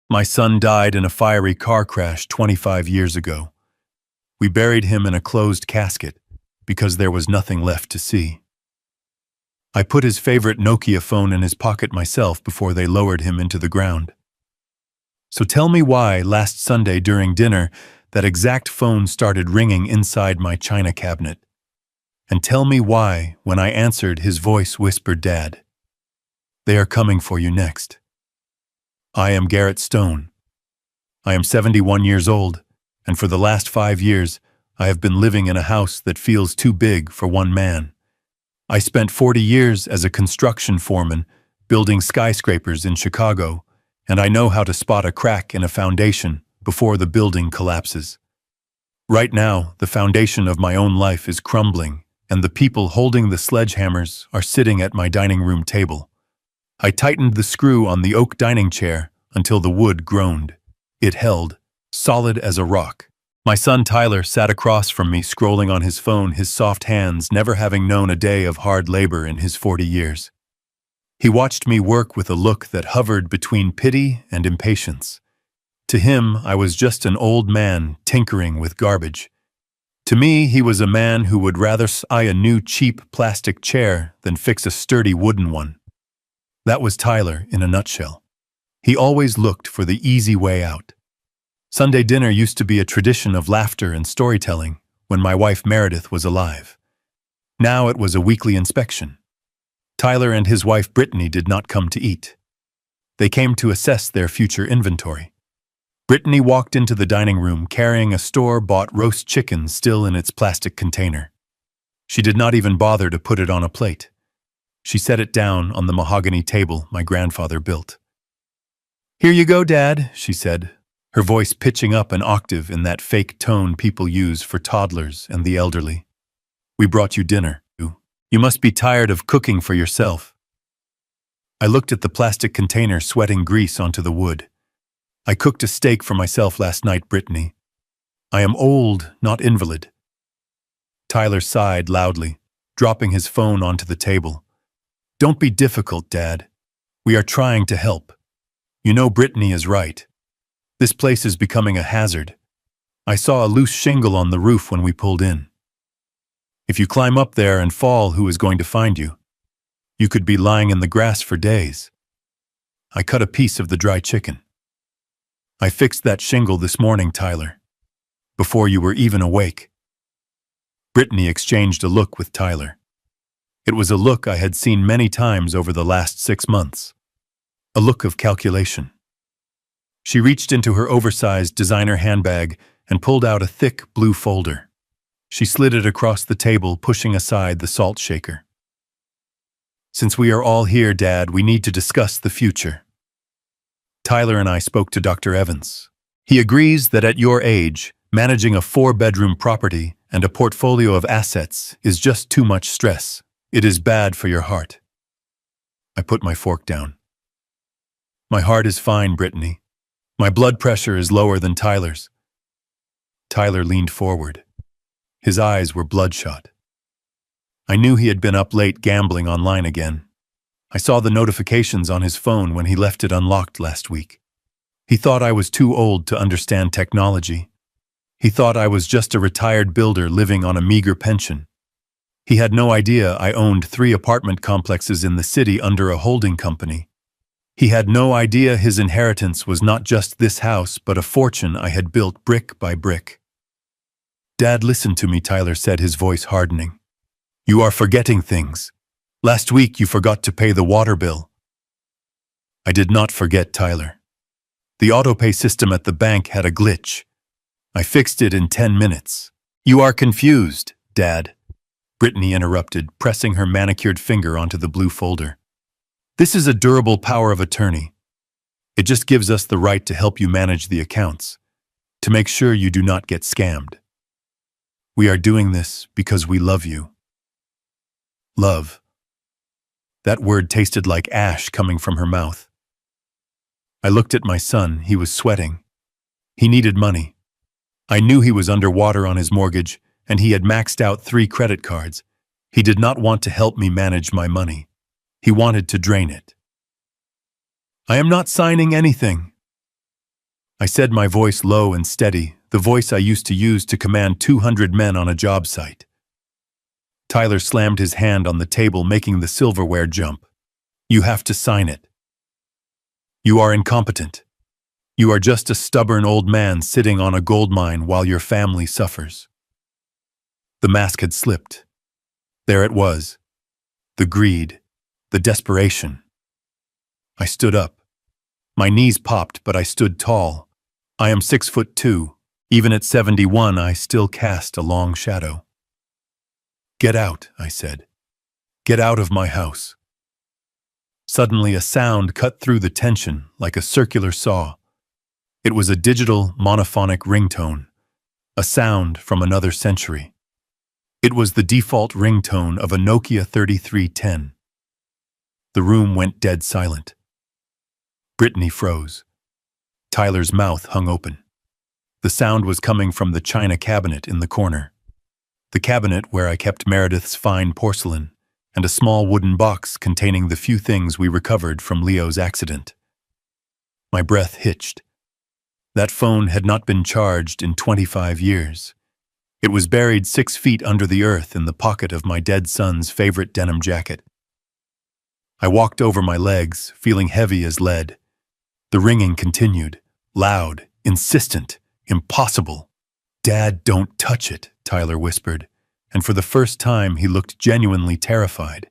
My son died in a fiery car crash 25 years ago. We buried him in a closed casket because there was nothing left to see. I put his favorite Nokia phone in his pocket myself before they lowered him into the ground. So tell me why, last Sunday during dinner, that exact phone started ringing inside my china cabinet. And tell me why, when I answered, his voice whispered, "Dad, they are coming for you next." I am Garrett Stone. I am 71 years old, and for the last 5 years, I have been living in a house that feels too big for one man. I spent 40 years as a construction foreman, building skyscrapers in Chicago, and I know how to spot a crack in a foundation before the building collapses. Right now, the foundation of my own life is crumbling, and the people holding the sledgehammers are sitting at my dining room table. I tightened the screw on the oak dining chair until the wood groaned. It held, solid as a rock. My son Tyler sat across from me, scrolling on his phone, his soft hands never having known a day of hard labor in his 40 years. He watched me work with a look that hovered between pity and impatience. To him, I was just an old man tinkering with garbage. To me, he was a man who would rather buy a new cheap plastic chair than fix a sturdy wooden one. That was Tyler in a nutshell. He always looked for the easy way out. Sunday dinner used to be a tradition of laughter and storytelling when my wife Meredith was alive. Now it was a weekly inspection. Tyler and his wife Brittany did not come to eat. They came to assess their future inventory. Brittany walked into the dining room carrying a store-bought roast chicken still in its plastic container. She did not even bother to put it on a plate. She set it down on the mahogany table my grandfather built. "Here you go, Dad," she said, her voice pitching up an octave in that fake tone people use for toddlers and the elderly. "We brought you dinner. You must be tired of cooking for yourself." I looked at the plastic container sweating grease onto the wood. "I cooked a steak for myself last night, Brittany. I am old, not invalid." Tyler sighed loudly, dropping his phone onto the table. "Don't be difficult, Dad. We are trying to help. You know Brittany is right. This place is becoming a hazard. I saw a loose shingle on the roof when we pulled in. If you climb up there and fall, who is going to find you? You could be lying in the grass for days." I cut a piece of the dry chicken. "I fixed that shingle this morning, Tyler, before you were even awake." Brittany exchanged a look with Tyler. It was a look I had seen many times over the last 6 months. A look of calculation. She reached into her oversized designer handbag and pulled out a thick blue folder. She slid it across the table, pushing aside the salt shaker. "Since we are all here, Dad, we need to discuss the future." Tyler and I spoke to Dr. Evans. He agrees that at your age, managing a 4-bedroom property and a portfolio of assets is just too much stress. It is bad for your heart. I put my fork down. "My heart is fine, Brittany. My blood pressure is lower than Tyler's." Tyler leaned forward. His eyes were bloodshot. I knew he had been up late gambling online again. I saw the notifications on his phone when he left it unlocked last week. He thought I was too old to understand technology. He thought I was just a retired builder living on a meager pension. He had no idea I owned 3 apartment complexes in the city under a holding company. He had no idea his inheritance was not just this house, but a fortune I had built brick by brick. "Dad, listen to me," Tyler said, his voice hardening. "You are forgetting things. Last week you forgot to pay the water bill." I did not forget, Tyler. The autopay system at the bank had a glitch. I fixed it in 10 minutes. "You are confused, Dad," Brittany interrupted, pressing her manicured finger onto the blue folder. "This is a durable power of attorney. It just gives us the right to help you manage the accounts, to make sure you do not get scammed. We are doing this because we love you." Love. That word tasted like ash coming from her mouth. I looked at my son. He was sweating. He needed money. I knew he was underwater on his mortgage, and he had maxed out 3 credit cards. He did not want to help me manage my money. He wanted to drain it. "I am not signing anything." I said, my voice low and steady, the voice I used to use to command 200 men on a job site. Tyler slammed his hand on the table, making the silverware jump. You have to sign it. You are incompetent. You are just a stubborn old man sitting on a gold mine while your family suffers. The mask had slipped. There it was. The greed, the desperation. I stood up. My knees popped, but I stood tall. I am 6'2". Even at 71, I still cast a long shadow. Get out, I said. Get out of my house. Suddenly a sound cut through the tension like a circular saw. It was a digital, monophonic ringtone, a sound from another century. It was the default ringtone of a Nokia 3310. The room went dead silent. Brittany froze. Tyler's mouth hung open. The sound was coming from the china cabinet in the corner. The cabinet where I kept Meredith's fine porcelain and a small wooden box containing the few things we recovered from Leo's accident. My breath hitched. That phone had not been charged in 25 years. It was buried 6 feet under the earth in the pocket of my dead son's favorite denim jacket. I walked over my legs, feeling heavy as lead. The ringing continued, loud, insistent, impossible. Dad, don't touch it, Tyler whispered, and for the first time he looked genuinely terrified.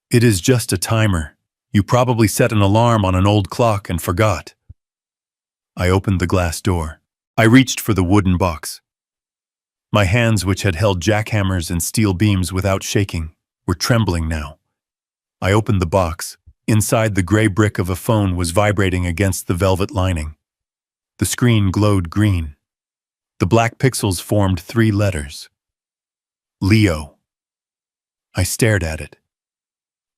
It is just a timer. You probably set an alarm on an old clock and forgot. I opened the glass door. I reached for the wooden box. My hands, which had held jackhammers and steel beams without shaking, were trembling now. I opened the box. Inside, the gray brick of a phone was vibrating against the velvet lining. The screen glowed green. The black pixels formed 3 letters. Leo. I stared at it.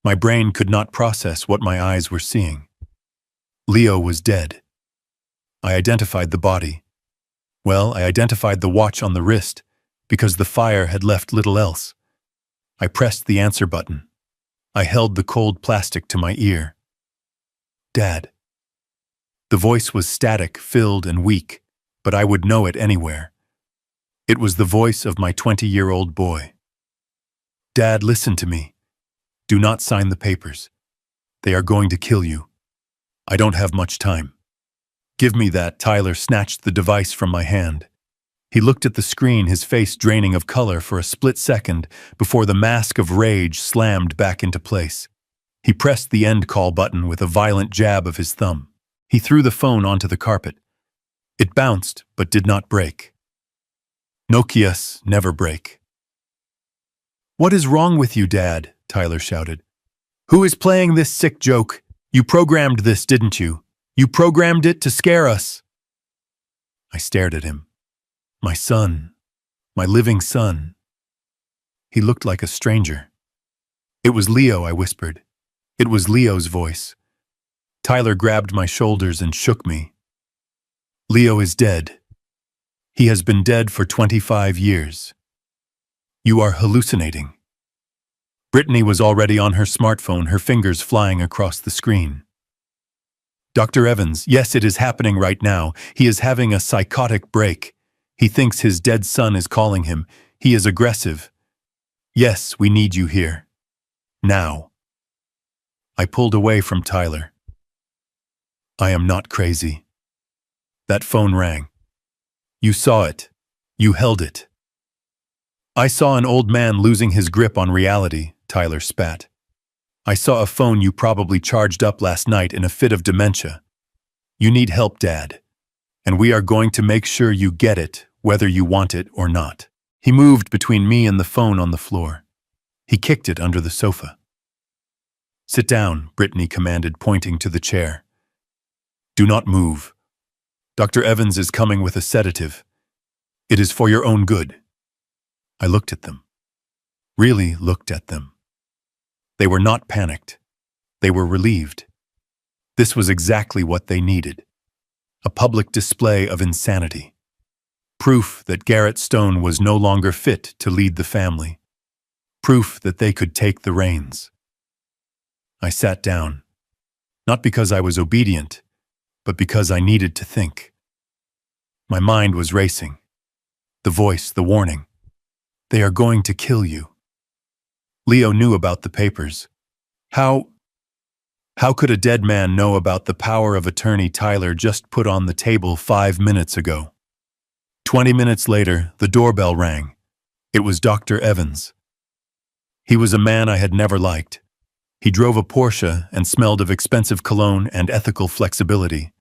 My brain could not process what my eyes were seeing. Leo was dead. I identified the body. Well, I identified the watch on the wrist, because the fire had left little else. I pressed the answer button. I held the cold plastic to my ear. Dad. The voice was static, filled, and weak, but I would know it anywhere. It was the voice of my 20-year-old boy. Dad, listen to me. Do not sign the papers. They are going to kill you. I don't have much time. Give me that. Tyler snatched the device from my hand. He looked at the screen, his face draining of color for a split second before the mask of rage slammed back into place. He pressed the end call button with a violent jab of his thumb. He threw the phone onto the carpet. It bounced, but did not break. Nokias never break. What is wrong with you, Dad? Tyler shouted. Who is playing this sick joke? You programmed this, didn't you? You programmed it to scare us. I stared at him. My son. My living son. He looked like a stranger. It was Leo, I whispered. It was Leo's voice. Tyler grabbed my shoulders and shook me. Leo is dead. He has been dead for 25 years. You are hallucinating. Brittany was already on her smartphone, her fingers flying across the screen. Dr. Evans, yes, it is happening right now. He is having a psychotic break. He thinks his dead son is calling him. He is aggressive. Yes, we need you here. Now. I pulled away from Tyler. I am not crazy. That phone rang. You saw it. You held it. I saw an old man losing his grip on reality, Tyler spat. I saw a phone you probably charged up last night in a fit of dementia. You need help, Dad. And we are going to make sure you get it, whether you want it or not. He moved between me and the phone on the floor. He kicked it under the sofa. Sit down, Brittany commanded, pointing to the chair. Do not move. Dr. Evans is coming with a sedative. It is for your own good. I looked at them. Really looked at them. They were not panicked. They were relieved. This was exactly what they needed. A public display of insanity. Proof that Garrett Stone was no longer fit to lead the family. Proof that they could take the reins. I sat down. Not because I was obedient, but because I needed to think. My mind was racing. The voice, the warning. They are going to kill you. Leo knew about the papers. How could a dead man know about the power of attorney Tyler just put on the table 5 minutes ago? 20 minutes later, the doorbell rang. It was Dr. Evans. He was a man I had never liked. He drove a Porsche and smelled of expensive cologne and ethical flexibility.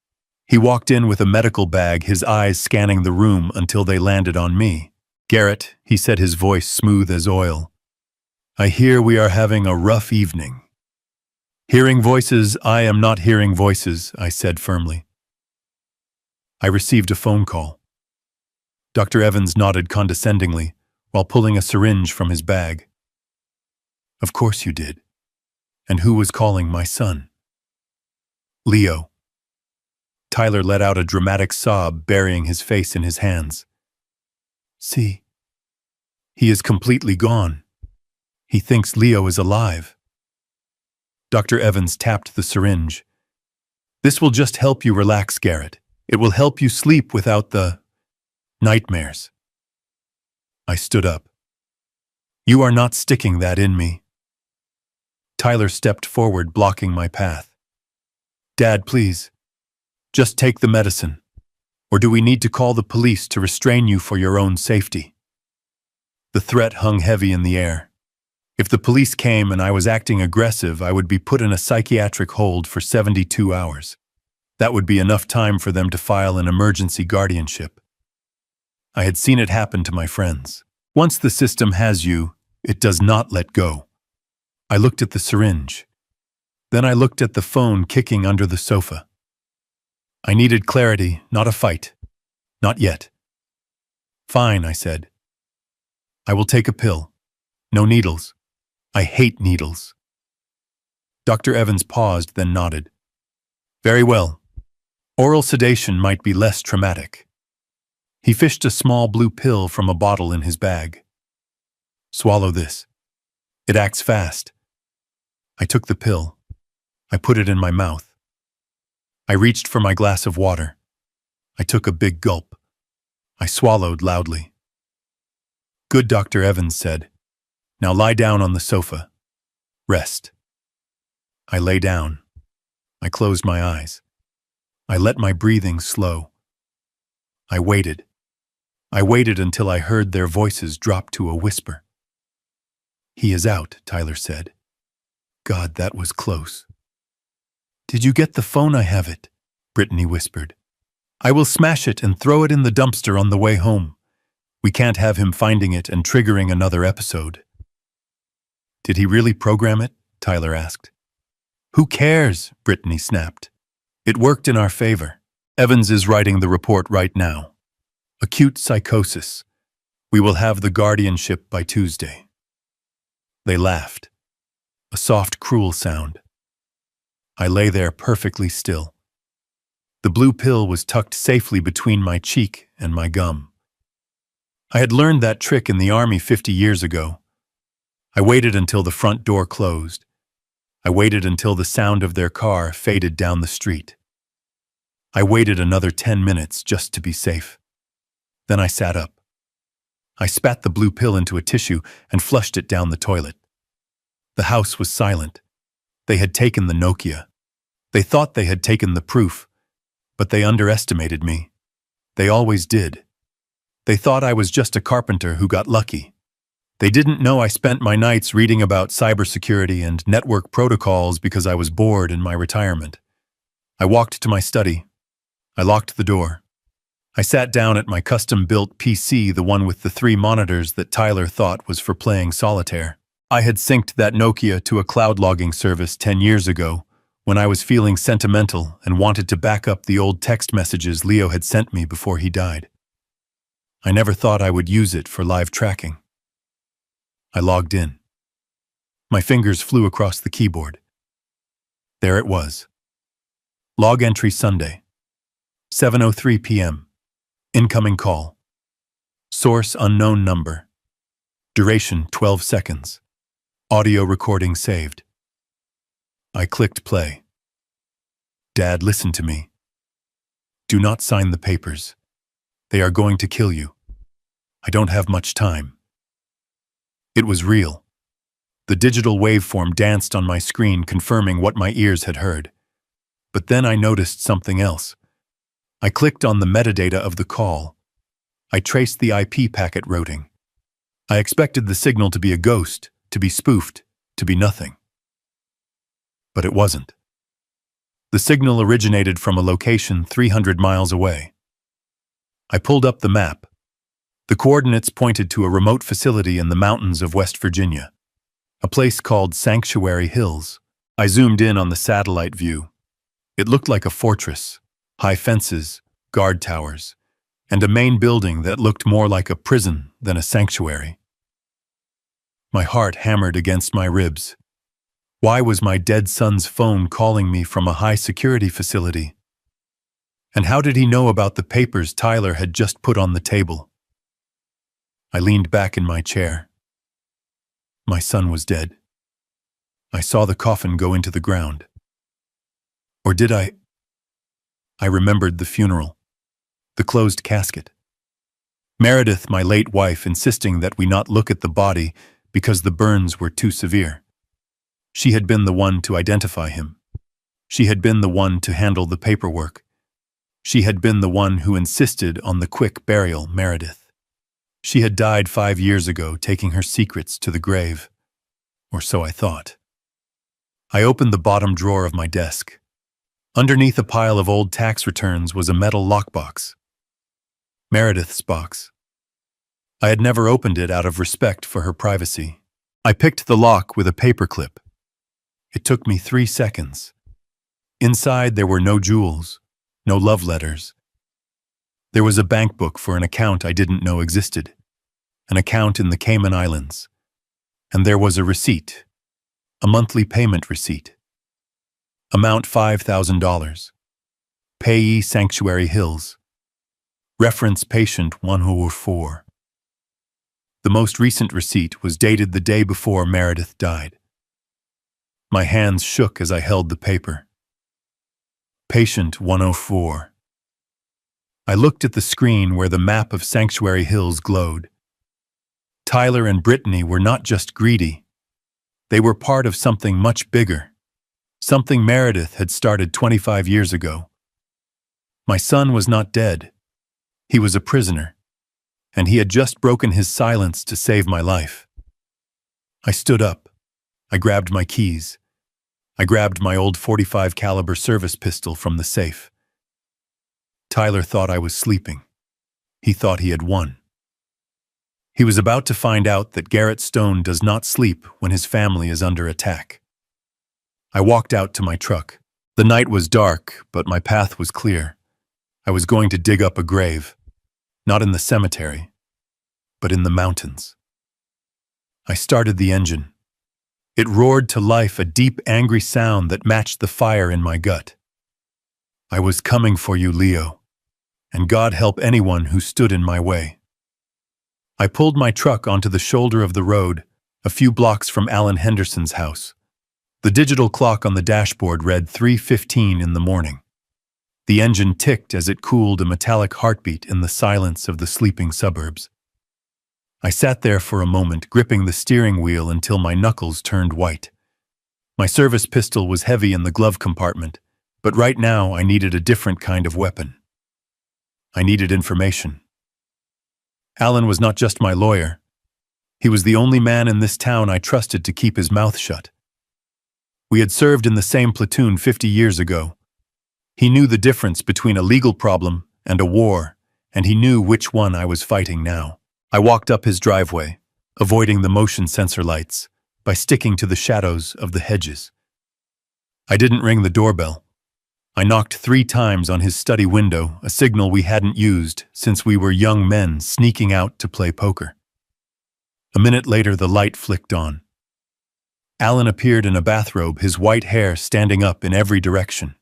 He walked in with a medical bag, his eyes scanning the room until they landed on me. "Garrett," he said, his voice smooth as oil. "I hear we are having a rough evening." "Hearing voices, I am not hearing voices," I said firmly. I received a phone call. Dr. Evans nodded condescendingly while pulling a syringe from his bag. "Of course you did. And who was calling my son?" "Leo." Tyler let out a dramatic sob, burying his face in his hands. "See, he is completely gone. He thinks Leo is alive." Dr. Evans tapped the syringe. "This will just help you relax, Garrett. It will help you sleep without the nightmares." I stood up. "You are not sticking that in me." Tyler stepped forward, blocking my path. "Dad, please. Just take the medicine. Or do we need to call the police to restrain you for your own safety?" The threat hung heavy in the air. If the police came and I was acting aggressive, I would be put in a psychiatric hold for 72 hours. That would be enough time for them to file an emergency guardianship. I had seen it happen to my friends. Once the system has you, it does not let go. I looked at the syringe. Then I looked at the phone kicking under the sofa. I needed clarity, not a fight. Not yet. "Fine," I said. "I will take a pill. No needles. I hate needles." Dr. Evans paused, then nodded. "Very well. Oral sedation might be less traumatic." He fished a small blue pill from a bottle in his bag. "Swallow this. It acts fast." I took the pill. I put it in my mouth. I reached for my glass of water. I took a big gulp. I swallowed loudly. "Good," Dr. Evans said. "Now lie down on the sofa. Rest." I lay down. I closed my eyes. I let my breathing slow. I waited. I waited until I heard their voices drop to a whisper. "He is out," Tyler said. God, that was close. "Did you get the phone? I have it," Brittany whispered. "I will smash it and throw it in the dumpster on the way home. We can't have him finding it and triggering another episode." "Did he really program it?" Tyler asked. "Who cares?" Brittany snapped. "It worked in our favor. Evans is writing the report right now. Acute psychosis. We will have the guardianship by Tuesday." They laughed. A soft, cruel sound. I lay there perfectly still. The blue pill was tucked safely between my cheek and my gum. I had learned that trick in the army 50 years ago. I waited until the front door closed. I waited until the sound of their car faded down the street. I waited another 10 minutes just to be safe. Then I sat up. I spat the blue pill into a tissue and flushed it down the toilet. The house was silent. They had taken the Nokia. They thought they had taken the proof, but they underestimated me. They always did. They thought I was just a carpenter who got lucky. They didn't know I spent my nights reading about cybersecurity and network protocols because I was bored in my retirement. I walked to my study. I locked the door. I sat down at my custom-built PC, the one with the 3 monitors that Tyler thought was for playing solitaire. I had synced that Nokia to a cloud logging service 10 years ago, when I was feeling sentimental and wanted to back up the old text messages Leo had sent me before he died. I never thought I would use it for live tracking. I logged in. My fingers flew across the keyboard. There it was. Log entry Sunday. 7:03 p.m. Incoming call. Source unknown number. Duration 12 seconds. Audio recording saved. I clicked play. "Dad, listen to me. Do not sign the papers. They are going to kill you. I don't have much time. It was real. The digital waveform danced on my screen, confirming what my ears had heard. But then I noticed something else. I clicked on the metadata of the call. I traced the IP packet routing. I expected the signal to be a ghost, to be spoofed, to be nothing. But it wasn't. The signal originated from a location 300 miles away. I pulled up the map. The coordinates pointed to a remote facility in the mountains of West Virginia, a place called Sanctuary Hills. I zoomed in on the satellite view. It looked like a fortress, high fences, guard towers, and a main building that looked more like a prison than a sanctuary. My heart hammered against my ribs. Why was my dead son's phone calling me from a high-security facility? And how did he know about the papers Tyler had just put on the table? I leaned back in my chair. My son was dead. I saw the coffin go into the ground. Or did I? I remembered the funeral, the closed casket. Meredith, my late wife, insisting that we not look at the body because the burns were too severe. She had been the one to identify him. She had been the one to handle the paperwork. She had been the one who insisted on the quick burial, Meredith. She had died 5 years ago, taking her secrets to the grave. Or so I thought. I opened the bottom drawer of my desk. Underneath a pile of old tax returns was a metal lockbox. Meredith's box. I had never opened it out of respect for her privacy. I picked the lock with a paperclip. It took me 3 seconds. Inside there were no jewels, no love letters. There was a bank book for an account I didn't know existed, an account in the Cayman Islands. And there was a receipt, a monthly payment receipt. Amount $5,000. Payee Sanctuary Hills. Reference patient 104. The most recent receipt was dated the day before Meredith died. My hands shook as I held the paper. Patient 104. I looked at the screen where the map of Sanctuary Hills glowed. Tyler and Brittany were not just greedy. They were part of something much bigger. Something Meredith had started 25 years ago. My son was not dead. He was a prisoner, and he had just broken his silence to save my life. I stood up. I grabbed my keys. I grabbed my old .45 caliber service pistol from the safe. Tyler thought I was sleeping. He thought he had won. He was about to find out that Garrett Stone does not sleep when his family is under attack. I walked out to my truck. The night was dark, but my path was clear. I was going to dig up a grave, not in the cemetery, but in the mountains. I started the engine. It roared to life, a deep, angry sound that matched the fire in my gut. I was coming for you, Leo, and God help anyone who stood in my way. I pulled my truck onto the shoulder of the road, a few blocks from Alan Henderson's house. The digital clock on the dashboard read 3:15 in the morning. The engine ticked as it cooled, a metallic heartbeat in the silence of the sleeping suburbs. I sat there for a moment, gripping the steering wheel until my knuckles turned white. My service pistol was heavy in the glove compartment, but right now I needed a different kind of weapon. I needed information. Alan was not just my lawyer. He was the only man in this town I trusted to keep his mouth shut. We had served in the same platoon 50 years ago. He knew the difference between a legal problem and a war, and he knew which one I was fighting now. I walked up his driveway, avoiding the motion sensor lights, by sticking to the shadows of the hedges. I didn't ring the doorbell. I knocked 3 times on his study window, a signal we hadn't used since we were young men sneaking out to play poker. A minute later, the light flicked on. Alan appeared in a bathrobe, his white hair standing up in every direction.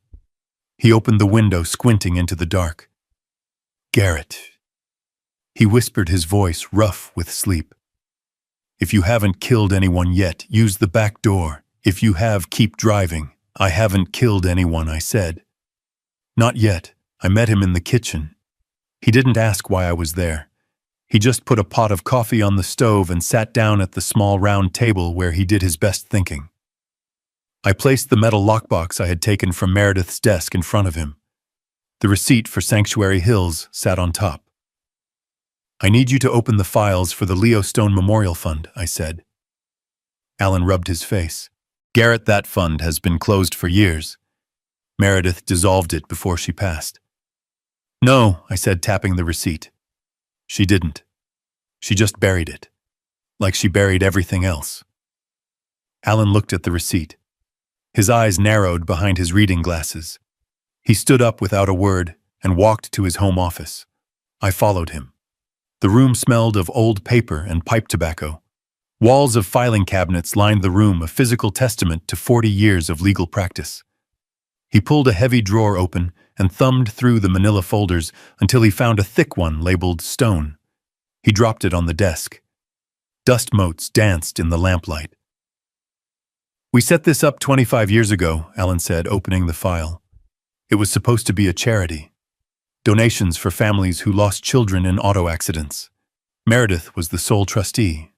He opened the window, squinting into the dark. "Garrett," he whispered, his voice rough with sleep. "If you haven't killed anyone yet, use the back door. If you have, keep driving." "I haven't killed anyone," I said. "Not yet. I met him in the kitchen. He didn't ask why I was there. He just put a pot of coffee on the stove and sat down at the small round table where he did his best thinking. I placed the metal lockbox I had taken from Meredith's desk in front of him. The receipt for Sanctuary Hills sat on top. "I need you to open the files for the Leo Stone Memorial Fund," I said. Alan rubbed his face. "Garrett, that fund has been closed for years. Meredith dissolved it before she passed." "No," I said, tapping the receipt. "She didn't. She just buried it. Like she buried everything else." Alan looked at the receipt. His eyes narrowed behind his reading glasses. He stood up without a word and walked to his home office. I followed him. The room smelled of old paper and pipe tobacco. Walls of filing cabinets lined the room, a physical testament to 40 years of legal practice. He pulled a heavy drawer open and thumbed through the manila folders until he found a thick one labeled Stone. He dropped it on the desk. Dust motes danced in the lamplight. "We set this up 25 years ago," Alan said, opening the file. "It was supposed to be a charity. Donations for families who lost children in auto accidents. Meredith was the sole trustee.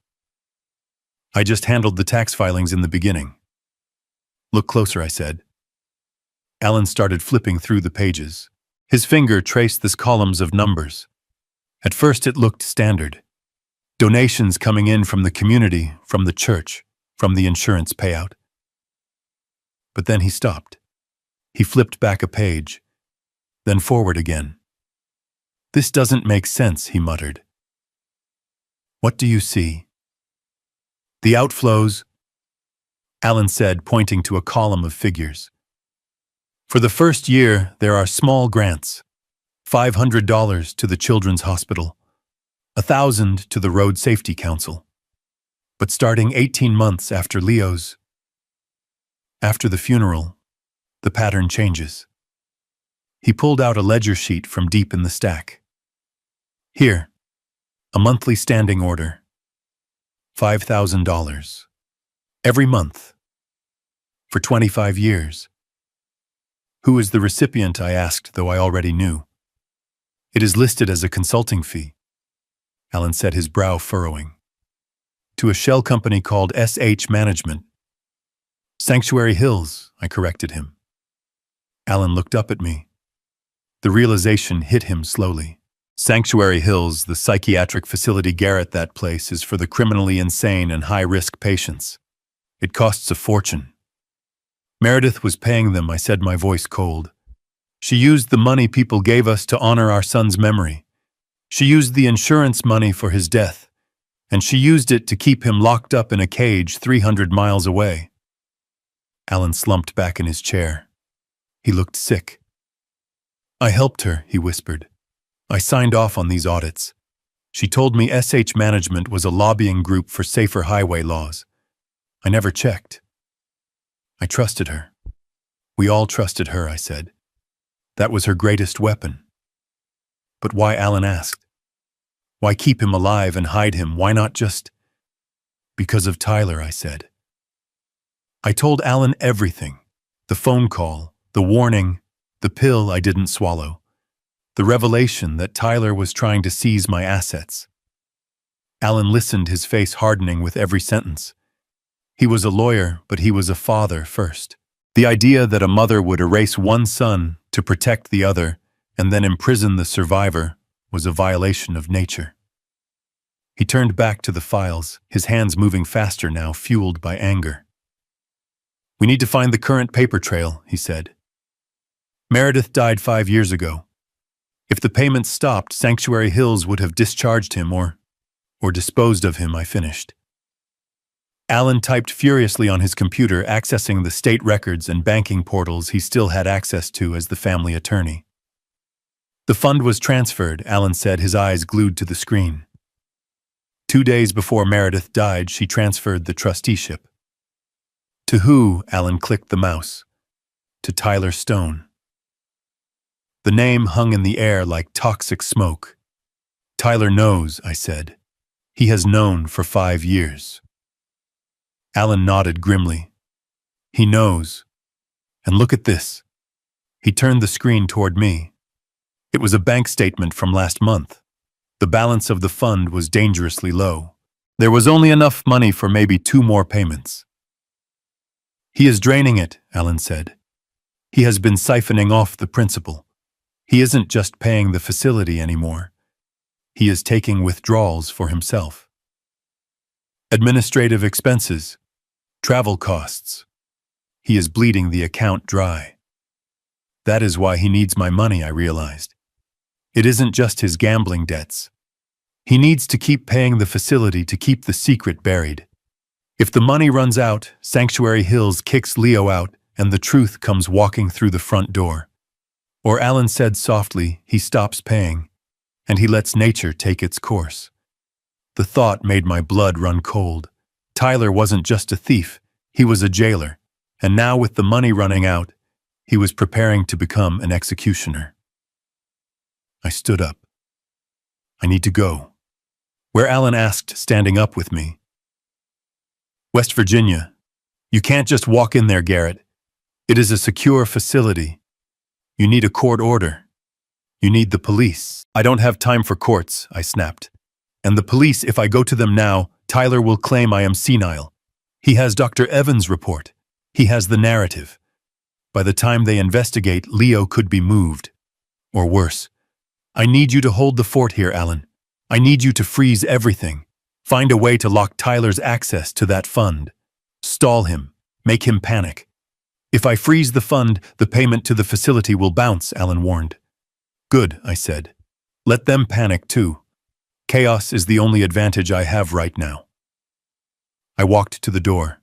I just handled the tax filings in the beginning." "Look closer," I said. Alan started flipping through the pages. His finger traced the columns of numbers. At first it looked standard. Donations coming in from the community, from the church, from the insurance payout. But then he stopped. He flipped back a page, then forward again. "This doesn't make sense," he muttered. "What do you see?" "The outflows," Alan said, pointing to a column of figures. "For the first year, there are small grants. $500 to the Children's Hospital, $1,000 to the Road Safety Council. But starting 18 months after Leo's, after the funeral, the pattern changes." He pulled out a ledger sheet from deep in the stack. "Here, a monthly standing order. $5,000. Every month. For 25 years. "Who is the recipient?" I asked, though I already knew. "It is listed as a consulting fee," Alan said, his brow furrowing. "To a shell company called SH Management." "Sanctuary Hills," I corrected him. Alan looked up at me. The realization hit him slowly. "Sanctuary Hills, the psychiatric facility, Garrett, that place is for the criminally insane and high-risk patients. It costs a fortune." "Meredith was paying them," I said, my voice cold. "She used the money people gave us to honor our son's memory. She used the insurance money for his death, and she used it to keep him locked up in a cage 300 miles away." Alan slumped back in his chair. He looked sick. "I helped her," he whispered. "I signed off on these audits. She told me SH Management was a lobbying group for safer highway laws. I never checked. I trusted her. We all trusted her," I said. "That was her greatest weapon." "But why?" Alan asked. "Why keep him alive and hide him? Why not just—" "Because of Tyler," I said. I told Alan everything. The phone call, the warning, the pill I didn't swallow. The revelation that Tyler was trying to seize my assets. Alan listened, his face hardening with every sentence. He was a lawyer, but he was a father first. The idea that a mother would erase one son to protect the other and then imprison the survivor was a violation of nature. He turned back to the files, his hands moving faster now, fueled by anger. "We need to find the current paper trail," he said. "Meredith died 5 years ago. If the payments stopped, Sanctuary Hills would have discharged him or disposed of him," I finished. Alan typed furiously on his computer, accessing the state records and banking portals he still had access to as the family attorney. "The fund was transferred," Alan said, his eyes glued to the screen. 2 days before Meredith died, she transferred the trusteeship. "To who?" Alan clicked the mouse. "To Tyler Stone." The name hung in the air like toxic smoke. "Tyler knows," I said. "He has known for 5 years." Alan nodded grimly. "He knows. And look at this." He turned the screen toward me. It was a bank statement from last month. The balance of the fund was dangerously low. There was only enough money for maybe 2 more payments. He is draining it, Alan said. He has been siphoning off the principal. He isn't just paying the facility anymore. He is taking withdrawals for himself. Administrative expenses, travel costs. He is bleeding the account dry. That is why he needs my money, I realized. It isn't just his gambling debts. He needs to keep paying the facility to keep the secret buried. If the money runs out, Sanctuary Hills kicks Leo out and the truth comes walking through the front door. Or Alan said softly, he stops paying, and he lets nature take its course. The thought made my blood run cold. Tyler wasn't just a thief, he was a jailer, and now with the money running out, he was preparing to become an executioner. I stood up. I need to go. Where Alan asked, standing up with me. West Virginia. You can't just walk in there, Garrett. It is a secure facility. You need a court order. You need the police. I don't have time for courts, I snapped. And the police, if I go to them now, Tyler will claim I am senile. He has Dr. Evans' report. He has the narrative. By the time they investigate, Leo could be moved. Or worse. I need you to hold the fort here, Alan. I need you to freeze everything. Find a way to lock Tyler's access to that fund. Stall him. Make him panic. If I freeze the fund, the payment to the facility will bounce, Alan warned. Good, I said. Let them panic too. Chaos is the only advantage I have right now. I walked to the door.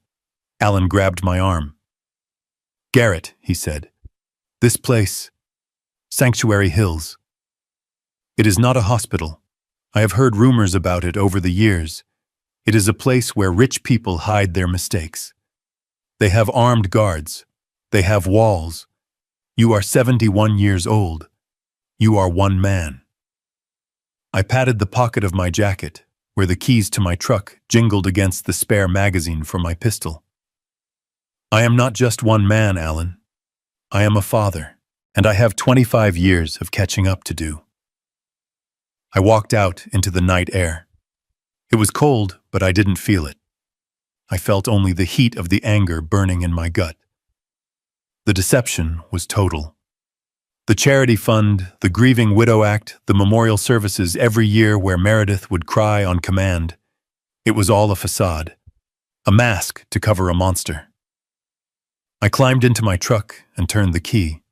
Alan grabbed my arm. Garrett, he said. This place, Sanctuary Hills. It is not a hospital. I have heard rumors about it over the years. It is a place where rich people hide their mistakes. They have armed guards. They have walls. You are 71 years old. You are one man. I patted the pocket of my jacket, where the keys to my truck jingled against the spare magazine for my pistol. I am not just one man, Alan. I am a father, and I have 25 years of catching up to do. I walked out into the night air. It was cold, but I didn't feel it. I felt only the heat of the anger burning in my gut. The deception was total. The charity fund, the grieving widow act, the memorial services every year where Meredith would cry on command. It was all a facade, a mask to cover a monster. I climbed into my truck and turned the key.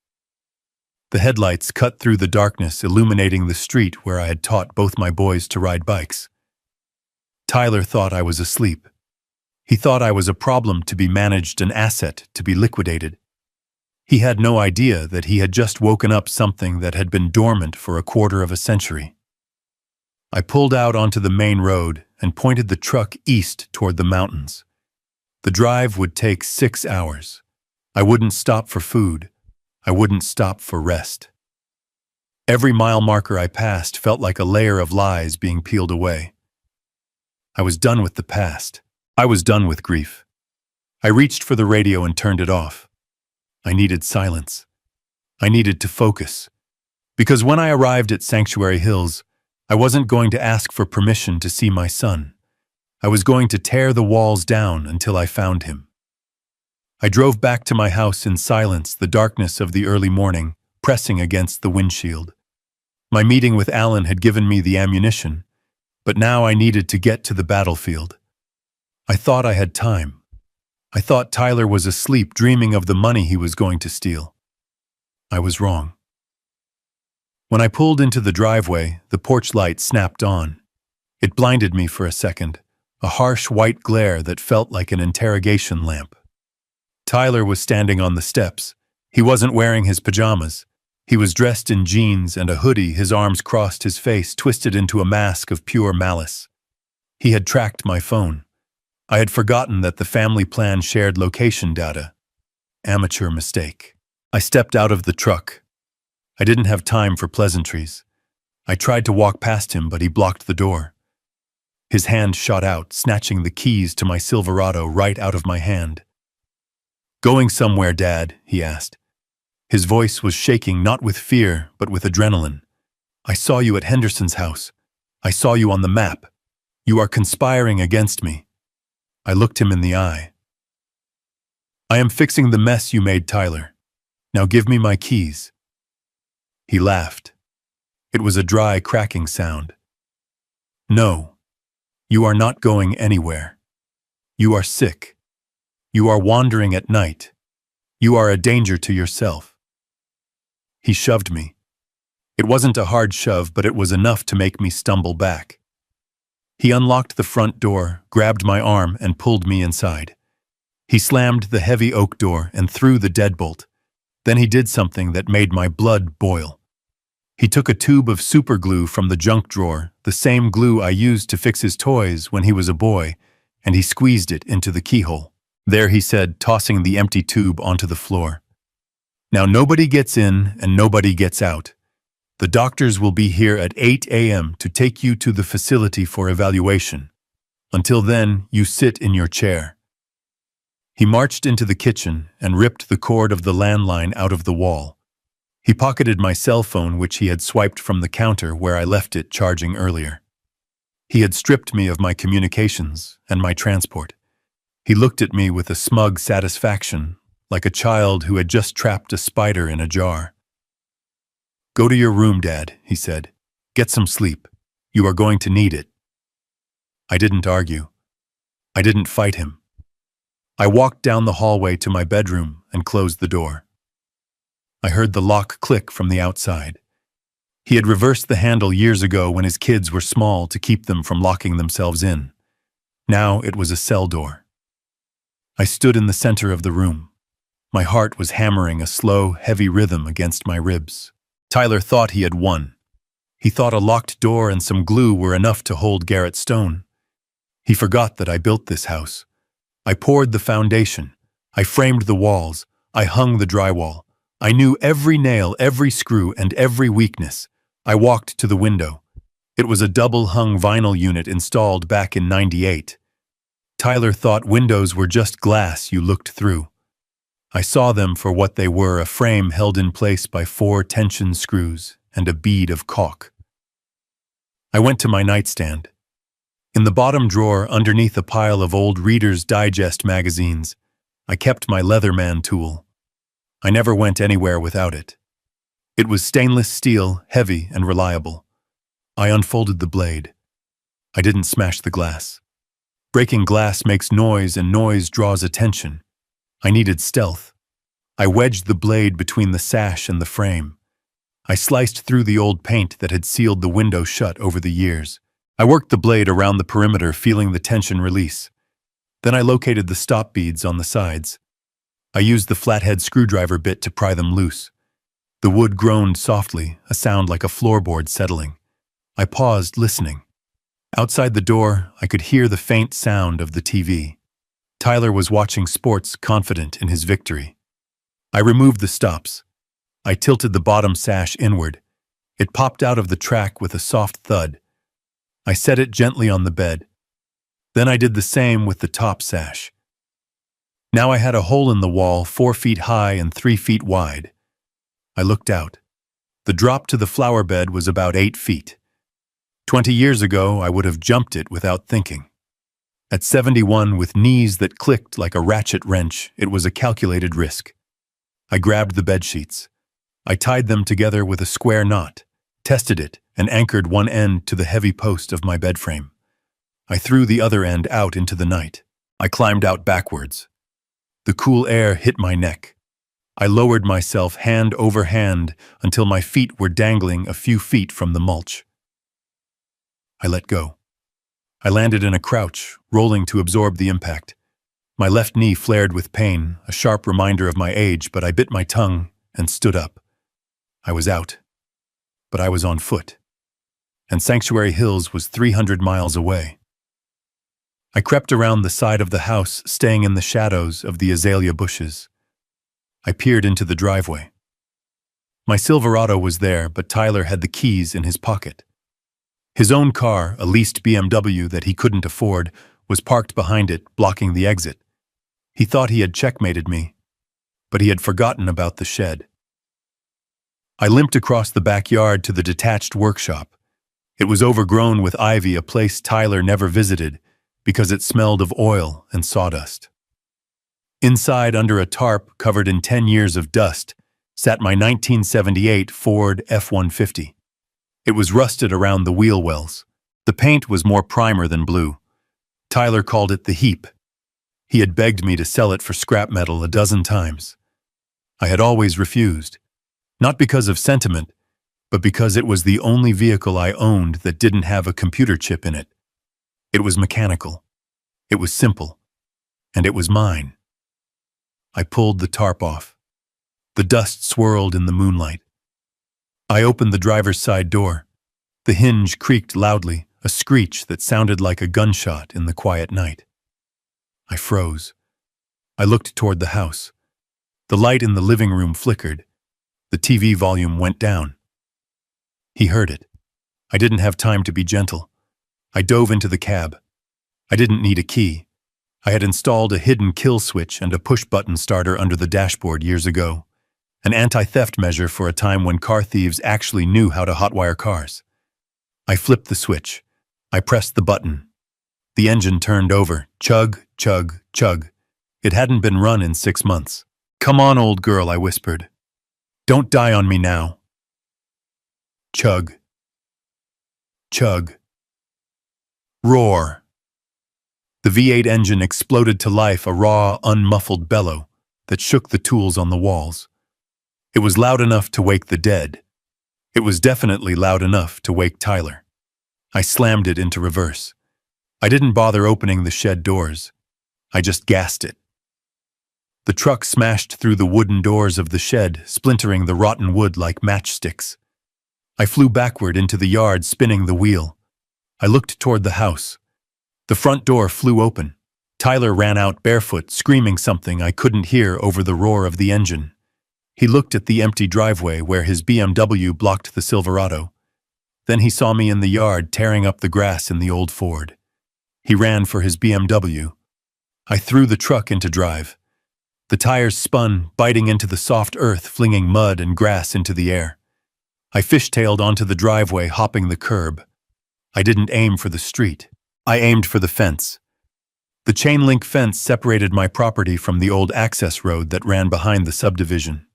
The headlights cut through the darkness, illuminating the street where I had taught both my boys to ride bikes. Tyler thought I was asleep. He thought I was a problem to be managed, an asset to be liquidated. He had no idea that he had just woken up something that had been dormant for a quarter of a century. I pulled out onto the main road and pointed the truck east toward the mountains. The drive would take 6 hours. I wouldn't stop for food. I wouldn't stop for rest. Every mile marker I passed felt like a layer of lies being peeled away. I was done with the past. I was done with grief. I reached for the radio and turned it off. I needed silence. I needed to focus. Because when I arrived at Sanctuary Hills, I wasn't going to ask for permission to see my son. I was going to tear the walls down until I found him. I drove back to my house in silence, the darkness of the early morning pressing against the windshield. My meeting with Alan had given me the ammunition, but now I needed to get to the battlefield. I thought I had time. I thought Tyler was asleep, dreaming of the money he was going to steal. I was wrong. When I pulled into the driveway, the porch light snapped on. It blinded me for a second, a harsh white glare that felt like an interrogation lamp. Tyler was standing on the steps. He wasn't wearing his pajamas. He was dressed in jeans and a hoodie, his arms crossed, his face twisted into a mask of pure malice. He had tracked my phone. I had forgotten that the family plan shared location data. Amateur mistake. I stepped out of the truck. I didn't have time for pleasantries. I tried to walk past him, but he blocked the door. His hand shot out, snatching the keys to my Silverado right out of my hand. "Going somewhere, Dad?" he asked. His voice was shaking not with fear, but with adrenaline. I saw you at Henderson's house. I saw you on the map. You are conspiring against me." I looked him in the eye. "I am fixing the mess you made, Tyler. Now give me my keys." He laughed. It was a dry, cracking sound. "No, you are not going anywhere. You are sick. You are wandering at night. You are a danger to yourself." He shoved me. It wasn't a hard shove, but it was enough to make me stumble back. He unlocked the front door, grabbed my arm, and pulled me inside. He slammed the heavy oak door and threw the deadbolt. Then he did something that made my blood boil. He took a tube of super glue from the junk drawer, the same glue I used to fix his toys when he was a boy, and he squeezed it into the keyhole. "There," he said, tossing the empty tube onto the floor. "Now nobody gets in and nobody gets out. The doctors will be here at 8 a.m. to take you to the facility for evaluation. Until then, you sit in your chair." He marched into the kitchen and ripped the cord of the landline out of the wall. He pocketed my cell phone, which he had swiped from the counter where I left it charging earlier. He had stripped me of my communications and my transport. He looked at me with a smug satisfaction, like a child who had just trapped a spider in a jar. "Go to your room, Dad," he said. "Get some sleep. You are going to need it." I didn't argue. I didn't fight him. I walked down the hallway to my bedroom and closed the door. I heard the lock click from the outside. He had reversed the handle years ago when his kids were small to keep them from locking themselves in. Now it was a cell door. I stood in the center of the room. My heart was hammering a slow, heavy rhythm against my ribs. Tyler thought he had won. He thought a locked door and some glue were enough to hold Garrett Stone. He forgot that I built this house. I poured the foundation. I framed the walls. I hung the drywall. I knew every nail, every screw, and every weakness. I walked to the window. It was a double-hung vinyl unit installed back in '98. Tyler thought windows were just glass you looked through. I saw them for what they were, a frame held in place by 4 tension screws and a bead of caulk. I went to my nightstand. In the bottom drawer, underneath a pile of old Reader's Digest magazines, I kept my Leatherman tool. I never went anywhere without it. It was stainless steel, heavy and reliable. I unfolded the blade. I didn't smash the glass. Breaking glass makes noise, and noise draws attention. I needed stealth. I wedged the blade between the sash and the frame. I sliced through the old paint that had sealed the window shut over the years. I worked the blade around the perimeter, feeling the tension release. Then I located the stop beads on the sides. I used the flathead screwdriver bit to pry them loose. The wood groaned softly, a sound like a floorboard settling. I paused, listening. Outside the door, I could hear the faint sound of the TV. Tyler was watching sports, confident in his victory. I removed the stops. I tilted the bottom sash inward. It popped out of the track with a soft thud. I set it gently on the bed. Then I did the same with the top sash. Now I had a hole in the wall 4 feet high and 3 feet wide. I looked out. The drop to the flower bed was about 8 feet. 20 years ago, I would have jumped it without thinking. At 71, with knees that clicked like a ratchet wrench, it was a calculated risk. I grabbed the bedsheets. I tied them together with a square knot, tested it, and anchored one end to the heavy post of my bed frame. I threw the other end out into the night. I climbed out backwards. The cool air hit my neck. I lowered myself hand over hand until my feet were dangling a few feet from the mulch. I let go. I landed in a crouch, rolling to absorb the impact. My left knee flared with pain, a sharp reminder of my age, but I bit my tongue and stood up. I was out, but I was on foot, and Sanctuary Hills was 300 miles away. I crept around the side of the house, staying in the shadows of the azalea bushes. I peered into the driveway. My Silverado was there, but Tyler had the keys in his pocket. His own car, a leased BMW that he couldn't afford, was parked behind it, blocking the exit. He thought he had checkmated me, but he had forgotten about the shed. I limped across the backyard to the detached workshop. It was overgrown with ivy, a place Tyler never visited because it smelled of oil and sawdust. Inside, under a tarp covered in 10 years of dust, sat my 1978 Ford F-150. It was rusted around the wheel wells. The paint was more primer than blue. Tyler called it the heap. He had begged me to sell it for scrap metal a dozen times. I had always refused, not because of sentiment, but because it was the only vehicle I owned that didn't have a computer chip in it. It was mechanical. It was simple. And it was mine. I pulled the tarp off. The dust swirled in the moonlight. I opened the driver's side door. The hinge creaked loudly, a screech that sounded like a gunshot in the quiet night. I froze. I looked toward the house. The light in the living room flickered. The TV volume went down. He heard it. I didn't have time to be gentle. I dove into the cab. I didn't need a key. I had installed a hidden kill switch and a push-button starter under the dashboard years ago, an anti-theft measure for a time when car thieves actually knew how to hotwire cars. I flipped the switch. I pressed the button. The engine turned over. Chug, chug, chug. It hadn't been run in 6 months. "Come on, old girl," I whispered. "Don't die on me now." Chug. Chug. Roar. The V8 engine exploded to life, a raw, unmuffled bellow that shook the tools on the walls. It was loud enough to wake the dead. It was definitely loud enough to wake Tyler. I slammed it into reverse. I didn't bother opening the shed doors. I just gassed it. The truck smashed through the wooden doors of the shed, splintering the rotten wood like matchsticks. I flew backward into the yard, spinning the wheel. I looked toward the house. The front door flew open. Tyler ran out barefoot, screaming something I couldn't hear over the roar of the engine. He looked at the empty driveway where his BMW blocked the Silverado. Then he saw me in the yard, tearing up the grass in the old Ford. He ran for his BMW. I threw the truck into drive. The tires spun, biting into the soft earth, flinging mud and grass into the air. I fishtailed onto the driveway, hopping the curb. I didn't aim for the street. I aimed for the fence. The chain-link fence separated my property from the old access road that ran behind the subdivision.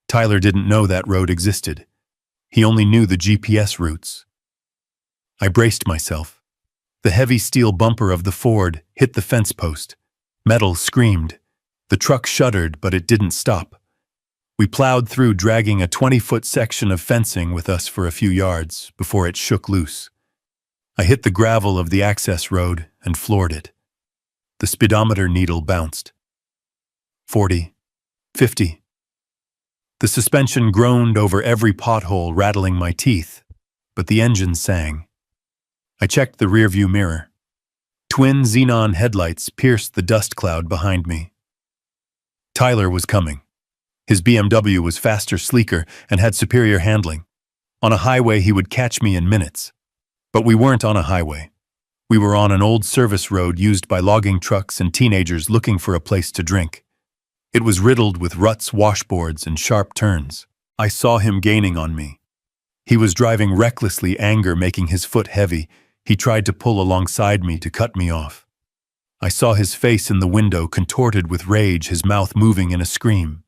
Tyler didn't know that road existed. He only knew the GPS routes. I braced myself. The heavy steel bumper of the Ford hit the fence post. Metal screamed. The truck shuddered, but it didn't stop. We plowed through, dragging a 20-foot section of fencing with us for a few yards before it shook loose. I hit the gravel of the access road and floored it. The speedometer needle bounced. 40, 50. The suspension groaned over every pothole, rattling my teeth, but the engine sang. I checked the rearview mirror. Twin xenon headlights pierced the dust cloud behind me. Tyler was coming. His BMW was faster, sleeker, and had superior handling. On a highway, he would catch me in minutes. But we weren't on a highway. We were on an old service road used by logging trucks and teenagers looking for a place to drink. It was riddled with ruts, washboards, and sharp turns. I saw him gaining on me. He was driving recklessly, anger making his foot heavy. He tried to pull alongside me to cut me off. I saw his face in the window, contorted with rage, his mouth moving in a scream.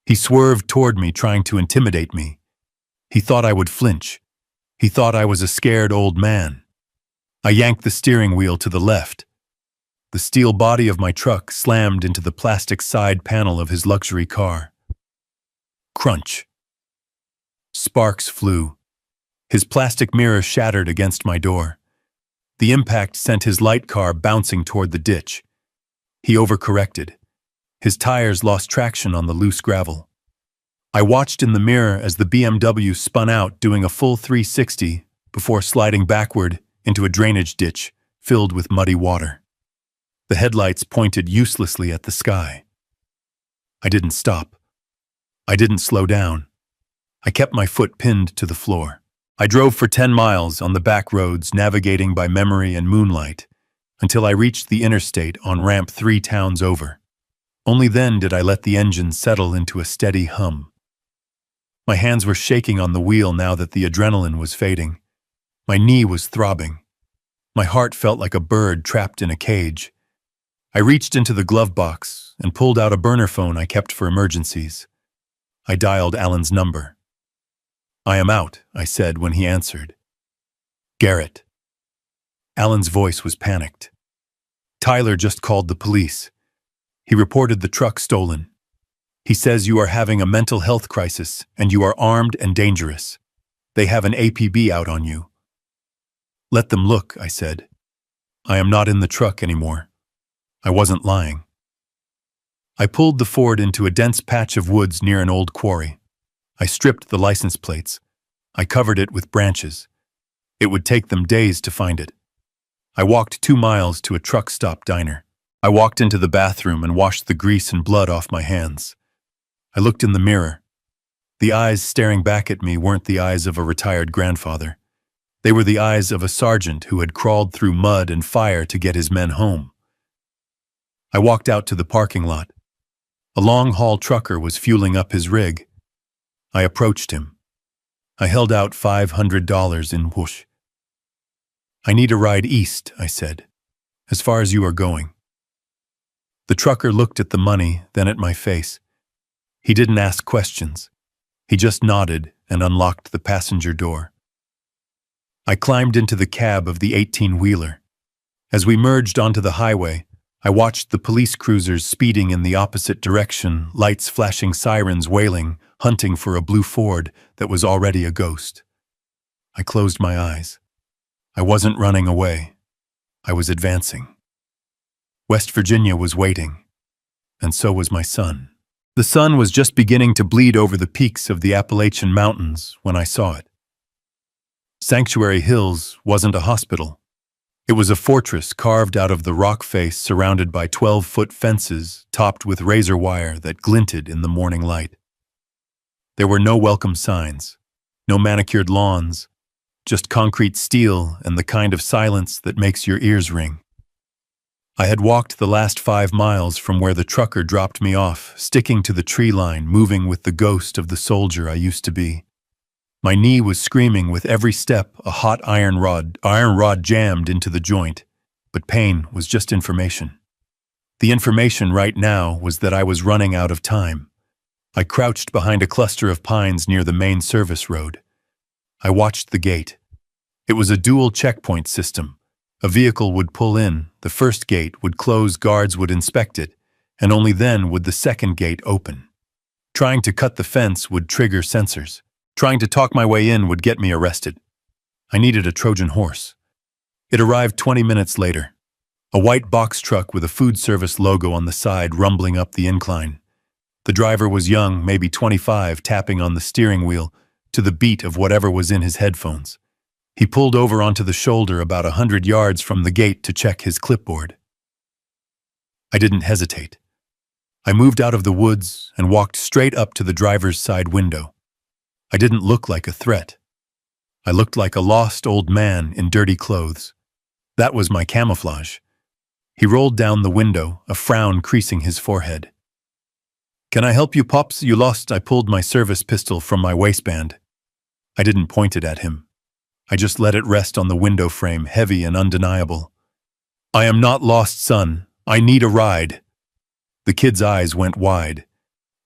He swerved toward me, trying to intimidate me. He thought I would flinch. He thought I was a scared old man. I yanked the steering wheel to the left. The steel body of my truck slammed into the plastic side panel of his luxury car. Crunch. Sparks flew. His plastic mirror shattered against my door. The impact sent his light car bouncing toward the ditch. He overcorrected. His tires lost traction on the loose gravel. I watched in the mirror as the BMW spun out, doing a full 360 before sliding backward into a drainage ditch filled with muddy water. The headlights pointed uselessly at the sky. I didn't stop. I didn't slow down. I kept my foot pinned to the floor. I drove for 10 miles on the back roads, navigating by memory and moonlight, until I reached the interstate on ramp 3 towns over. Only then did I let the engine settle into a steady hum. My hands were shaking on the wheel now that the adrenaline was fading. My knee was throbbing. My heart felt like a bird trapped in a cage. I reached into the glove box and pulled out a burner phone I kept for emergencies. I dialed Alan's number. "I am out," I said when he answered. "Garrett." Alan's voice was panicked. "Tyler just called the police. He reported the truck stolen. He says you are having a mental health crisis and you are armed and dangerous. They have an APB out on you." "Let them look," I said. "I am not in the truck anymore." I wasn't lying. I pulled the Ford into a dense patch of woods near an old quarry. I stripped the license plates. I covered it with branches. It would take them days to find it. I walked 2 miles to a truck stop diner. I walked into the bathroom and washed the grease and blood off my hands. I looked in the mirror. The eyes staring back at me weren't the eyes of a retired grandfather. They were the eyes of a sergeant who had crawled through mud and fire to get his men home. I walked out to the parking lot. A long-haul trucker was fueling up his rig. I approached him. I held out $500 in whoosh. "I need a ride east," I said. "As far as you are going." The trucker looked at the money, then at my face. He didn't ask questions. He just nodded and unlocked the passenger door. I climbed into the cab of the 18-wheeler. As we merged onto the highway, I watched the police cruisers speeding in the opposite direction, lights flashing, sirens wailing, hunting for a blue Ford that was already a ghost. I closed my eyes. I wasn't running away. I was advancing. West Virginia was waiting, and so was my son. The sun was just beginning to bleed over the peaks of the Appalachian Mountains when I saw it. Sanctuary Hills wasn't a hospital. It was a fortress carved out of the rock face surrounded by 12-foot fences topped with razor wire that glinted in the morning light. There were no welcome signs, no manicured lawns, just concrete steel and the kind of silence that makes your ears ring. I had walked the last 5 miles from where the trucker dropped me off, sticking to the tree line, moving with the ghost of the soldier I used to be. My knee was screaming with every step, a hot iron rod jammed into the joint, but pain was just information. The information right now was that I was running out of time. I crouched behind a cluster of pines near the main service road. I watched the gate. It was a dual checkpoint system. A vehicle would pull in, the first gate would close, guards would inspect it, and only then would the second gate open. Trying to cut the fence would trigger sensors. Trying to talk my way in would get me arrested. I needed a Trojan horse. It arrived 20 minutes later. A white box truck with a food service logo on the side rumbling up the incline. The driver was young, maybe 25, tapping on the steering wheel to the beat of whatever was in his headphones. He pulled over onto the shoulder about 100 yards from the gate to check his clipboard. I didn't hesitate. I moved out of the woods and walked straight up to the driver's side window. I didn't look like a threat. I looked like a lost old man in dirty clothes. That was my camouflage. He rolled down the window, a frown creasing his forehead. "Can I help you, Pops? You lost." I pulled my service pistol from my waistband. I didn't point it at him. I just let it rest on the window frame, heavy and undeniable. "I am not lost, son. I need a ride." The kid's eyes went wide.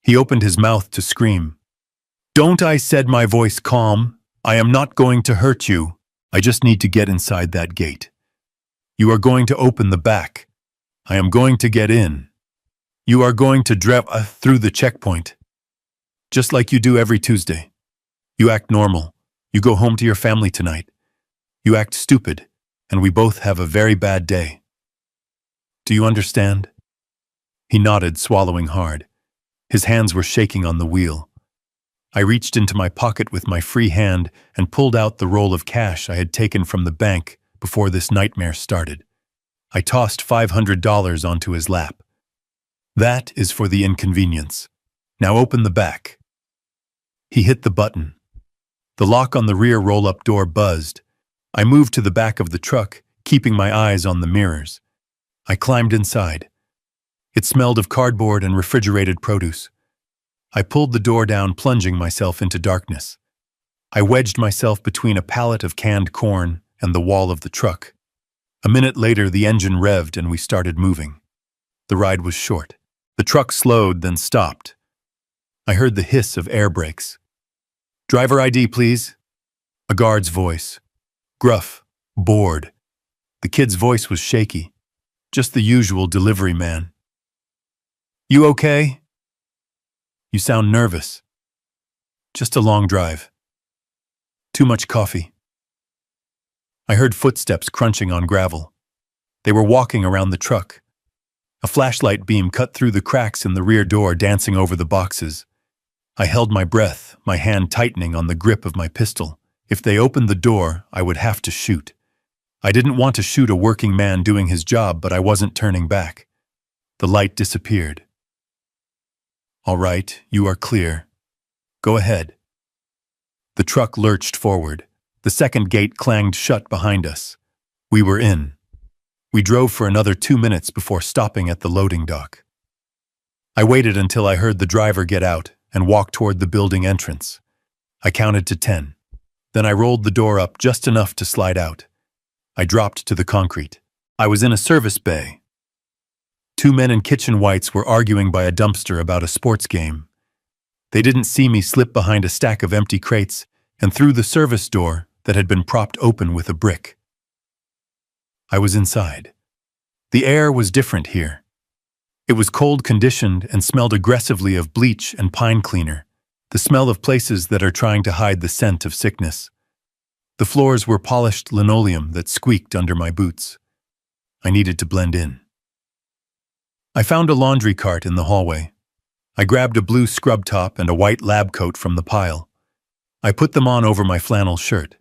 He opened his mouth to scream. "Don't," I said, my voice calm. "I am not going to hurt you. I just need to get inside that gate. You are going to open the back. I am going to get in. You are going to drive through the checkpoint. Just like you do every Tuesday. You act normal. You go home to your family tonight. You act stupid, and we both have a very bad day. Do you understand?" He nodded, swallowing hard. His hands were shaking on the wheel. I reached into my pocket with my free hand and pulled out the roll of cash I had taken from the bank before this nightmare started. I tossed $500 onto his lap. "That is for the inconvenience. Now open the back." He hit the button. The lock on the rear roll-up door buzzed. I moved to the back of the truck, keeping my eyes on the mirrors. I climbed inside. It smelled of cardboard and refrigerated produce. I pulled the door down, plunging myself into darkness. I wedged myself between a pallet of canned corn and the wall of the truck. A minute later, the engine revved and we started moving. The ride was short. The truck slowed, then stopped. I heard the hiss of air brakes. "Driver ID, please." A guard's voice. Gruff, bored. The kid's voice was shaky. Just the usual delivery man. "You okay?" "You sound nervous." "Just a long drive." "Too much coffee." I heard footsteps crunching on gravel. They were walking around the truck. A flashlight beam cut through the cracks in the rear door, dancing over the boxes. I held my breath, my hand tightening on the grip of my pistol. If they opened the door, I would have to shoot. I didn't want to shoot a working man doing his job, but I wasn't turning back. The light disappeared. "All right, you are clear. Go ahead." The truck lurched forward. The second gate clanged shut behind us. We were in. We drove for another 2 minutes before stopping at the loading dock. I waited until I heard the driver get out and walk toward the building entrance. I counted to 10. Then I rolled the door up just enough to slide out. I dropped to the concrete. I was in a service bay. 2 men in kitchen whites were arguing by a dumpster about a sports game. They didn't see me slip behind a stack of empty crates and through the service door that had been propped open with a brick. I was inside. The air was different here. It was cold-conditioned and smelled aggressively of bleach and pine cleaner, the smell of places that are trying to hide the scent of sickness. The floors were polished linoleum that squeaked under my boots. I needed to blend in. I found a laundry cart in the hallway. I grabbed a blue scrub top and a white lab coat from the pile. I put them on over my flannel shirt.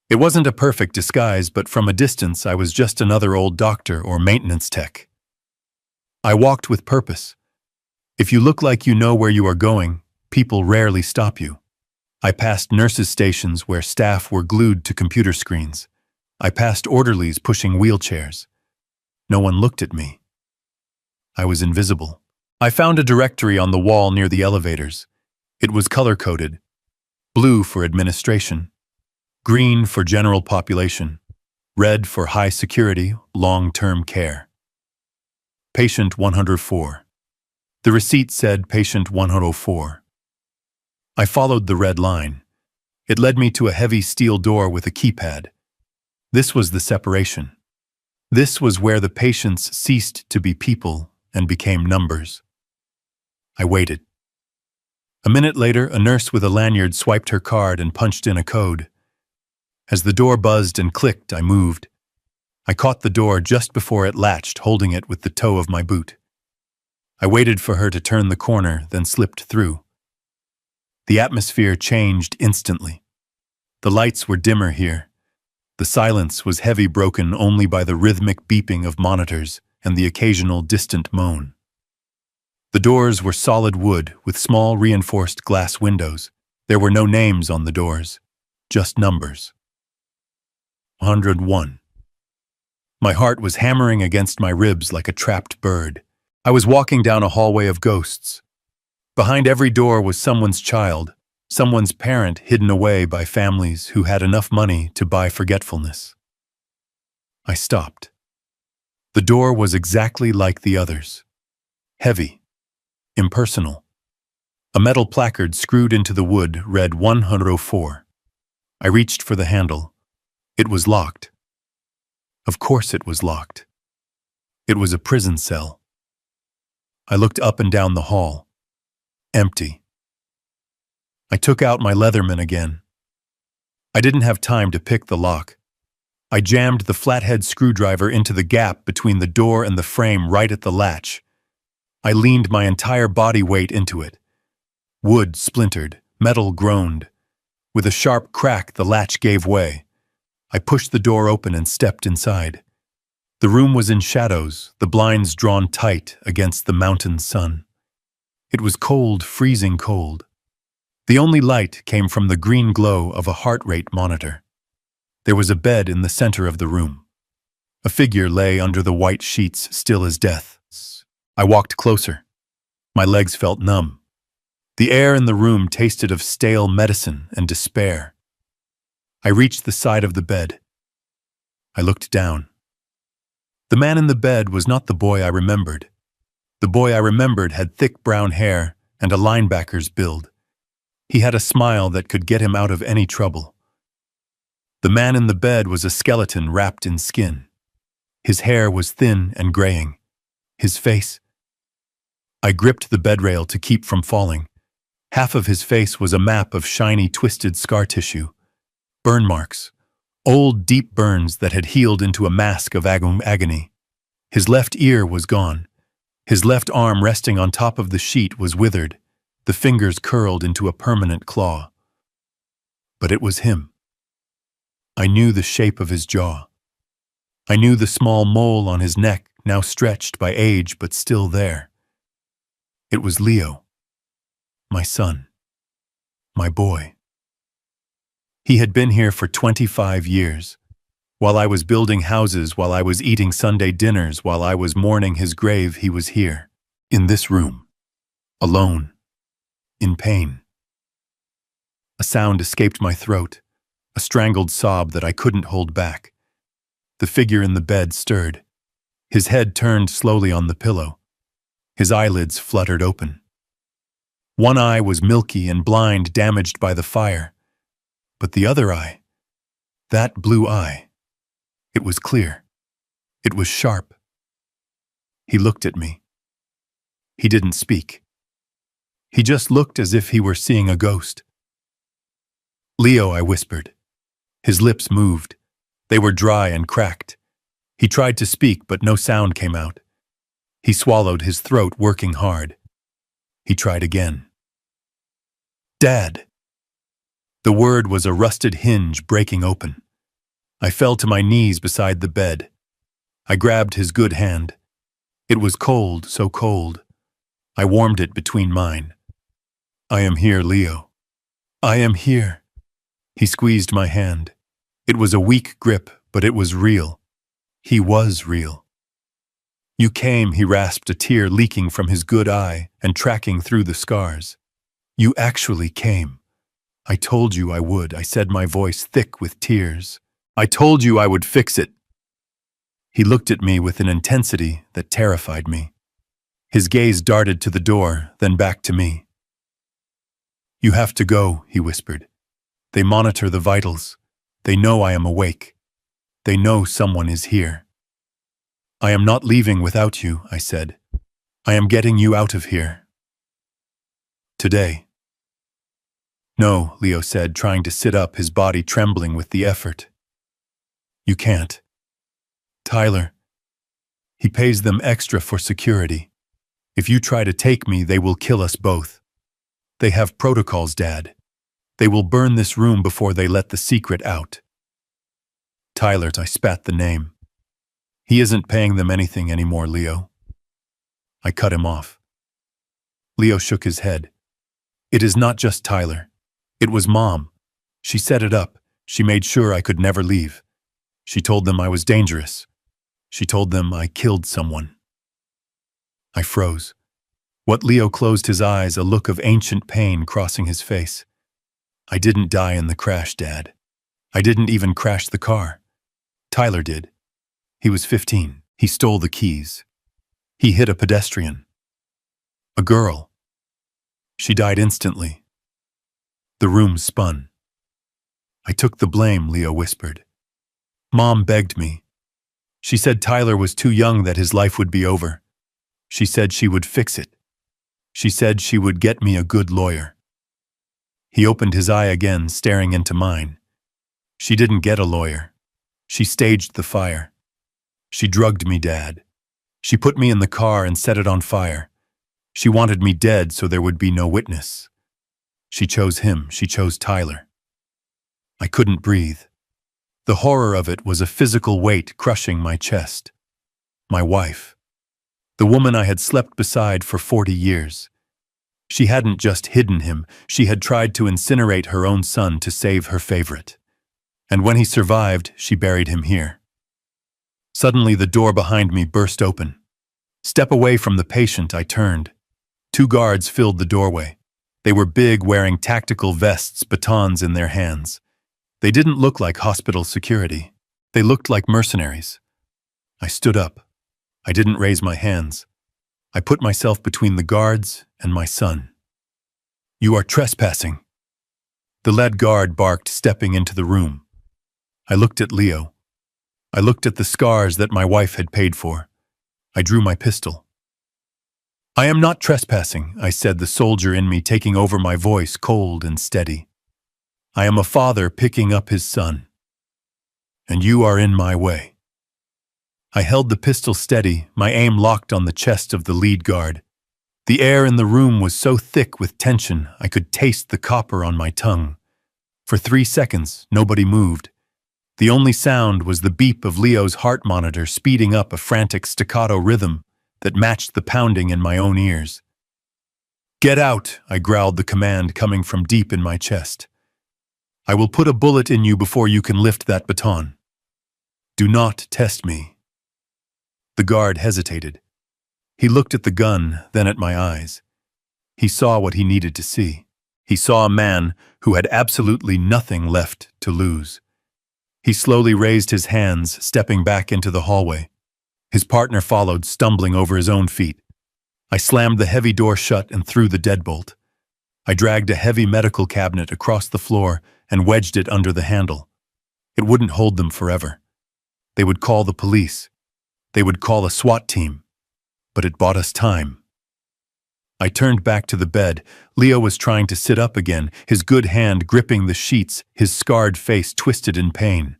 It wasn't a perfect disguise, but from a distance I was just another old doctor or maintenance tech. I walked with purpose. If you look like you know where you are going, people rarely stop you. I passed nurses' stations where staff were glued to computer screens. I passed orderlies pushing wheelchairs. No one looked at me. I was invisible. I found a directory on the wall near the elevators. It was color-coded. Blue for administration. Green for general population. Red for high security, long-term care. Patient 104. The receipt said Patient 104. I followed the red line. It led me to a heavy steel door with a keypad. This was the separation. This was where the patients ceased to be people and became numbers. I waited. A minute later, a nurse with a lanyard swiped her card and punched in a code. As the door buzzed and clicked, I moved. I caught the door just before it latched, holding it with the toe of my boot. I waited for her to turn the corner, then slipped through. The atmosphere changed instantly. The lights were dimmer here. The silence was heavy, broken only by the rhythmic beeping of monitors and the occasional distant moan. The doors were solid wood with small reinforced glass windows. There were no names on the doors, just numbers. 101. My heart was hammering against my ribs like a trapped bird. I was walking down a hallway of ghosts. Behind every door was someone's child, someone's parent hidden away by families who had enough money to buy forgetfulness. I stopped. The door was exactly like the others. Heavy. Impersonal. A metal placard screwed into the wood read 104. I reached for the handle. It was locked. Of course it was locked. It was a prison cell. I looked up and down the hall. Empty. I took out my Leatherman again. I didn't have time to pick the lock. I jammed the flathead screwdriver into the gap between the door and the frame right at the latch. I leaned my entire body weight into it. Wood splintered, metal groaned. With a sharp crack, the latch gave way. I pushed the door open and stepped inside. The room was in shadows, the blinds drawn tight against the mountain sun. It was cold, freezing cold. The only light came from the green glow of a heart rate monitor. There was a bed in the center of the room. A figure lay under the white sheets, still as death. I walked closer. My legs felt numb. The air in the room tasted of stale medicine and despair. I reached the side of the bed. I looked down. The man in the bed was not the boy I remembered. The boy I remembered had thick brown hair and a linebacker's build. He had a smile that could get him out of any trouble. The man in the bed was a skeleton wrapped in skin. His hair was thin and graying. His face. I gripped the bedrail to keep from falling. Half of his face was a map of shiny, twisted scar tissue. Burn marks. Old, deep burns that had healed into a mask of agony. His left ear was gone. His left arm resting on top of the sheet was withered, the fingers curled into a permanent claw. But it was him. I knew the shape of his jaw. I knew the small mole on his neck, now stretched by age but still there. It was Leo. My son. My boy. He had been here for 25 years. While I was building houses, while I was eating Sunday dinners, while I was mourning his grave, he was here, in this room, alone, in pain. A sound escaped my throat, a strangled sob that I couldn't hold back. The figure in the bed stirred. His head turned slowly on the pillow. His eyelids fluttered open. One eye was milky and blind, damaged by the fire. But the other eye, that blue eye, it was clear. It was sharp. He looked at me. He didn't speak. He just looked as if he were seeing a ghost. Leo, I whispered. His lips moved. They were dry and cracked. He tried to speak, but no sound came out. He swallowed, his throat working hard. He tried again. Dad. The word was a rusted hinge breaking open. I fell to my knees beside the bed. I grabbed his good hand. It was cold, so cold. I warmed it between mine. I am here, Leo. I am here. He squeezed my hand. It was a weak grip, but it was real. He was real. You came, he rasped, a tear leaking from his good eye and tracking through the scars. You actually came. I told you I would, I said, my voice thick with tears. I told you I would fix it. He looked at me with an intensity that terrified me. His gaze darted to the door, then back to me. You have to go, he whispered. They monitor the vitals. They know I am awake. They know someone is here. I am not leaving without you, I said. I am getting you out of here. Today. No, Leo said, trying to sit up, his body trembling with the effort. You can't. Tyler. He pays them extra for security. If you try to take me, they will kill us both. They have protocols, Dad. They will burn this room before they let the secret out. Tyler, I spat the name. He isn't paying them anything anymore, Leo. I cut him off. Leo shook his head. It is not just Tyler. It was Mom. She set it up. She made sure I could never leave. She told them I was dangerous. She told them I killed someone. I froze. What Leo closed his eyes, a look of ancient pain crossing his face. I didn't die in the crash, Dad. I didn't even crash the car. Tyler did. He was 15. He stole the keys. He hit a pedestrian. A girl. She died instantly. The room spun. I took the blame, Leo whispered. Mom begged me. She said Tyler was too young, that his life would be over. She said she would fix it. She said she would get me a good lawyer. He opened his eye again, staring into mine. She didn't get a lawyer. She staged the fire. She drugged me, Dad. She put me in the car and set it on fire. She wanted me dead so there would be no witness. She chose him. She chose Tyler. I couldn't breathe. The horror of it was a physical weight crushing my chest. My wife. The woman I had slept beside for 40 years. She hadn't just hidden him, she had tried to incinerate her own son to save her favorite. And when he survived, she buried him here. Suddenly the door behind me burst open. Step away from the patient, I turned. 2 guards filled the doorway. They were big, wearing tactical vests, batons in their hands. They didn't look like hospital security. They looked like mercenaries. I stood up. I didn't raise my hands. I put myself between the guards and my son. "You are trespassing." The lead guard barked, stepping into the room. I looked at Leo. I looked at the scars that my wife had paid for. I drew my pistol. "I am not trespassing," I said, the soldier in me taking over my voice, cold and steady. "I am a father picking up his son. And you are in my way." I held the pistol steady, my aim locked on the chest of the lead guard. The air in the room was so thick with tension, I could taste the copper on my tongue. For 3 seconds, nobody moved. The only sound was the beep of Leo's heart monitor speeding up, a frantic staccato rhythm that matched the pounding in my own ears. "Get out," I growled, the command coming from deep in my chest. "I will put a bullet in you before you can lift that baton. Do not test me." The guard hesitated. He looked at the gun, then at my eyes. He saw what he needed to see. He saw a man who had absolutely nothing left to lose. He slowly raised his hands, stepping back into the hallway. His partner followed, stumbling over his own feet. I slammed the heavy door shut and threw the deadbolt. I dragged a heavy medical cabinet across the floor and wedged it under the handle. It wouldn't hold them forever. They would call the police. They would call a SWAT team. But it bought us time. I turned back to the bed. Leo was trying to sit up again, his good hand gripping the sheets, his scarred face twisted in pain.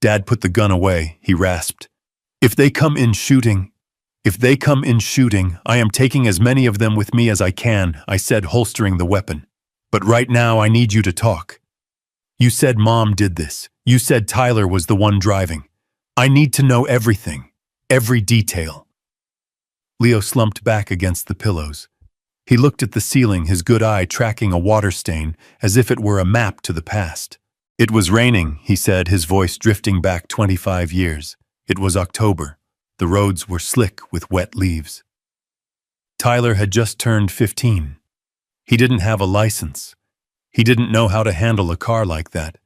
"Dad, put the gun away," he rasped. If they come in shooting, I am taking as many of them with me as I can," I said, holstering the weapon. "But right now I need you to talk. You said Mom did this. You said Tyler was the one driving. I need to know everything, every detail." Leo slumped back against the pillows. He looked at the ceiling, his good eye tracking a water stain, as if it were a map to the past. "It was raining," he said, his voice drifting back 25 years. "It was October. The roads were slick with wet leaves. Tyler had just turned 15. He didn't have a license. He didn't know how to handle a car like that.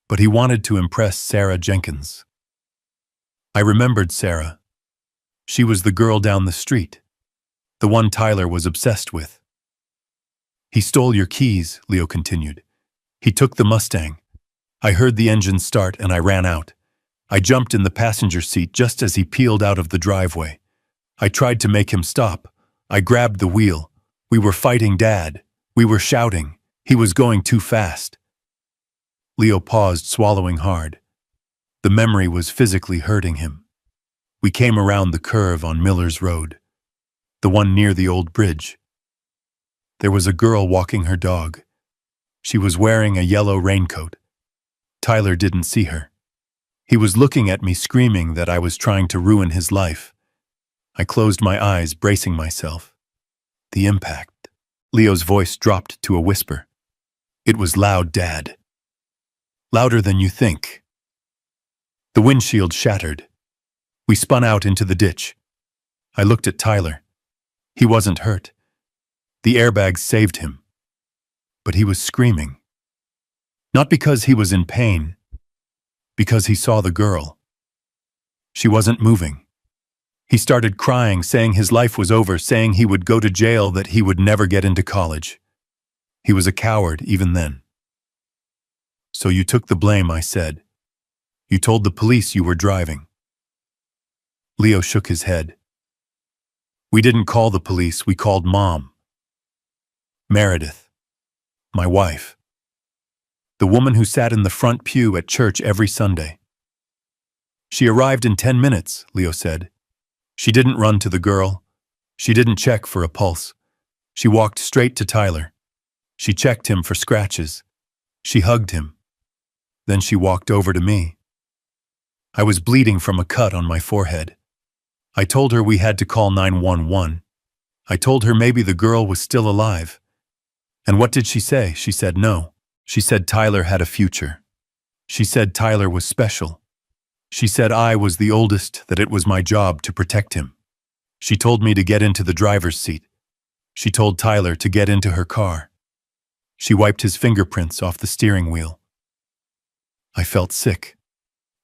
But he wanted to impress Sarah Jenkins." I remembered Sarah. She was the girl down the street, the one Tyler was obsessed with. "He stole your keys," Leo continued. "He took the Mustang. I heard the engine start and I ran out. I jumped in the passenger seat just as he peeled out of the driveway. I tried to make him stop. I grabbed the wheel. We were fighting Dad. We were shouting. He was going too fast." Leo paused, swallowing hard. The memory was physically hurting him. We came around the curve on Miller's Road, the one near the old bridge. There was a girl walking her dog. She was wearing a yellow raincoat. Tyler didn't see her. He was looking at me, screaming that I was trying to ruin his life. I closed my eyes, bracing myself. The impact. Leo's voice dropped to a whisper. "It was loud, Dad. Louder than you think." The windshield shattered. We spun out into the ditch. I looked at Tyler. He wasn't hurt. The airbags saved him. But he was screaming. Not because he was in pain, because he saw the girl. She wasn't moving. He started crying, saying his life was over, saying he would go to jail, that he would never get into college. He was a coward even then. "So you took the blame," I said. "You told the police you were driving." Leo shook his head. "We didn't call the police, we called Mom. Meredith, my wife. The woman who sat in the front pew at church every Sunday. She arrived in 10 minutes, Leo said. She didn't run to the girl. She didn't check for a pulse. She walked straight to Tyler. She checked him for scratches. She hugged him. Then she walked over to me. I was bleeding from a cut on my forehead. I told her we had to call 911. I told her maybe the girl was still alive. And what did she say? She said no. She said Tyler had a future. She said Tyler was special. She said I was the oldest, that it was my job to protect him. She told me to get into the driver's seat. She told Tyler to get into her car. She wiped his fingerprints off the steering wheel. I felt sick,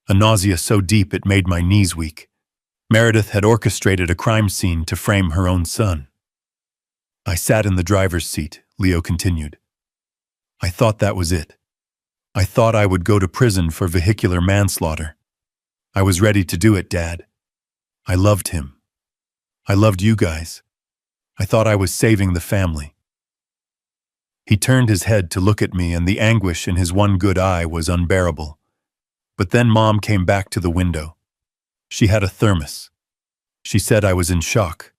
a nausea so deep it made my knees weak. Meredith had orchestrated a crime scene to frame her own son. I sat in the driver's seat, Leo continued. I thought that was it. I thought I would go to prison for vehicular manslaughter. I was ready to do it, Dad. I loved him. I loved you guys. I thought I was saving the family. He turned his head to look at me, and the anguish in his one good eye was unbearable. But then Mom came back to the window. She had a thermos. She said I was in shock.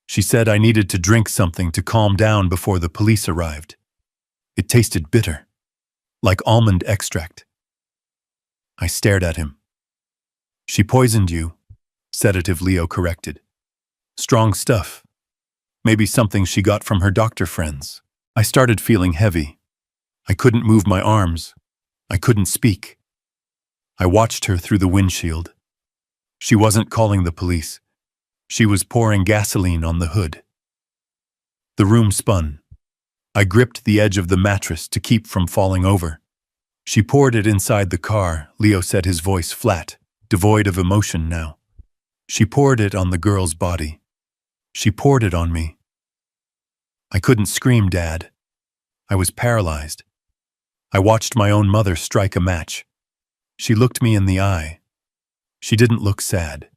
She said I needed to drink something to calm down before the police arrived. It tasted bitter, like almond extract. I stared at him. She poisoned you, sedative, Leo corrected. Strong stuff. Maybe something she got from her doctor friends. I started feeling heavy. I couldn't move my arms. I couldn't speak. I watched her through the windshield. She wasn't calling the police. She was pouring gasoline on the hood. The room spun. I gripped the edge of the mattress to keep from falling over. She poured it inside the car, Leo said, his voice flat, devoid of emotion now. She poured it on the girl's body. She poured it on me. I couldn't scream, Dad. I was paralyzed. I watched my own mother strike a match. She looked me in the eye. She didn't look sad.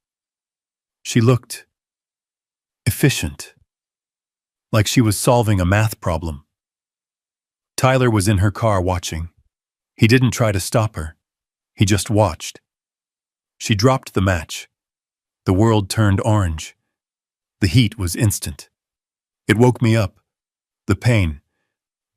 She looked efficient, like she was solving a math problem. Tyler was in her car watching. He didn't try to stop her. He just watched. She dropped the match. The world turned orange. The heat was instant. It woke me up. The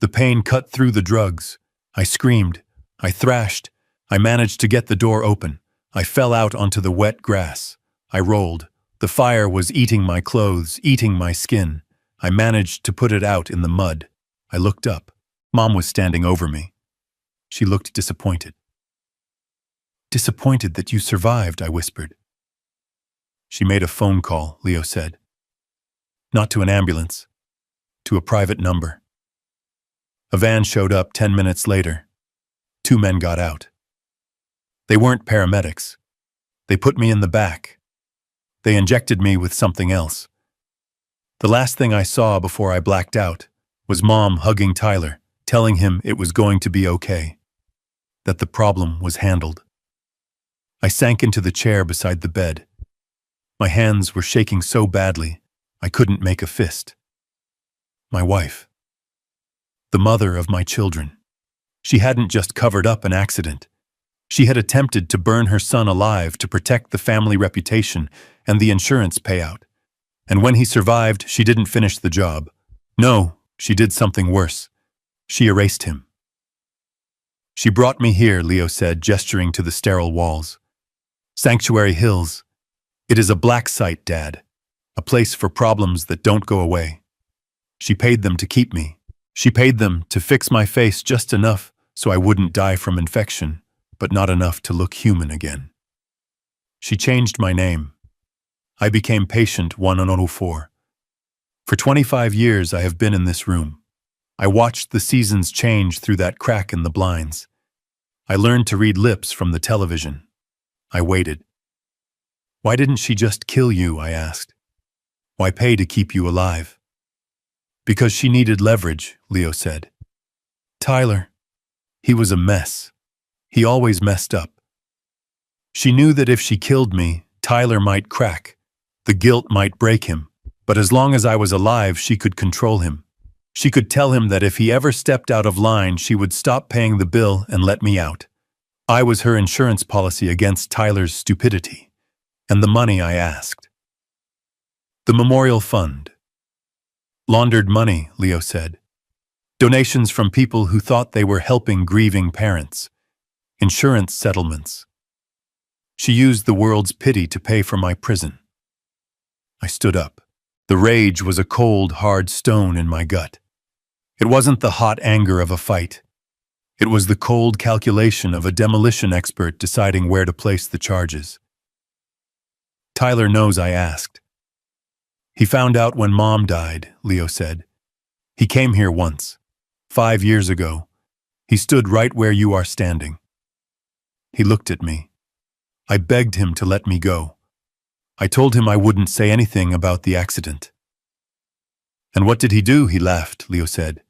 pain cut through the drugs. I screamed. I thrashed. I managed to get the door open. I fell out onto the wet grass. I rolled. The fire was eating my clothes, eating my skin. I managed to put it out in the mud. I looked up. Mom was standing over me. She looked disappointed. Disappointed that you survived, I whispered. She made a phone call, Leo said. Not to an ambulance, to a private number. A van showed up 10 minutes later. 2 men got out. They weren't paramedics. They put me in the back. They injected me with something else. The last thing I saw before I blacked out was Mom hugging Tyler, telling him it was going to be okay, that the problem was handled. I sank into the chair beside the bed. My hands were shaking so badly, I couldn't make a fist. My wife. The mother of my children. She hadn't just covered up an accident. She had attempted to burn her son alive to protect the family reputation and the insurance payout. And when he survived, she didn't finish the job. No, she did something worse. She erased him. She brought me here, Leo said, gesturing to the sterile walls. Sanctuary Hills. It is a black site, Dad. A place for problems that don't go away. She paid them to keep me. She paid them to fix my face just enough so I wouldn't die from infection, but not enough to look human again. She changed my name. I became Patient 104. For 25 years I have been in this room. I watched the seasons change through that crack in the blinds. I learned to read lips from the television. I waited. Why didn't she just kill you, I asked. Why pay to keep you alive? Because she needed leverage, Leo said. Tyler, he was a mess. He always messed up. She knew that if she killed me, Tyler might crack. The guilt might break him. But as long as I was alive, she could control him. She could tell him that if he ever stepped out of line, she would stop paying the bill and let me out. I was her insurance policy against Tyler's stupidity. And the money I asked. The memorial fund. Laundered money, Leo said. Donations from people who thought they were helping grieving parents. Insurance settlements. She used the world's pity to pay for my prison. I stood up. The rage was a cold, hard stone in my gut. It wasn't the hot anger of a fight. It was the cold calculation of a demolition expert deciding where to place the charges. Tyler knows I asked. He found out when Mom died, Leo said. He came here once, 5 years ago. He stood right where you are standing. He looked at me. I begged him to let me go. I told him I wouldn't say anything about the accident. And what did he do? He laughed, Leo said.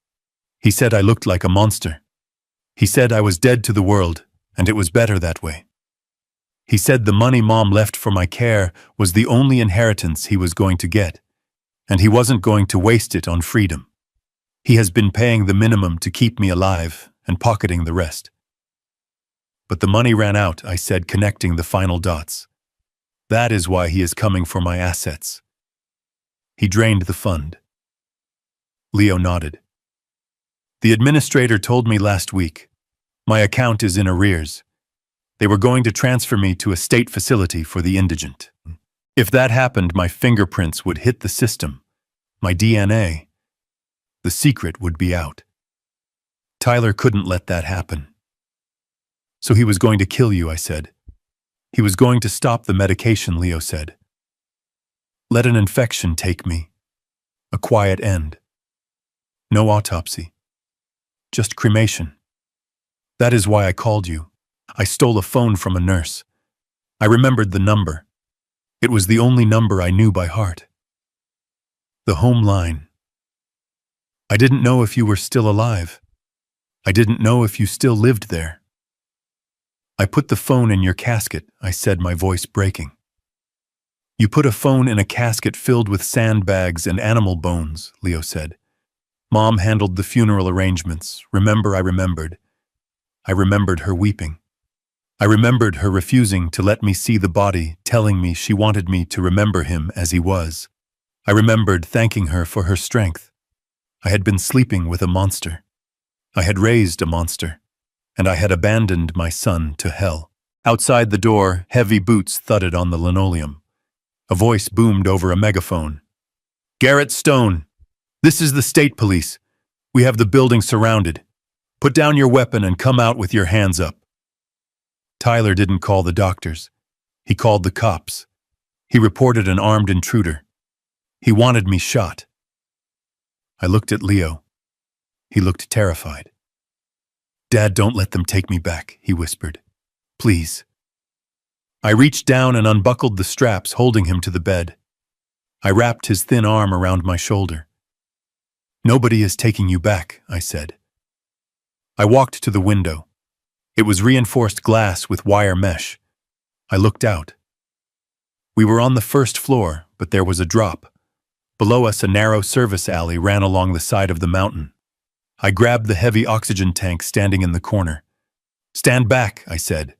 He said I looked like a monster. He said I was dead to the world, and it was better that way. He said the money Mom left for my care was the only inheritance he was going to get, and he wasn't going to waste it on freedom. He has been paying the minimum to keep me alive and pocketing the rest. But the money ran out, I said, connecting the final dots. That is why he is coming for my assets. He drained the fund. Leo nodded. The administrator told me last week. My account is in arrears. They were going to transfer me to a state facility for the indigent. If that happened, my fingerprints would hit the system, my DNA. The secret would be out. Tyler couldn't let that happen. So he was going to kill you, I said. He was going to stop the medication, Leo said. Let an infection take me. A quiet end. No autopsy. Just cremation. That is why I called you. I stole a phone from a nurse. I remembered the number. It was the only number I knew by heart. The home line. I didn't know if you were still alive. I didn't know if you still lived there. I put the phone in your casket, I said, my voice breaking. You put a phone in a casket filled with sandbags and animal bones, Leo said. Mom handled the funeral arrangements. Remember, I remembered. I remembered her weeping. I remembered her refusing to let me see the body, telling me she wanted me to remember him as he was. I remembered thanking her for her strength. I had been sleeping with a monster. I had raised a monster, and I had abandoned my son to hell. Outside the door, heavy boots thudded on the linoleum. A voice boomed over a megaphone. Garrett Stone, this is the state police. We have the building surrounded. Put down your weapon and come out with your hands up. Tyler didn't call the doctors. He called the cops. He reported an armed intruder. He wanted me shot. I looked at Leo. He looked terrified. Dad, don't let them take me back, he whispered. Please. I reached down and unbuckled the straps holding him to the bed. I wrapped his thin arm around my shoulder. Nobody is taking you back, I said. I walked to the window. It was reinforced glass with wire mesh. I looked out. We were on the first floor, but there was a drop. Below us, a narrow service alley ran along the side of the mountain. I grabbed the heavy oxygen tank standing in the corner. Stand back, I said.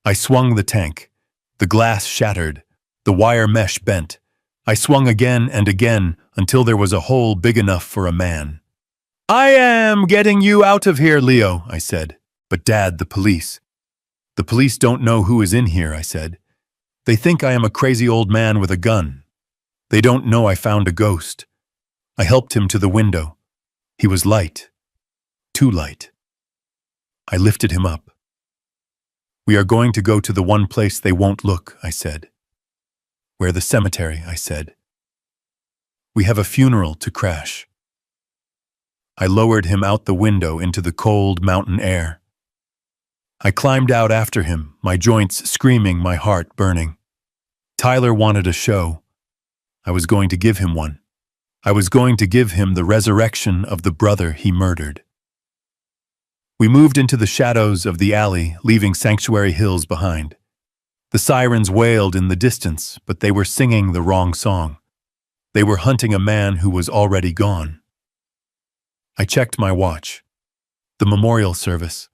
I swung the tank. The glass shattered. The wire mesh bent. I swung again and again until there was a hole big enough for a man. I am getting you out of here, Leo, I said. But Dad, the police. The police don't know who is in here, I said. They think I am a crazy old man with a gun. They don't know I found a ghost. I helped him to the window. He was light. Too light. I lifted him up. We are going to go to the one place they won't look, I said. Where the cemetery, I said. We have a funeral to crash. I lowered him out the window into the cold mountain air. I climbed out after him, my joints screaming, my heart burning. Tyler wanted a show. I was going to give him one. I was going to give him the resurrection of the brother he murdered. We moved into the shadows of the alley, leaving Sanctuary Hills behind. The sirens wailed in the distance, but they were singing the wrong song. They were hunting a man who was already gone. I checked my watch. The memorial service.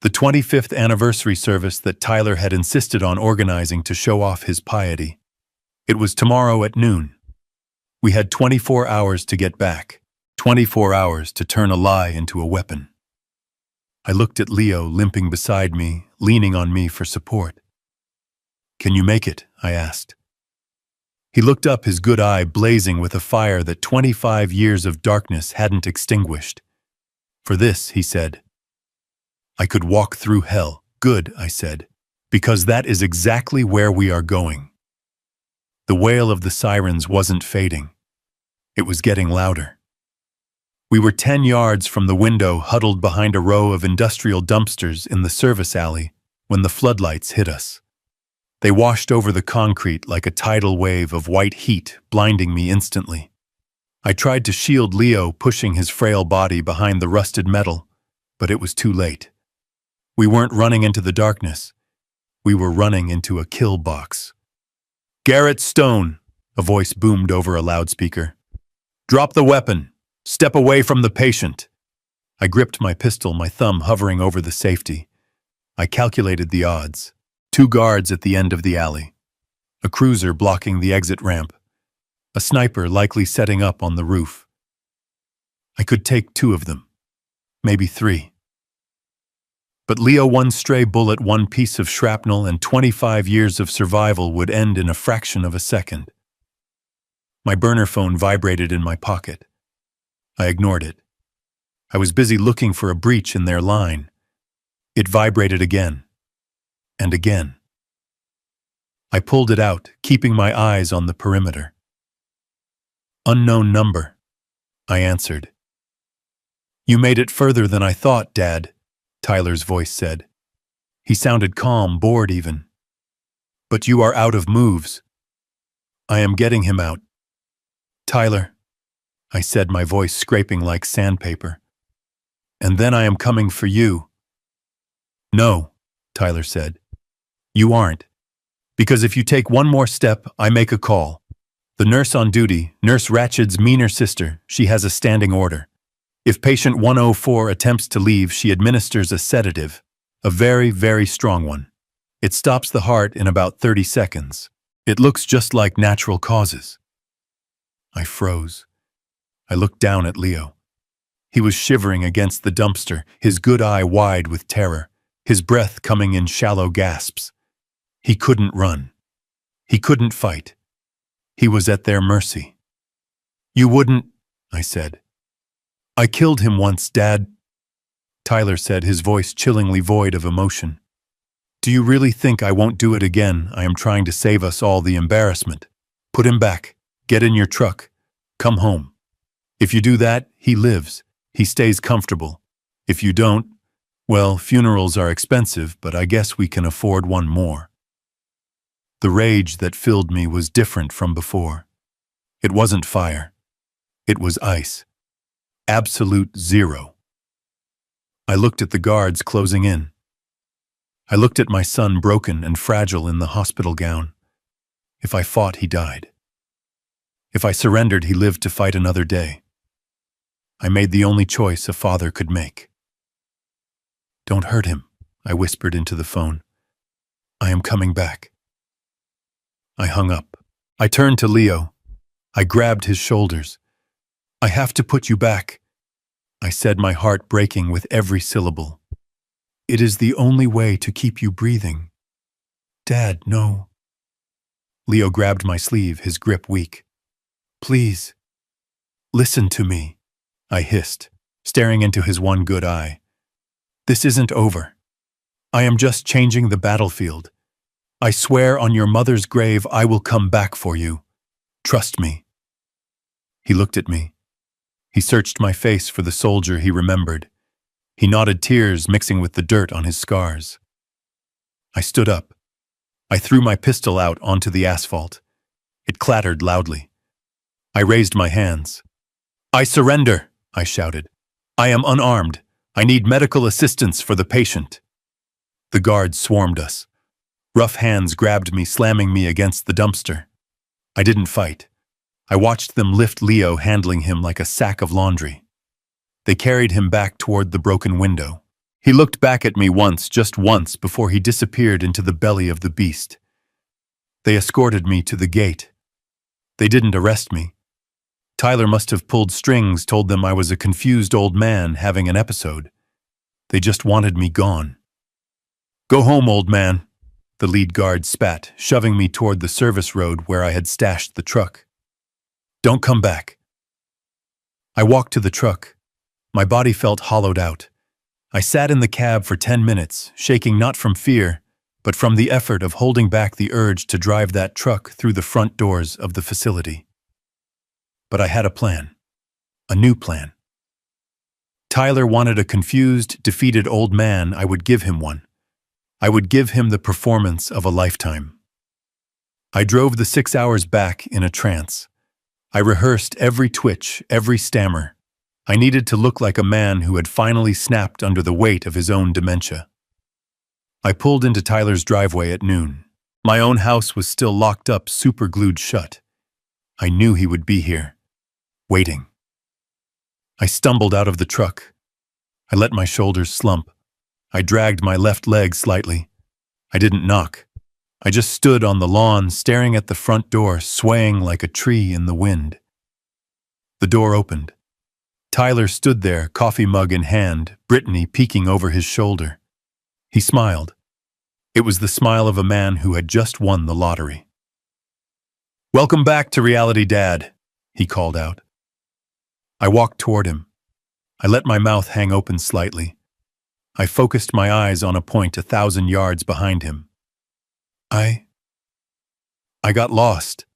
The 25th anniversary service that Tyler had insisted on organizing to show off his piety. It was tomorrow at noon. We had 24 hours to get back, 24 hours to turn a lie into a weapon. I looked at Leo limping beside me, leaning on me for support. Can you make it? I asked. He looked up, his good eye blazing with a fire that 25 years of darkness hadn't extinguished. For this, he said, I could walk through hell. Good, I said, because that is exactly where we are going. The wail of the sirens wasn't fading. It was getting louder. We were 10 yards from the window, huddled behind a row of industrial dumpsters in the service alley, when the floodlights hit us. They washed over the concrete like a tidal wave of white heat, blinding me instantly. I tried to shield Leo, pushing his frail body behind the rusted metal, but it was too late. We weren't running into the darkness. We were running into a kill box. "Garrett Stone," a voice boomed over a loudspeaker. "Drop the weapon. Step away from the patient." I gripped my pistol, my thumb hovering over the safety. I calculated the odds. 2 guards at the end of the alley. A cruiser blocking the exit ramp. A sniper likely setting up on the roof. I could take 2 of them. Maybe 3. But Leo, one stray bullet, 1 piece of shrapnel, and 25 years of survival would end in a fraction of a second. My burner phone vibrated in my pocket. I ignored it. I was busy looking for a breach in their line. It vibrated again. And again. I pulled it out, keeping my eyes on the perimeter. "Unknown number," I answered. "You made it further than I thought, Dad," Tyler's voice said. He sounded calm, bored even. "But you are out of moves." "I am getting him out." "Tyler," I said, my voice scraping like sandpaper. "And then I am coming for you." "No," Tyler said. "You aren't. Because if you take one more step, I make a call. The nurse on duty, Nurse Ratched's meaner sister, she has a standing order. If patient 104 attempts to leave, she administers a sedative, a very, very strong one. It stops the heart in about 30 seconds. It looks just like natural causes." I froze. I looked down at Leo. He was shivering against the dumpster, his good eye wide with terror, his breath coming in shallow gasps. He couldn't run. He couldn't fight. He was at their mercy. "You wouldn't," I said. "I killed him once, Dad," Tyler said, his voice chillingly void of emotion. "Do you really think I won't do it again? I am trying to save us all the embarrassment. Put him back. Get in your truck. Come home. If you do that, he lives. He stays comfortable. If you don't, well, funerals are expensive, but I guess we can afford one more." The rage that filled me was different from before. It wasn't fire. It was ice. Absolute zero. I looked at the guards closing in. I looked at my son, broken and fragile in the hospital gown. If I fought, he died. If I surrendered, he lived to fight another day. I made the only choice a father could make. "Don't hurt him," I whispered into the phone. "I am coming back." I hung up. I turned to Leo. I grabbed his shoulders. "I have to put you back," I said, my heart breaking with every syllable. "It is the only way to keep you breathing." "Dad, no." Leo grabbed my sleeve, his grip weak. "Please, listen to me," I hissed, staring into his one good eye. "This isn't over. I am just changing the battlefield. I swear on your mother's grave I will come back for you. Trust me." He looked at me. He searched my face for the soldier he remembered. He nodded, tears mixing with the dirt on his scars. I stood up. I threw my pistol out onto the asphalt. It clattered loudly. I raised my hands. "I surrender," I shouted. "I am unarmed. I need medical assistance for the patient." The guards swarmed us. Rough hands grabbed me, slamming me against the dumpster. I didn't fight. I watched them lift Leo, handling him like a sack of laundry. They carried him back toward the broken window. He looked back at me once, just once, before he disappeared into the belly of the beast. They escorted me to the gate. They didn't arrest me. Tyler must have pulled strings, told them I was a confused old man having an episode. They just wanted me gone. "Go home, old man," the lead guard spat, shoving me toward the service road where I had stashed the truck. "Don't come back." I walked to the truck. My body felt hollowed out. I sat in the cab for 10 minutes, shaking not from fear, but from the effort of holding back the urge to drive that truck through the front doors of the facility. But I had a plan. A new plan. Tyler wanted a confused, defeated old man. I would give him one. I would give him the performance of a lifetime. I drove the 6 hours back in a trance. I rehearsed every twitch, every stammer. I needed to look like a man who had finally snapped under the weight of his own dementia. I pulled into Tyler's driveway at noon. My own house was still locked up, super-glued shut. I knew he would be here, waiting. I stumbled out of the truck. I let my shoulders slump. I dragged my left leg slightly. I didn't knock. I just stood on the lawn, staring at the front door, swaying like a tree in the wind. The door opened. Tyler stood there, coffee mug in hand, Brittany peeking over his shoulder. He smiled. It was the smile of a man who had just won the lottery. "Welcome back to reality, Dad," he called out. I walked toward him. I let my mouth hang open slightly. I focused my eyes on a point 1,000 yards behind him. I got lost.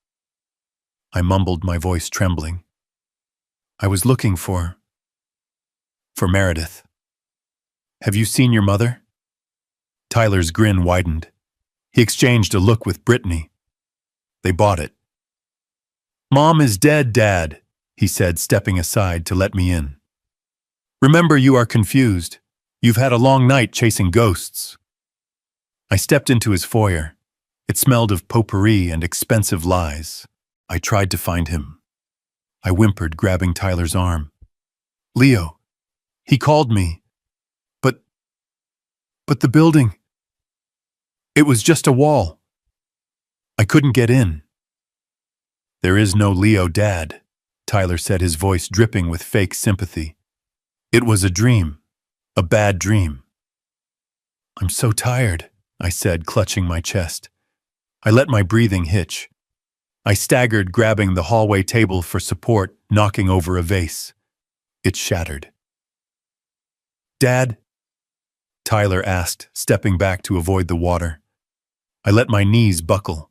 I mumbled, my voice trembling. I was looking for Meredith. "Have you seen your mother?" Tyler's grin widened. He exchanged a look with Brittany. They bought it. "Mom is dead, Dad," he said, stepping aside to let me in. "Remember, you are confused. You've had a long night chasing ghosts." I stepped into his foyer. It smelled of potpourri and expensive lies. I tried to find him. I whimpered, grabbing Tyler's arm. "Leo, he called me. But the building, it was just a wall. I couldn't get in." "There is no Leo, Dad," Tyler said, his voice dripping with fake sympathy. "It was a dream. A bad dream." "I'm so tired," I said, clutching my chest. I let my breathing hitch. I staggered, grabbing the hallway table for support, knocking over a vase. It shattered. "Dad?" Tyler asked, stepping back to avoid the water. I let my knees buckle.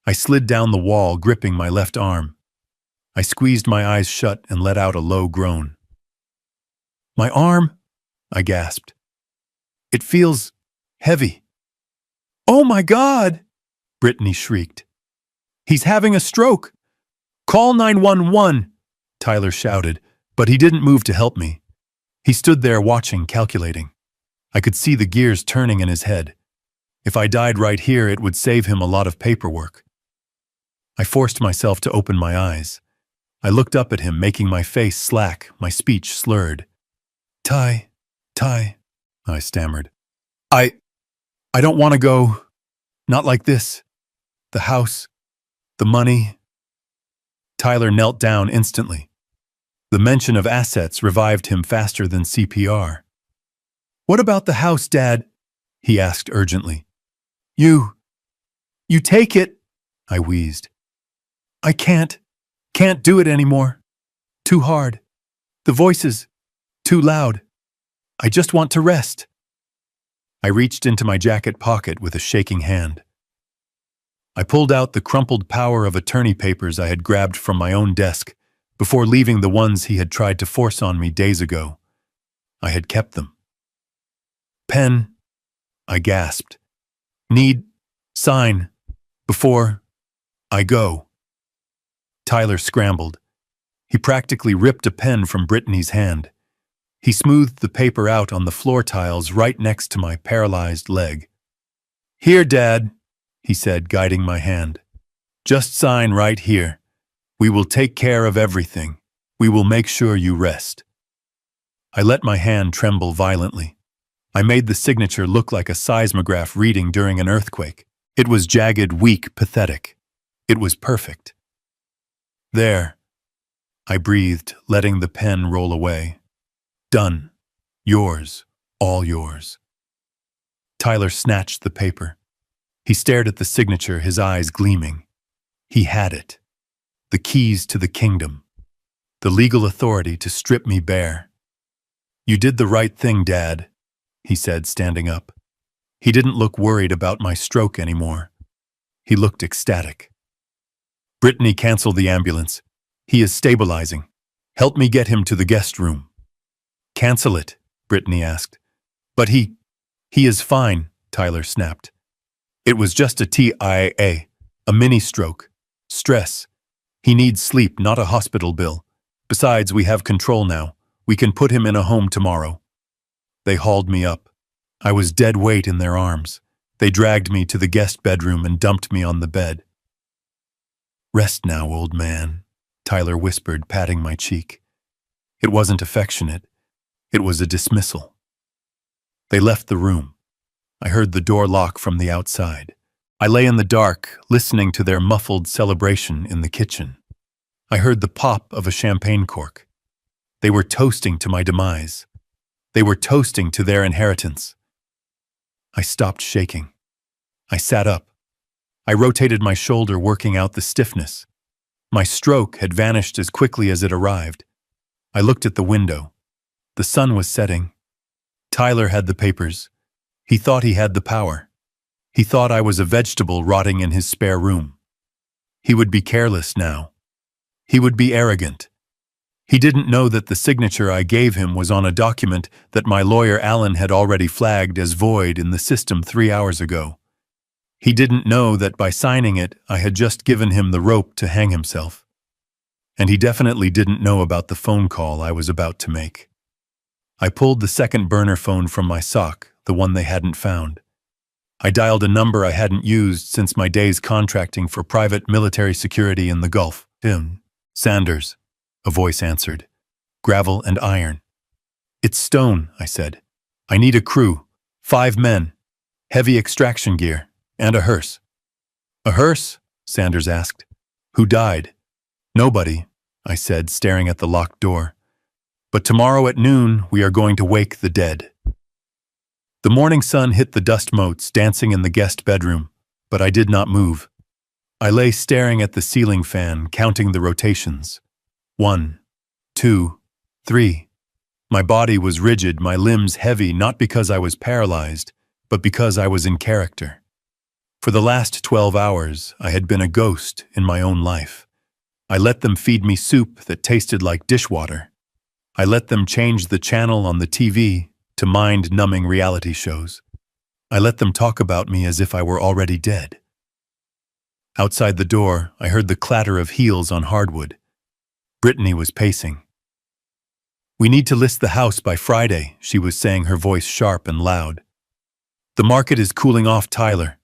I slid down the wall, gripping my left arm. I squeezed my eyes shut and let out a low groan. "My arm?" I gasped. "It feels heavy." "Oh my God!" Brittany shrieked. "He's having a stroke! Call 911!" Tyler shouted, but he didn't move to help me. He stood there watching, calculating. I could see the gears turning in his head. If I died right here, it would save him a lot of paperwork. I forced myself to open my eyes. I looked up at him, making my face slack, my speech slurred. Ty, I stammered. I don't want to go. Not like this. The house, the money." Tyler knelt down instantly. The mention of assets revived him faster than CPR. "What about the house, Dad?" he asked urgently. You take it," I wheezed. "I can't do it anymore. Too hard. The voices, too loud. I just want to rest." I reached into my jacket pocket with a shaking hand. I pulled out the crumpled power of attorney papers I had grabbed from my own desk before leaving the ones he had tried to force on me days ago. I had kept them. "Pen," I gasped. "Need sign before I go." Tyler scrambled. He practically ripped a pen from Brittany's hand. He smoothed the paper out on the floor tiles right next to my paralyzed leg. "Here, Dad," he said, guiding my hand. "Just sign right here. We will take care of everything. We will make sure you rest." I let my hand tremble violently. I made the signature look like a seismograph reading during an earthquake. It was jagged, weak, pathetic. It was perfect. "There," I breathed, letting the pen roll away. "Done. Yours. All yours." Tyler snatched the paper. He stared at the signature, his eyes gleaming. He had it. The keys to the kingdom. The legal authority to strip me bare. "You did the right thing, Dad," he said, standing up. He didn't look worried about my stroke anymore. He looked ecstatic. Brittany, cancel the ambulance. He is stabilizing. Help me get him to the guest room. Cancel it, Brittany asked. But he is fine, Tyler snapped. It was just a TIA, a mini stroke. Stress. He needs sleep, not a hospital bill. Besides, we have control now. We can put him in a home tomorrow. They hauled me up. I was dead weight in their arms. They dragged me to the guest bedroom and dumped me on the bed. Rest now, old man, Tyler whispered, patting my cheek. It wasn't affectionate. It was a dismissal. They left the room. I heard the door lock from the outside. I lay in the dark, listening to their muffled celebration in the kitchen. I heard the pop of a champagne cork. They were toasting to my demise. They were toasting to their inheritance. I stopped shaking. I sat up. I rotated my shoulder, working out the stiffness. My stroke had vanished as quickly as it arrived. I looked at the window. The sun was setting. Tyler had the papers. He thought he had the power. He thought I was a vegetable rotting in his spare room. He would be careless now. He would be arrogant. He didn't know that the signature I gave him was on a document that my lawyer Alan had already flagged as void in the system 3 hours ago. He didn't know that by signing it, I had just given him the rope to hang himself. And he definitely didn't know about the phone call I was about to make. I pulled the second burner phone from my sock, the one they hadn't found. I dialed a number I hadn't used since my days contracting for private military security in the Gulf. Sanders, a voice answered. Gravel and iron. It's Stone, I said. I need a crew. 5 men. Heavy extraction gear. And a hearse. A hearse? Sanders asked. Who died? Nobody, I said, staring at the locked door. But tomorrow at noon, we are going to wake the dead. The morning sun hit the dust motes dancing in the guest bedroom, but I did not move. I lay staring at the ceiling fan, counting the rotations. 1, 2, 3. My body was rigid, my limbs heavy, not because I was paralyzed, but because I was in character. For the last 12 hours, I had been a ghost in my own life. I let them feed me soup that tasted like dishwater. I let them change the channel on the TV to mind-numbing reality shows. I let them talk about me as if I were already dead. Outside the door, I heard the clatter of heels on hardwood. Brittany was pacing. We need to list the house by Friday, she was saying, her voice sharp and loud. The market is cooling off, Tyler.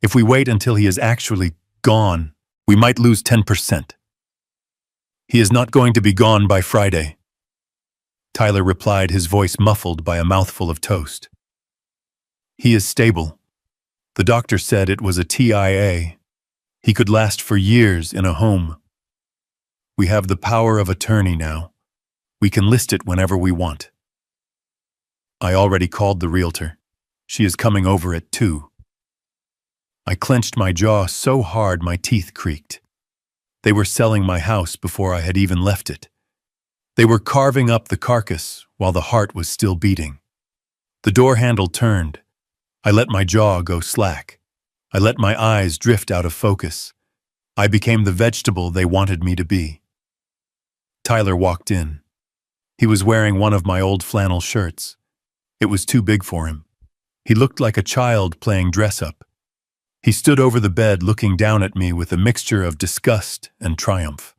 If we wait until he is actually gone, we might lose 10%. He is not going to be gone by Friday. Tyler replied, his voice muffled by a mouthful of toast. He is stable. The doctor said it was a TIA. He could last for years in a home. We have the power of attorney now. We can list it whenever we want. I already called the realtor. She is coming over at 2. I clenched my jaw so hard my teeth creaked. They were selling my house before I had even left it. They were carving up the carcass while the heart was still beating. The door handle turned. I let my jaw go slack. I let my eyes drift out of focus. I became the vegetable they wanted me to be. Tyler walked in. He was wearing one of my old flannel shirts. It was too big for him. He looked like a child playing dress-up. He stood over the bed looking down at me with a mixture of disgust and triumph.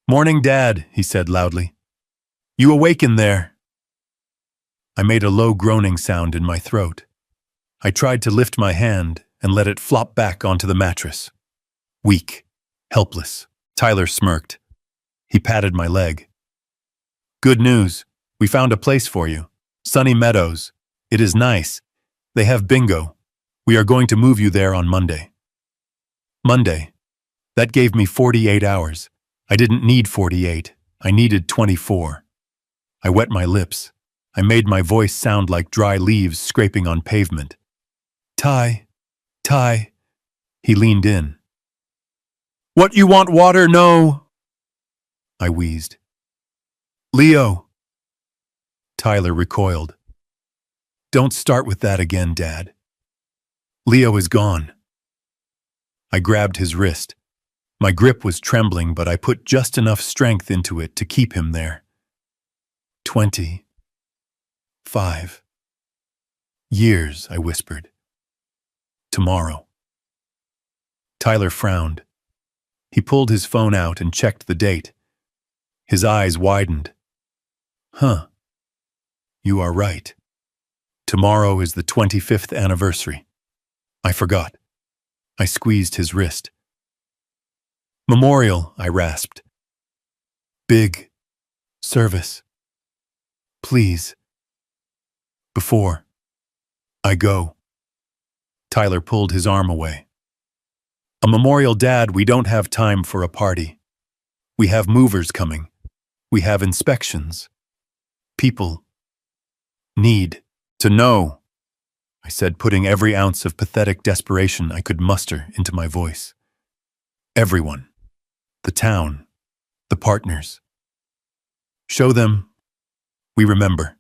"Morning, Dad," he said loudly. "You awake in there?" I made a low groaning sound in my throat. I tried to lift my hand and let it flop back onto the mattress. Weak, helpless. Tyler smirked. He patted my leg. "Good news. We found a place for you. Sunny Meadows. It is nice. They have bingo. We are going to move you there on Monday." Monday. That gave me 48 hours. I didn't need 48. I needed 24. I wet my lips. I made my voice sound like dry leaves scraping on pavement. Ty. He leaned in. "What, you want water? No," I wheezed. "Leo." Tyler recoiled. Don't start with that again, Dad. Leo is gone. I grabbed his wrist. My grip was trembling, but I put just enough strength into it to keep him there. 25 years, I whispered. Tomorrow. Tyler frowned. He pulled his phone out and checked the date. His eyes widened. Huh. You are right. Tomorrow is the 25th anniversary. I forgot. I squeezed his wrist. Memorial, I rasped. Big service. Please. Before I go. Tyler pulled his arm away. A memorial, Dad. We don't have time for a party. We have movers coming. We have inspections. People need to know, I said, putting every ounce of pathetic desperation I could muster into my voice. Everyone. The town. The partners. Show them we remember.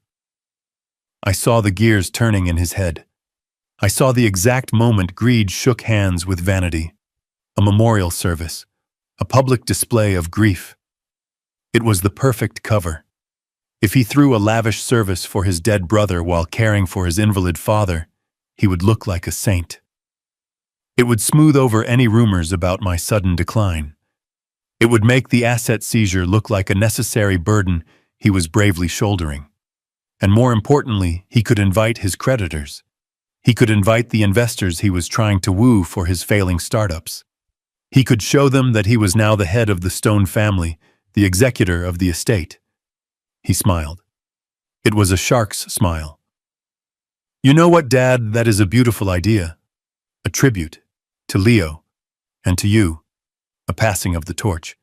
I saw the gears turning in his head. I saw the exact moment greed shook hands with vanity. A memorial service. A public display of grief. It was the perfect cover. If he threw a lavish service for his dead brother while caring for his invalid father, he would look like a saint. It would smooth over any rumors about my sudden decline. It would make the asset seizure look like a necessary burden he was bravely shouldering. And more importantly, he could invite his creditors. He could invite the investors he was trying to woo for his failing startups. He could show them that he was now the head of the Stone family, the executor of the estate. He smiled. It was a shark's smile. You know what, Dad? That is a beautiful idea. A tribute to Leo and to you. A passing of the torch.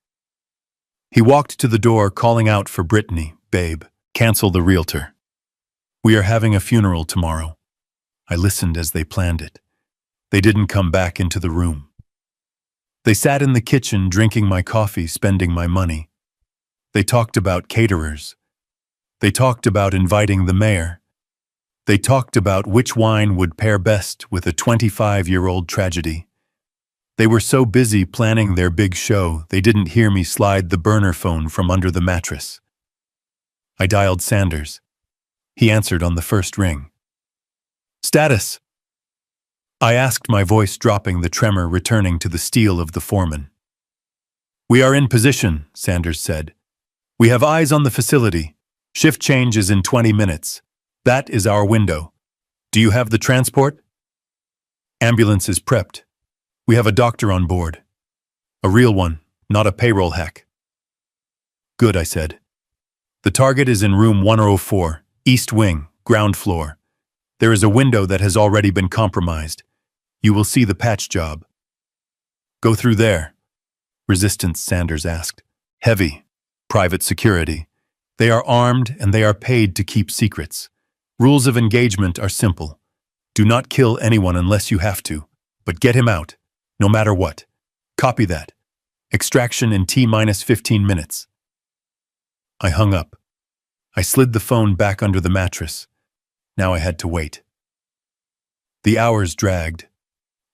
He walked to the door, calling out for Brittany. Babe, cancel the realtor. We are having a funeral tomorrow. I listened as they planned it. They didn't come back into the room. They sat in the kitchen drinking my coffee, spending my money. They talked about caterers. They talked about inviting the mayor. They talked about which wine would pair best with a 25-year-old tragedy. They were so busy planning their big show, they didn't hear me slide the burner phone from under the mattress. I dialed Sanders. He answered on the first ring. Status. I asked, my voice dropping, the tremor returning to the steel of the foreman. We are in position, Sanders said. We have eyes on the facility. Shift change is in 20 minutes. That is our window. Do you have the transport? Ambulance is prepped. We have a doctor on board. A real one, not a payroll hack. Good, I said. The target is in room 104, East Wing, ground floor. There is a window that has already been compromised. You will see the patch job. Go through there. Resistance, Sanders asked. Heavy. Private security. They are armed and they are paid to keep secrets. Rules of engagement are simple. Do not kill anyone unless you have to, but get him out, no matter what. Copy that. Extraction in T-minus 15 minutes. I hung up. I slid the phone back under the mattress. Now I had to wait. The hours dragged.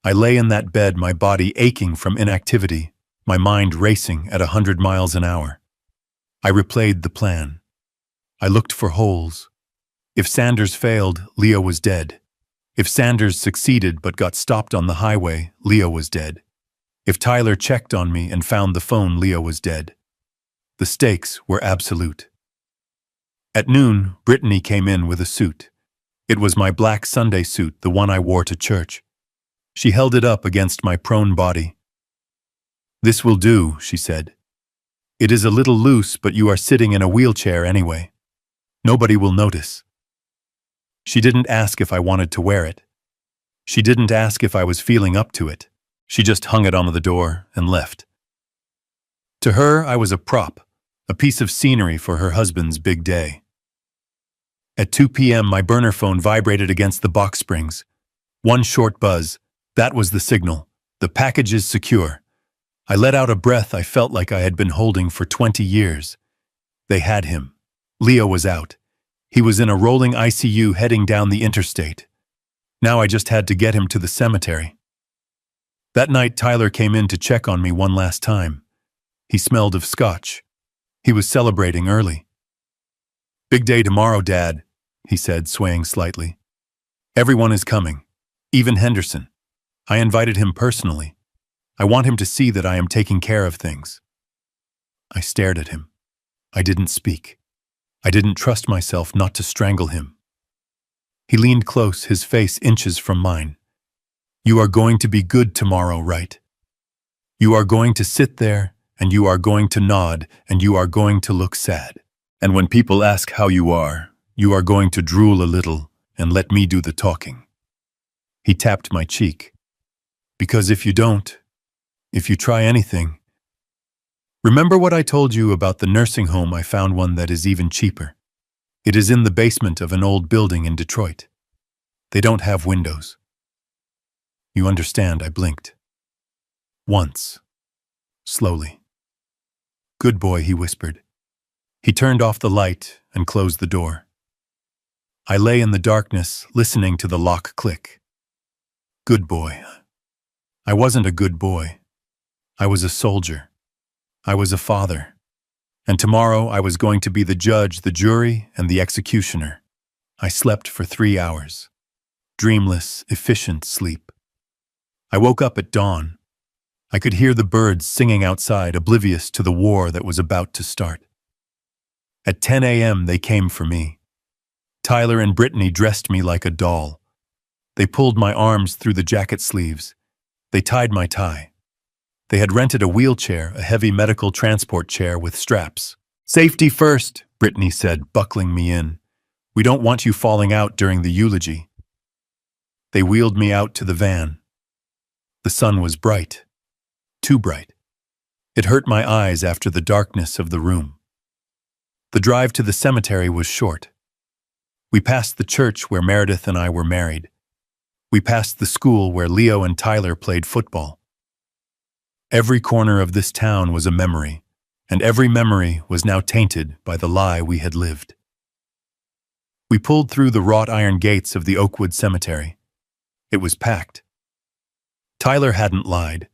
I lay in that bed, my body aching from inactivity, my mind racing at 100 miles an hour. I replayed the plan. I looked for holes. If Sanders failed, Leo was dead. If Sanders succeeded but got stopped on the highway, Leo was dead. If Tyler checked on me and found the phone, Leo was dead. The stakes were absolute. At noon, Brittany came in with a suit. It was my black Sunday suit, the one I wore to church. She held it up against my prone body. This will do, she said. It is a little loose, but you are sitting in a wheelchair anyway. Nobody will notice. She didn't ask if I wanted to wear it. She didn't ask if I was feeling up to it. She just hung it on the door and left. To her, I was a prop, a piece of scenery for her husband's big day. At 2 p.m., my burner phone vibrated against the box springs. One short buzz. That was the signal. The package is secure. I let out a breath I felt like I had been holding for 20 years. They had him. Leo was out. He was in a rolling ICU heading down the interstate. Now I just had to get him to the cemetery. That night, Tyler came in to check on me one last time. He smelled of scotch. He was celebrating early. "Big day tomorrow, Dad," he said, swaying slightly. "Everyone is coming, even Henderson. I invited him personally. I want him to see that I am taking care of things." I stared at him. I didn't speak. I didn't trust myself not to strangle him. He leaned close, his face inches from mine. "You are going to be good tomorrow, right? You are going to sit there, and you are going to nod, and you are going to look sad. And when people ask how you are going to drool a little and let me do the talking." He tapped my cheek. "Because if you don't, if you try anything, remember what I told you about the nursing home? I found one that is even cheaper. It is in the basement of an old building in Detroit. They don't have windows." "You understand," I blinked. Once. Slowly. "Good boy," he whispered. He turned off the light and closed the door. I lay in the darkness, listening to the lock click. Good boy. I wasn't a good boy. I was a soldier. I was a father. And tomorrow I was going to be the judge, the jury, and the executioner. I slept for 3 hours. Dreamless, efficient sleep. I woke up at dawn. I could hear the birds singing outside, oblivious to the war that was about to start. At 10 a.m. they came for me. Tyler and Brittany dressed me like a doll. They pulled my arms through the jacket sleeves. They tied my tie. They had rented a wheelchair, a heavy medical transport chair with straps. "Safety first," Brittany said, buckling me in. "We don't want you falling out during the eulogy." They wheeled me out to the van. The sun was bright. Too bright. It hurt my eyes after the darkness of the room. The drive to the cemetery was short. We passed the church where Meredith and I were married. We passed the school where Leo and Tyler played football. Every corner of this town was a memory, and every memory was now tainted by the lie we had lived. We pulled through the wrought iron gates of the Oakwood Cemetery. It was packed. Tyler hadn't lied.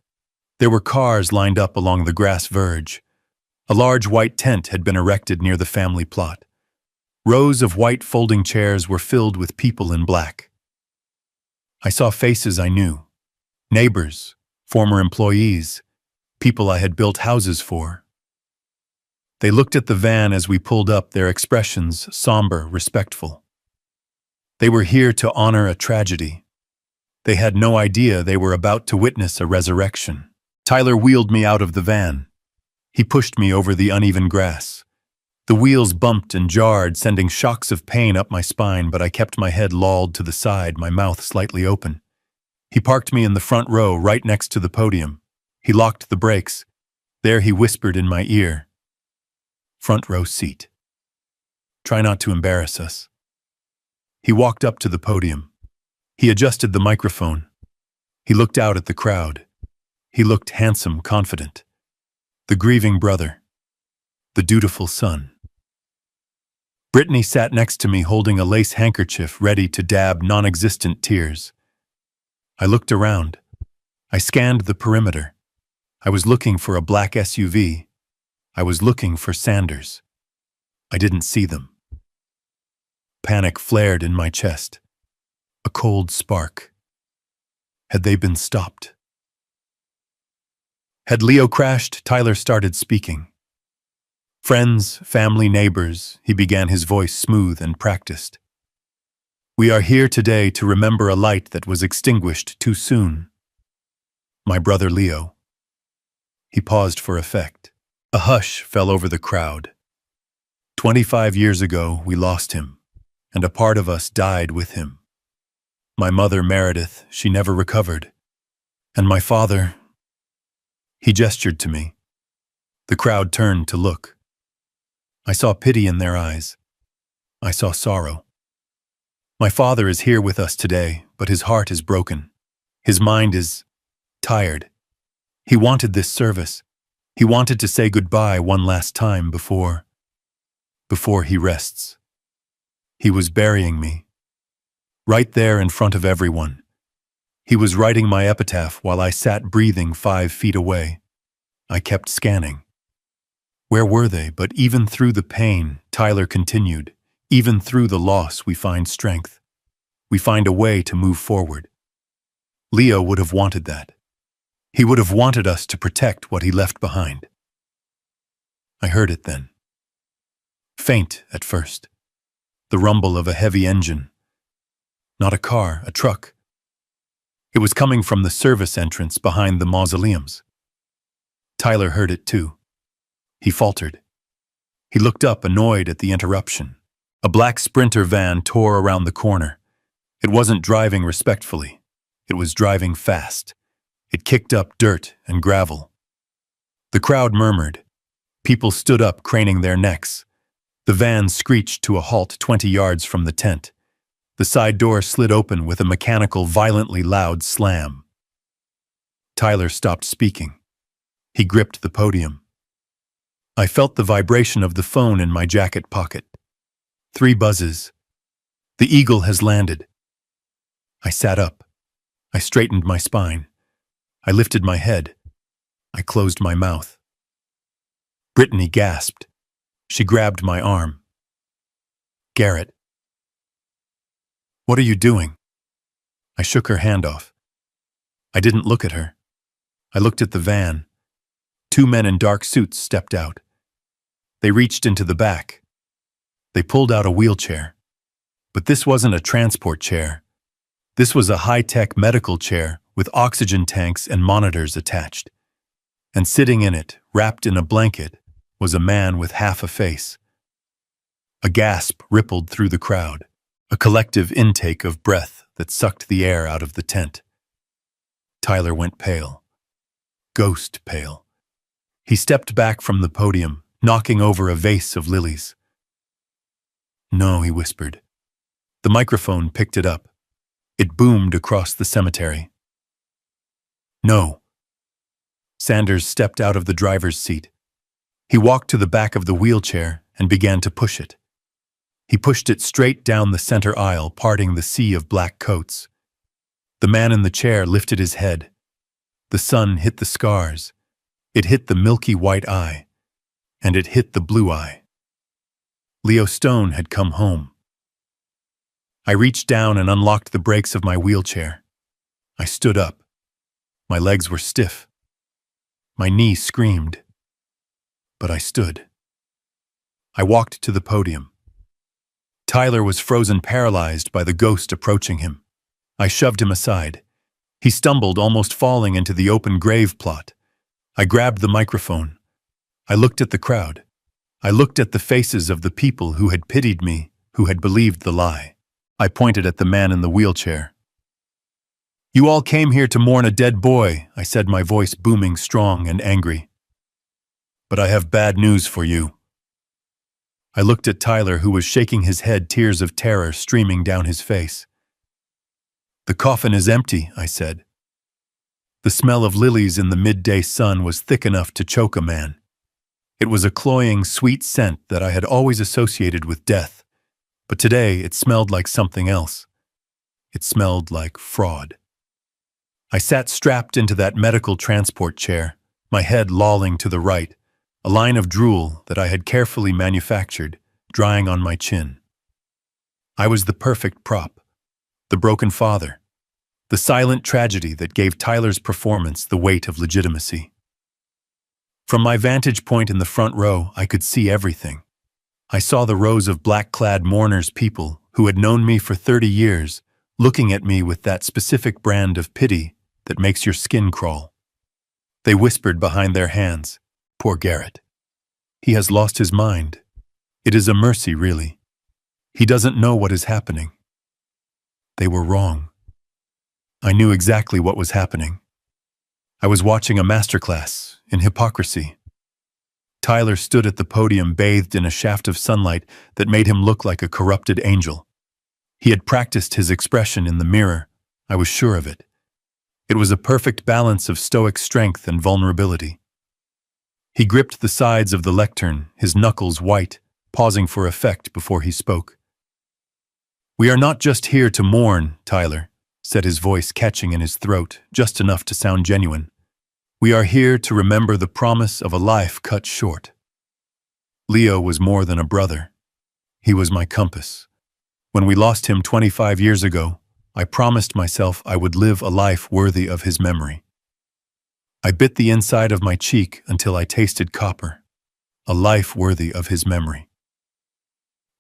There were cars lined up along the grass verge. A large white tent had been erected near the family plot. Rows of white folding chairs were filled with people in black. I saw faces I knew. Neighbors, former employees, people I had built houses for. They looked at the van as we pulled up, their expressions somber, respectful. They were here to honor a tragedy. They had no idea they were about to witness a resurrection. Tyler wheeled me out of the van. He pushed me over the uneven grass. The wheels bumped and jarred, sending shocks of pain up my spine, but I kept my head lolled to the side, my mouth slightly open. He parked me in the front row, right next to the podium. He locked the brakes. There he whispered in my ear, "Front row seat. Try not to embarrass us." He walked up to the podium. He adjusted the microphone. He looked out at the crowd. He looked handsome, confident. The grieving brother. The dutiful son. Brittany sat next to me holding a lace handkerchief ready to dab non-existent tears. I looked around. I scanned the perimeter. I was looking for a black SUV. I was looking for Sanders. I didn't see them. Panic flared in my chest. A cold spark. Had they been stopped? Had Leo crashed? Tyler started speaking. "Friends, family, neighbors," he began, his voice smooth and practiced. "We are here today to remember a light that was extinguished too soon. My brother Leo." He paused for effect. A hush fell over the crowd. 25 years ago, we lost him, and a part of us died with him. My mother, Meredith, she never recovered. And my father... He gestured to me. The crowd turned to look. I saw pity in their eyes. I saw sorrow. My father is here with us today, but his heart is broken. His mind is tired. He wanted this service. He wanted to say goodbye one last time before he rests. He was burying me. Right there in front of everyone. He was writing my epitaph while I sat breathing 5 feet away. I kept scanning. Where were they? But even through the pain, Tyler continued, even through the loss, we find strength. We find a way to move forward. Leo would have wanted that. He would have wanted us to protect what he left behind. I heard it then. Faint at first. The rumble of a heavy engine. Not a car, a truck. It was coming from the service entrance behind the mausoleums. Tyler heard it too. He faltered. He looked up, annoyed at the interruption. A black Sprinter van tore around the corner. It wasn't driving respectfully. It was driving fast. It kicked up dirt and gravel. The crowd murmured. People stood up, craning their necks. The van screeched to a halt 20 yards from the tent. The side door slid open with a mechanical, violently loud slam. Tyler stopped speaking. He gripped the podium. I felt the vibration of the phone in my jacket pocket. 3 buzzes. The eagle has landed. I sat up. I straightened my spine. I lifted my head. I closed my mouth. Brittany gasped. She grabbed my arm. Garrett. What are you doing? I shook her hand off. I didn't look at her. I looked at the van. 2 men in dark suits stepped out. They reached into the back. They pulled out a wheelchair. But this wasn't a transport chair. This was a high-tech medical chair with oxygen tanks and monitors attached. And sitting in it, wrapped in a blanket, was a man with half a face. A gasp rippled through the crowd, a collective intake of breath that sucked the air out of the tent. Tyler went pale. Ghost pale. He stepped back from the podium, knocking over a vase of lilies. No, he whispered. The microphone picked it up. It boomed across the cemetery. No. Sanders stepped out of the driver's seat. He walked to the back of the wheelchair and began to push it. He pushed it straight down the center aisle, parting the sea of black coats. The man in the chair lifted his head. The sun hit the scars. It hit the milky white eye. And it hit the blue eye. Leo Stone had come home. I reached down and unlocked the brakes of my wheelchair. I stood up. My legs were stiff. My knee screamed. But I stood. I walked to the podium. Tyler was frozen paralyzed by the ghost approaching him. I shoved him aside. He stumbled, almost falling into the open grave plot. I grabbed the microphone. I looked at the crowd. I looked at the faces of the people who had pitied me, who had believed the lie. I pointed at the man in the wheelchair. You all came here to mourn a dead boy, I said, my voice booming, strong and angry. But I have bad news for you. I looked at Tyler, who was shaking his head, tears of terror streaming down his face. The coffin is empty, I said. The smell of lilies in the midday sun was thick enough to choke a man. It was a cloying, sweet scent that I had always associated with death, but today it smelled like something else. It smelled like fraud. I sat strapped into that medical transport chair, my head lolling to the right, a line of drool that I had carefully manufactured, drying on my chin. I was the perfect prop, the broken father, the silent tragedy that gave Tyler's performance the weight of legitimacy. From my vantage point in the front row, I could see everything. I saw the rows of black-clad mourners, people who had known me for 30 years, looking at me with that specific brand of pity that makes your skin crawl. They whispered behind their hands, "Poor Garrett. He has lost his mind. It is a mercy, really. He doesn't know what is happening." They were wrong. I knew exactly what was happening. I was watching a masterclass in hypocrisy. Tyler stood at the podium, bathed in a shaft of sunlight that made him look like a corrupted angel. He had practiced his expression in the mirror. I was sure of it. It was a perfect balance of stoic strength and vulnerability. He gripped the sides of the lectern, his knuckles white, pausing for effect before he spoke. "We are not just here to mourn, Tyler," said his voice catching in his throat, just enough to sound genuine. "We are here to remember the promise of a life cut short." Leo was more than a brother. He was my compass. When we lost him 25 years ago, I promised myself I would live a life worthy of his memory. I bit the inside of my cheek until I tasted copper. A life worthy of his memory.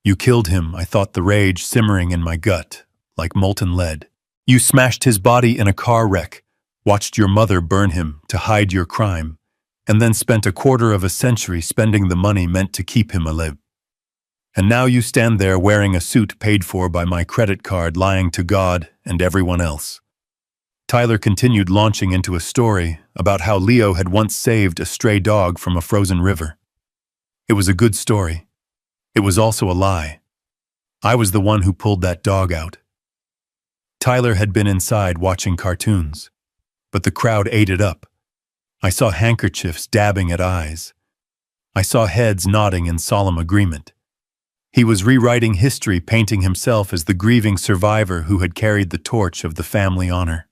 "You killed him," I thought, the rage simmering in my gut, like molten lead. "You smashed his body in a car wreck, watched your mother burn him to hide your crime, and then spent a quarter of a century spending the money meant to keep him alive. And now you stand there wearing a suit paid for by my credit card, lying to God and everyone else." Tyler continued, launching into a story about how Leo had once saved a stray dog from a frozen river. It was a good story. It was also a lie. I was the one who pulled that dog out. Tyler had been inside watching cartoons, but the crowd ate it up. I saw handkerchiefs dabbing at eyes. I saw heads nodding in solemn agreement. He was rewriting history, painting himself as the grieving survivor who had carried the torch of the family honor.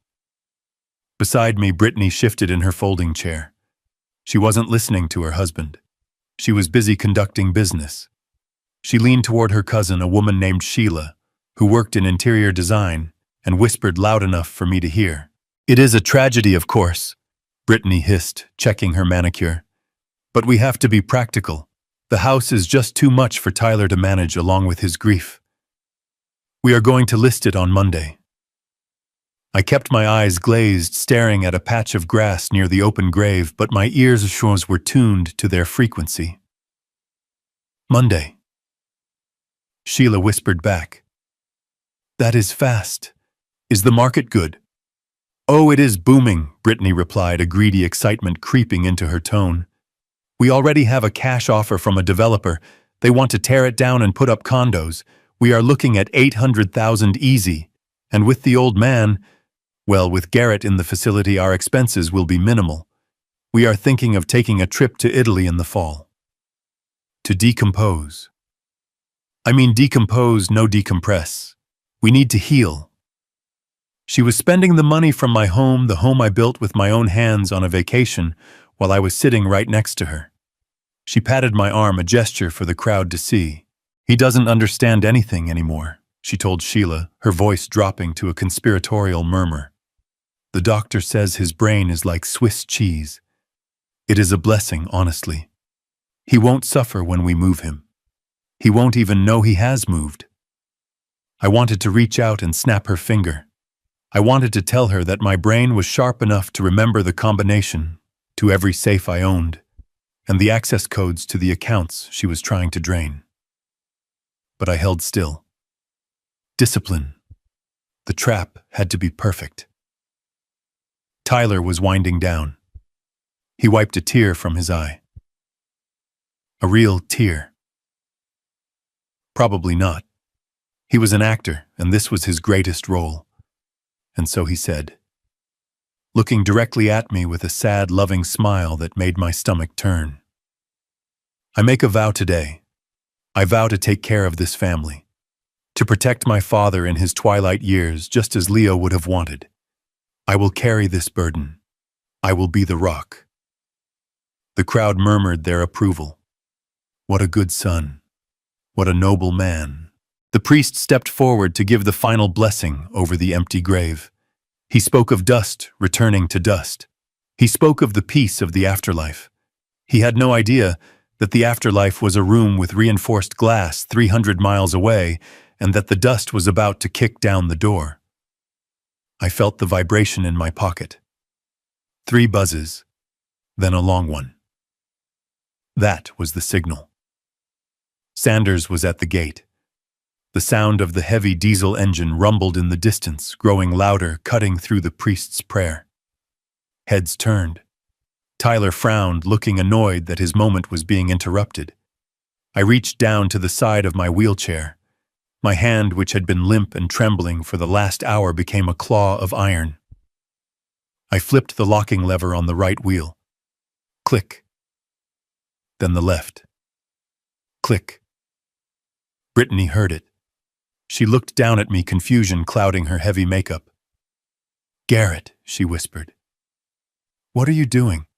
Beside me, Brittany shifted in her folding chair. She wasn't listening to her husband. She was busy conducting business. She leaned toward her cousin, a woman named Sheila, who worked in interior design, and whispered loud enough for me to hear. "It is a tragedy, of course," Brittany hissed, checking her manicure. "But we have to be practical. The house is just too much for Tyler to manage along with his grief. We are going to list it on Monday." I kept my eyes glazed, staring at a patch of grass near the open grave, but my ears were tuned to their frequency. "Monday," Sheila whispered back. "That is fast. Is the market good?" "Oh, it is booming," Brittany replied, a greedy excitement creeping into her tone. "We already have a cash offer from a developer. They want to tear it down and put up condos. We are looking at 800,000 easy. And with the old man, well, with Garrett in the facility, our expenses will be minimal. We are thinking of taking a trip to Italy in the fall. To decompose. I mean decompose, no decompress. We need to heal." She was spending the money from my home, the home I built with my own hands, on a vacation, while I was sitting right next to her. She patted my arm, a gesture for the crowd to see. "He doesn't understand anything anymore," she told Sheila, her voice dropping to a conspiratorial murmur. "The doctor says his brain is like Swiss cheese. It is a blessing, honestly. He won't suffer when we move him. He won't even know he has moved." I wanted to reach out and snap her finger. I wanted to tell her that my brain was sharp enough to remember the combination to every safe I owned, and the access codes to the accounts she was trying to drain. But I held still. Discipline. The trap had to be perfect. Tyler was winding down. He wiped a tear from his eye. A real tear. Probably not. He was an actor, and this was his greatest role. And so he said, looking directly at me with a sad, loving smile that made my stomach turn, "I make a vow today. I vow to take care of this family, to protect my father in his twilight years, just as Leo would have wanted. I will carry this burden. I will be the rock." The crowd murmured their approval. What a good son. What a noble man. The priest stepped forward to give the final blessing over the empty grave. He spoke of dust returning to dust. He spoke of the peace of the afterlife. He had no idea that the afterlife was a room with reinforced glass 300 miles away, and that the dust was about to kick down the door. I felt the vibration in my pocket. 3 buzzes, then a long one. That was the signal. Sanders was at the gate. The sound of the heavy diesel engine rumbled in the distance, growing louder, cutting through the priest's prayer. Heads turned. Tyler frowned, looking annoyed that his moment was being interrupted. I reached down to the side of my wheelchair. My hand, which had been limp and trembling for the last hour, became a claw of iron. I flipped the locking lever on the right wheel. Click. Then the left. Click. Brittany heard it. She looked down at me, confusion clouding her heavy makeup. "Garrett," she whispered. "What are you doing?"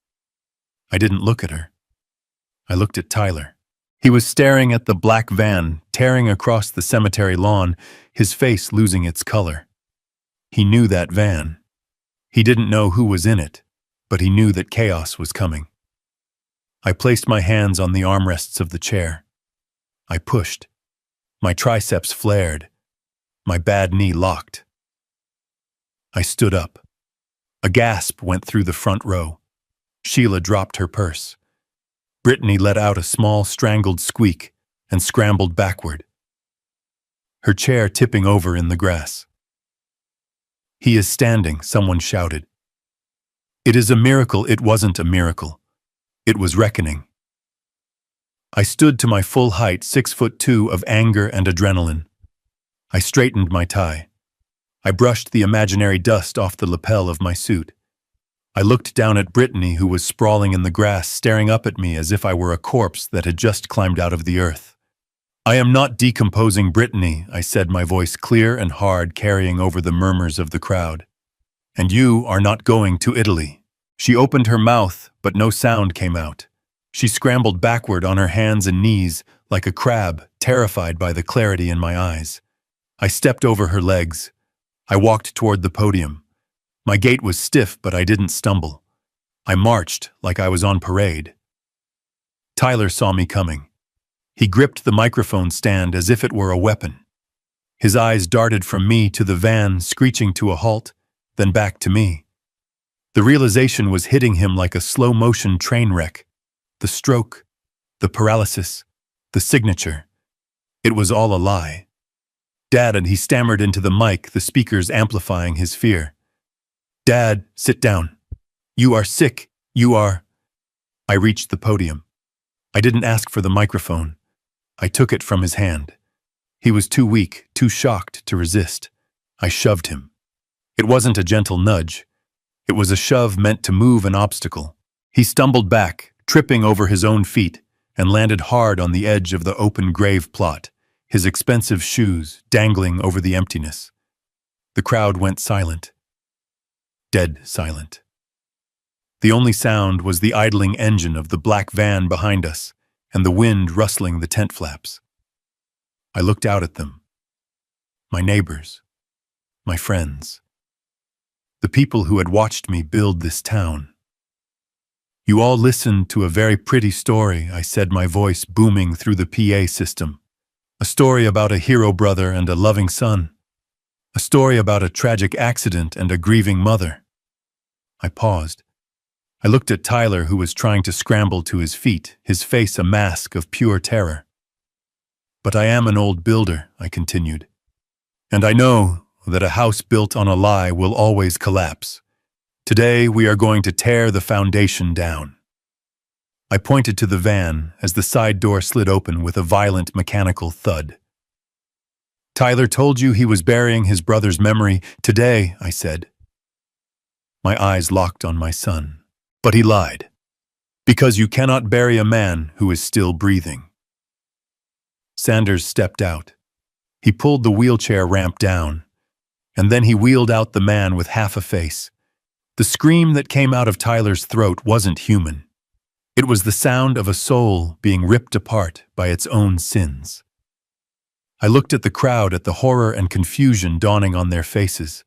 I didn't look at her. I looked at Tyler. He was staring at the black van tearing across the cemetery lawn, his face losing its color. He knew that van. He didn't know who was in it, but he knew that chaos was coming. I placed my hands on the armrests of the chair. I pushed. My triceps flared. My bad knee locked. I stood up. A gasp went through the front row. Sheila dropped her purse. Brittany let out a small, strangled squeak and scrambled backward, her chair tipping over in the grass. "He is standing," someone shouted. "It is a miracle." It wasn't a miracle. It was reckoning. I stood to my full height, 6'2", of anger and adrenaline. I straightened my tie. I brushed the imaginary dust off the lapel of my suit. I looked down at Brittany, who was sprawling in the grass, staring up at me as if I were a corpse that had just climbed out of the earth. "I am not decomposing, Brittany," I said, my voice clear and hard, carrying over the murmurs of the crowd. "And you are not going to Italy." She opened her mouth, but no sound came out. She scrambled backward on her hands and knees, like a crab, terrified by the clarity in my eyes. I stepped over her legs. I walked toward the podium. My gait was stiff, but I didn't stumble. I marched like I was on parade. Tyler saw me coming. He gripped the microphone stand as if it were a weapon. His eyes darted from me to the van, screeching to a halt, then back to me. The realization was hitting him like a slow-motion train wreck. The stroke, the paralysis, the signature. It was all a lie. "Dad," and he stammered into the mic, the speakers amplifying his fear. "Dad, sit down. You are sick. You are—" I reached the podium. I didn't ask for the microphone. I took it from his hand. He was too weak, too shocked to resist. I shoved him. It wasn't a gentle nudge. It was a shove meant to move an obstacle. He stumbled back, tripping over his own feet, and landed hard on the edge of the open grave plot, his expensive shoes dangling over the emptiness. The crowd went silent. Dead silent. The only sound was the idling engine of the black van behind us and the wind rustling the tent flaps. I looked out at them. My neighbors. My friends. The people who had watched me build this town. "You all listened to a very pretty story," I said, my voice booming through the PA system. "A story about a hero brother and a loving son. A story about a tragic accident and a grieving mother." I paused. I looked at Tyler, who was trying to scramble to his feet, his face a mask of pure terror. "But I am an old builder," I continued. "And I know that a house built on a lie will always collapse. Today we are going to tear the foundation down." I pointed to the van as the side door slid open with a violent mechanical thud. "Tyler told you he was burying his brother's memory today," I said. My eyes locked on my son. "But he lied. Because you cannot bury a man who is still breathing." Sanders stepped out. He pulled the wheelchair ramp down, and then he wheeled out the man with half a face. The scream that came out of Tyler's throat wasn't human. It was the sound of a soul being ripped apart by its own sins. I looked at the crowd, at the horror and confusion dawning on their faces.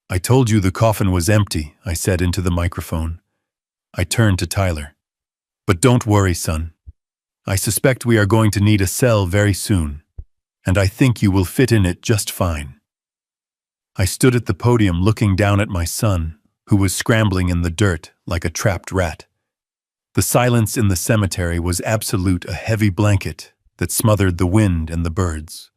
"I told you the coffin was empty," I said into the microphone. I turned to Tyler. "But don't worry, son. I suspect we are going to need a cell very soon, and I think you will fit in it just fine." I stood at the podium looking down at my son, who was scrambling in the dirt like a trapped rat. The silence in the cemetery was absolute, a heavy blanket that smothered the wind and the birds.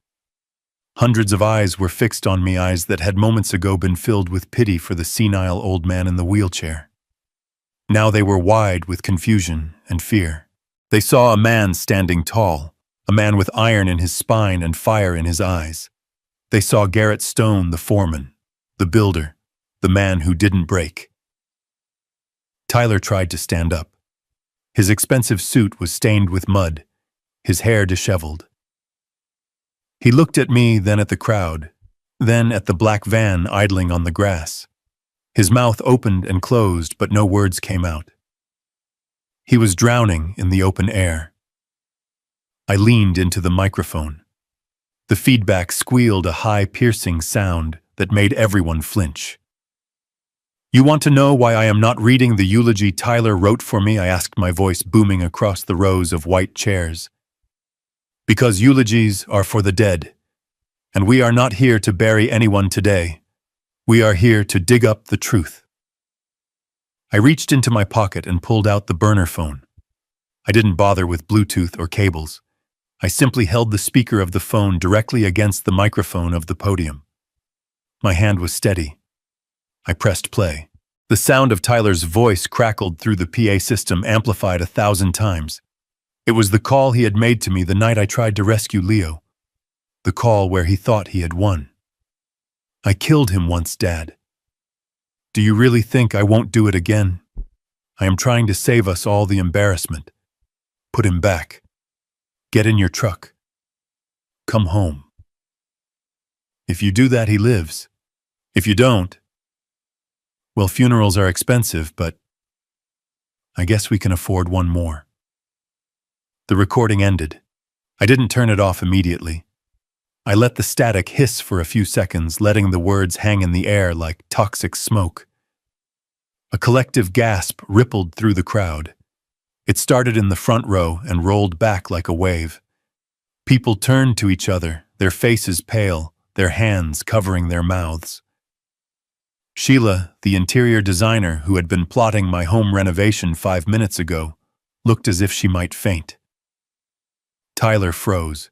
Hundreds of eyes were fixed on me, eyes that had moments ago been filled with pity for the senile old man in the wheelchair. Now they were wide with confusion and fear. They saw a man standing tall, a man with iron in his spine and fire in his eyes. They saw Garrett Stone, the foreman, the builder, the man who didn't break. Tyler tried to stand up. His expensive suit was stained with mud, his hair disheveled. He looked at me, then at the crowd, then at the black van idling on the grass. His mouth opened and closed, but no words came out. He was drowning in the open air. I leaned into the microphone. The feedback squealed a high, piercing sound that made everyone flinch. "You want to know why I am not reading the eulogy Tyler wrote for me?" I asked, my voice booming across the rows of white chairs. "Because eulogies are for the dead, and we are not here to bury anyone today. We are here to dig up the truth." I reached into my pocket and pulled out the burner phone. I didn't bother with Bluetooth or cables. I simply held the speaker of the phone directly against the microphone of the podium. My hand was steady. I pressed play. The sound of Tyler's voice crackled through the PA system, amplified 1,000 times. It was the call he had made to me the night I tried to rescue Leo. The call where he thought he had won. "I killed him once, Dad. Do you really think I won't do it again? I am trying to save us all the embarrassment. Put him back. Get in your truck. Come home. If you do that, he lives. If you don't, well, funerals are expensive, but I guess we can afford one more." The recording ended. I didn't turn it off immediately. I let the static hiss for a few seconds, letting the words hang in the air like toxic smoke. A collective gasp rippled through the crowd. It started in the front row and rolled back like a wave. People turned to each other, their faces pale, their hands covering their mouths. Sheila, the interior designer who had been plotting my home renovation 5 minutes ago, looked as if she might faint. Tyler froze.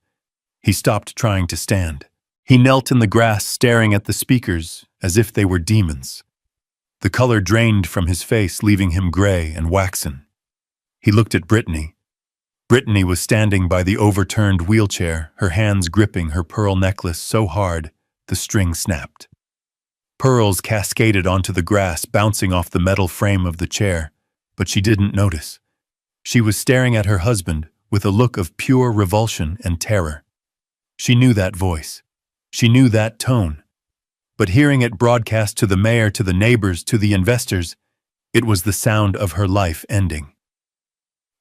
He stopped trying to stand. He knelt in the grass, staring at the speakers as if they were demons. The color drained from his face, leaving him gray and waxen. He looked at Brittany. Brittany was standing by the overturned wheelchair, her hands gripping her pearl necklace so hard the string snapped. Pearls cascaded onto the grass, bouncing off the metal frame of the chair, but she didn't notice. She was staring at her husband with a look of pure revulsion and terror. She knew that voice. She knew that tone. But hearing it broadcast to the mayor, to the neighbors, to the investors, it was the sound of her life ending.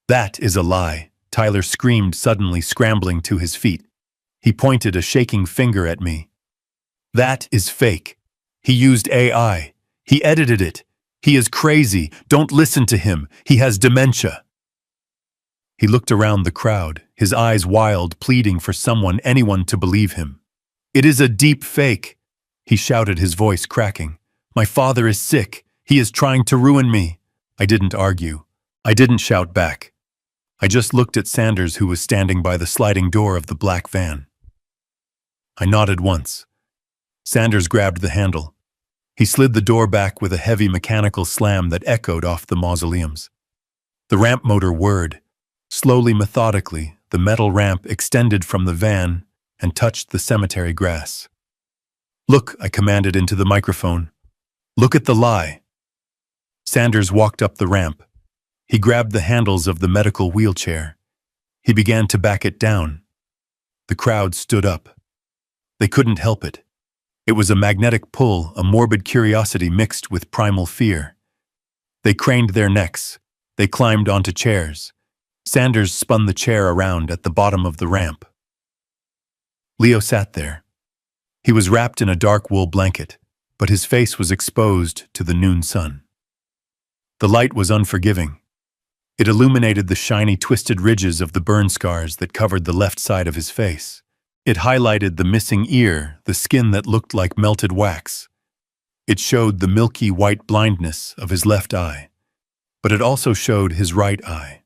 "That is a lie," Tyler screamed, suddenly scrambling to his feet. He pointed a shaking finger at me. "That is fake. He used AI. He edited it. He is crazy. Don't listen to him. He has dementia." He looked around the crowd, his eyes wild, pleading for someone, anyone to believe him. "It is a deep fake," he shouted, his voice cracking. "My father is sick. He is trying to ruin me." I didn't argue. I didn't shout back. I just looked at Sanders, who was standing by the sliding door of the black van. I nodded once. Sanders grabbed the handle. He slid the door back with a heavy mechanical slam that echoed off the mausoleums. The ramp motor whirred. Slowly, methodically, the metal ramp extended from the van and touched the cemetery grass. "Look," I commanded into the microphone. "Look at the lie." Sanders walked up the ramp. He grabbed the handles of the medical wheelchair. He began to back it down. The crowd stood up. They couldn't help it. It was a magnetic pull, a morbid curiosity mixed with primal fear. They craned their necks. They climbed onto chairs. Sanders spun the chair around at the bottom of the ramp. Leo sat there. He was wrapped in a dark wool blanket, but his face was exposed to the noon sun. The light was unforgiving. It illuminated the shiny, twisted ridges of the burn scars that covered the left side of his face. It highlighted the missing ear, the skin that looked like melted wax. It showed the milky white blindness of his left eye, but it also showed his right eye,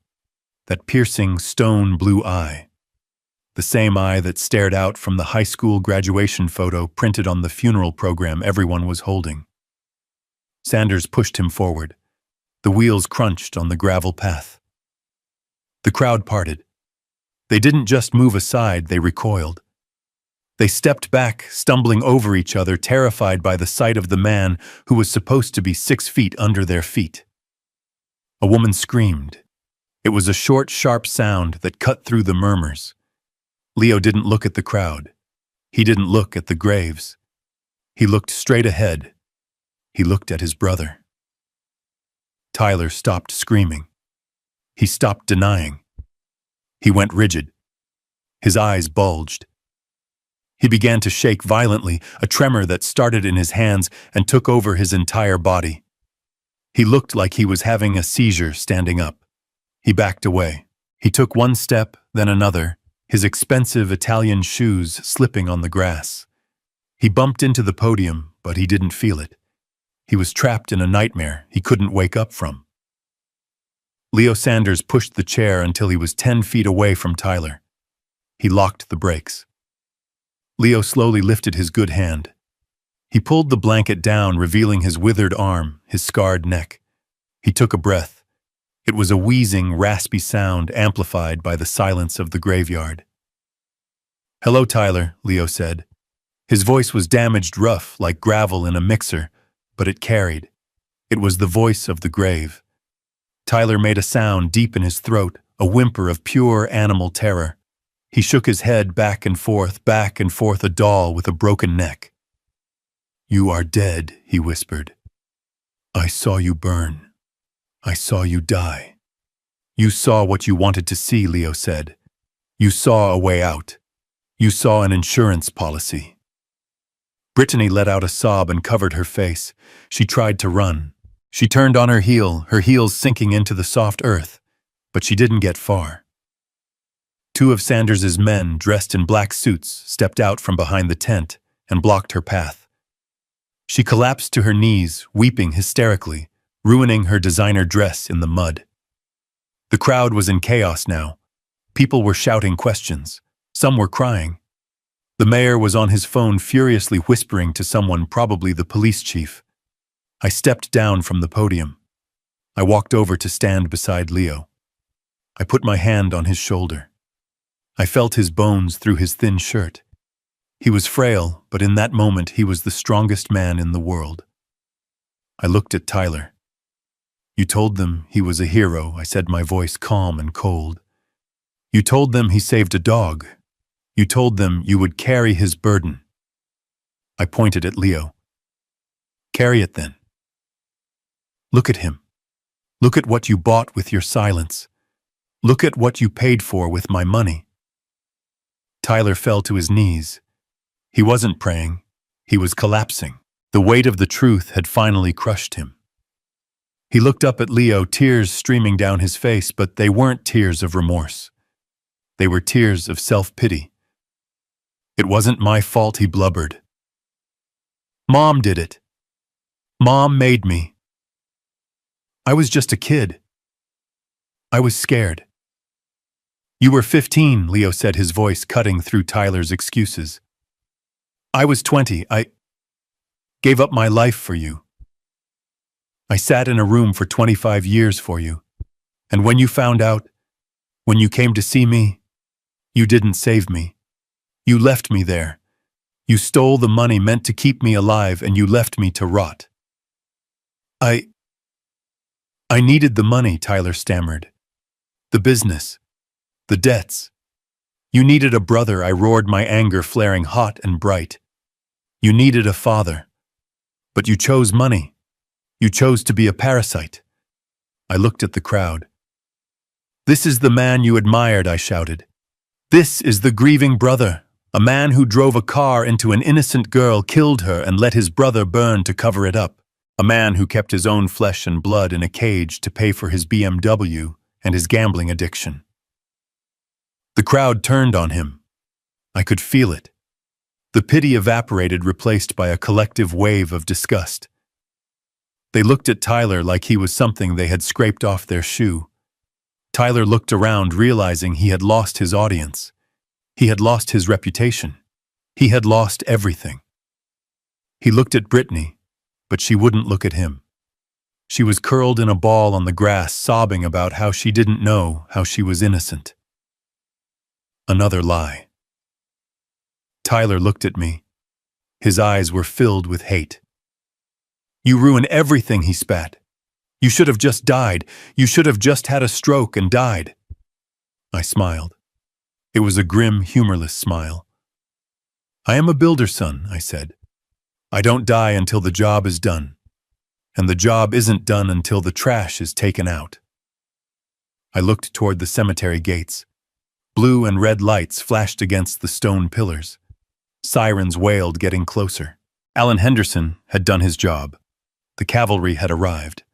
that piercing stone blue eye, the same eye that stared out from the high school graduation photo printed on the funeral program everyone was holding. Sanders pushed him forward. The wheels crunched on the gravel path. The crowd parted. They didn't just move aside, they recoiled. They stepped back, stumbling over each other, terrified by the sight of the man who was supposed to be 6 feet under their feet. A woman screamed. It was a short, sharp sound that cut through the murmurs. Leo didn't look at the crowd. He didn't look at the graves. He looked straight ahead. He looked at his brother. Tyler stopped screaming. He stopped denying. He went rigid. His eyes bulged. He began to shake violently, a tremor that started in his hands and took over his entire body. He looked like he was having a seizure standing up. He backed away. He took one step, then another, his expensive Italian shoes slipping on the grass. He bumped into the podium, but he didn't feel it. He was trapped in a nightmare he couldn't wake up from. Leo Sanders pushed the chair until he was 10 feet away from Tyler. He locked the brakes. Leo slowly lifted his good hand. He pulled the blanket down, revealing his withered arm, his scarred neck. He took a breath. It was a wheezing, raspy sound amplified by the silence of the graveyard. "Hello, Tyler," Leo said. His voice was damaged rough, like gravel in a mixer, but it carried. It was the voice of the grave. Tyler made a sound deep in his throat, a whimper of pure animal terror. He shook his head back and forth, a doll with a broken neck. "You are dead," he whispered. "I saw you burn. I saw you die." "You saw what you wanted to see," Leo said. "You saw a way out. You saw an insurance policy." Brittany let out a sob and covered her face. She tried to run. She turned on her heel, her heels sinking into the soft earth, but she didn't get far. Two of Sanders's men, dressed in black suits, stepped out from behind the tent and blocked her path. She collapsed to her knees, weeping hysterically, ruining her designer dress in the mud. The crowd was in chaos now. People were shouting questions. Some were crying. The mayor was on his phone furiously whispering to someone, probably the police chief. I stepped down from the podium. I walked over to stand beside Leo. I put my hand on his shoulder. I felt his bones through his thin shirt. He was frail, but in that moment he was the strongest man in the world. I looked at Tyler. "You told them he was a hero," I said, my voice calm and cold. "You told them he saved a dog. You told them you would carry his burden." I pointed at Leo. "Carry it then. Look at him. Look at what you bought with your silence. Look at what you paid for with my money." Tyler fell to his knees. He wasn't praying. He was collapsing. The weight of the truth had finally crushed him. He looked up at Leo, tears streaming down his face, but they weren't tears of remorse. They were tears of self-pity. "It wasn't my fault," he blubbered. "Mom did it. Mom made me. I was just a kid. I was scared." "You were 15, Leo said, his voice cutting through Tyler's excuses. "I was 20. I gave up my life for you. I sat in a room for 25 years for you. And when you found out, when you came to see me, you didn't save me. You left me there. You stole the money meant to keep me alive, and you left me to rot." I needed the money," Tyler stammered. "The business. The debts. You needed a brother," I roared, my anger flaring hot and bright. "You needed a father. But you chose money. You chose to be a parasite." I looked at the crowd. "This is the man you admired," I shouted. "This is the grieving brother. A man who drove a car into an innocent girl, killed her, and let his brother burn to cover it up. A man who kept his own flesh and blood in a cage to pay for his BMW and his gambling addiction." The crowd turned on him. I could feel it. The pity evaporated, replaced by a collective wave of disgust. They looked at Tyler like he was something they had scraped off their shoe. Tyler looked around, realizing he had lost his audience. He had lost his reputation. He had lost everything. He looked at Brittany, but she wouldn't look at him. She was curled in a ball on the grass, sobbing about how she didn't know how she was innocent. Another lie. Tyler looked at me. His eyes were filled with hate. "You ruin everything," he spat. "You should have just died. You should have just had a stroke and died." I smiled. It was a grim, humorless smile. I am a builder's son, I said. I don't die until the job is done. And the job isn't done until the trash is taken out. I looked toward the cemetery gates. Blue and red lights flashed against the stone pillars. Sirens wailed, getting closer. Alan Henderson had done his job. The cavalry had arrived.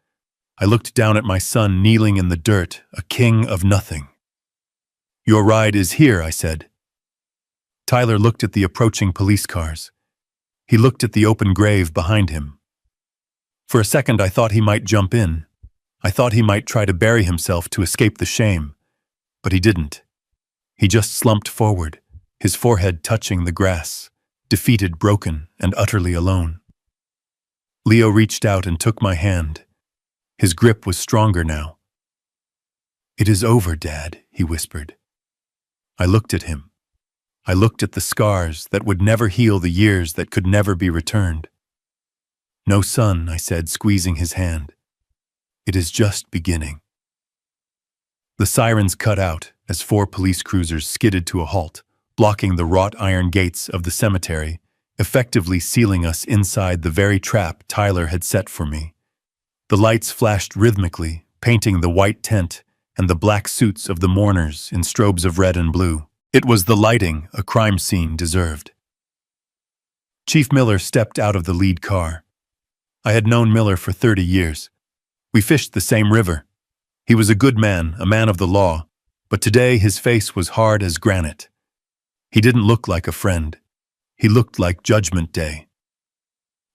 I looked down at my son kneeling in the dirt, a king of nothing. Your ride is here, I said. Tyler looked at the approaching police cars. He looked at the open grave behind him. For a second, I thought he might jump in. I thought he might try to bury himself to escape the shame. But he didn't. He just slumped forward, his forehead touching the grass, defeated, broken, and utterly alone. Leo reached out and took my hand. His grip was stronger now. It is over, Dad, he whispered. I looked at him. I looked at the scars that would never heal the years that could never be returned. No, son, I said, squeezing his hand. It is just beginning. The sirens cut out as 4 police cruisers skidded to a halt, blocking the wrought iron gates of the cemetery, effectively sealing us inside the very trap Tyler had set for me. The lights flashed rhythmically, painting the white tent and the black suits of the mourners in strobes of red and blue. It was the lighting a crime scene deserved. Chief Miller stepped out of the lead car. I had known Miller for 30 years. We fished the same river. He was a good man, a man of the law, but today his face was hard as granite. He didn't look like a friend. He looked like Judgment Day.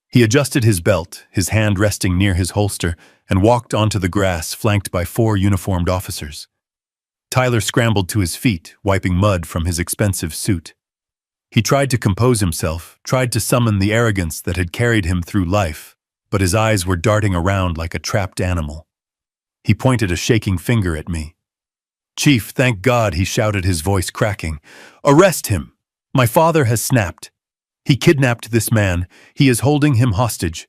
He adjusted his belt, his hand resting near his holster, and walked onto the grass flanked by 4 uniformed officers. Tyler scrambled to his feet, wiping mud from his expensive suit. He tried to compose himself, tried to summon the arrogance that had carried him through life, but his eyes were darting around like a trapped animal. He pointed a shaking finger at me. Chief, thank God, he shouted, his voice cracking. Arrest him! My father has snapped. He kidnapped this man. He is holding him hostage.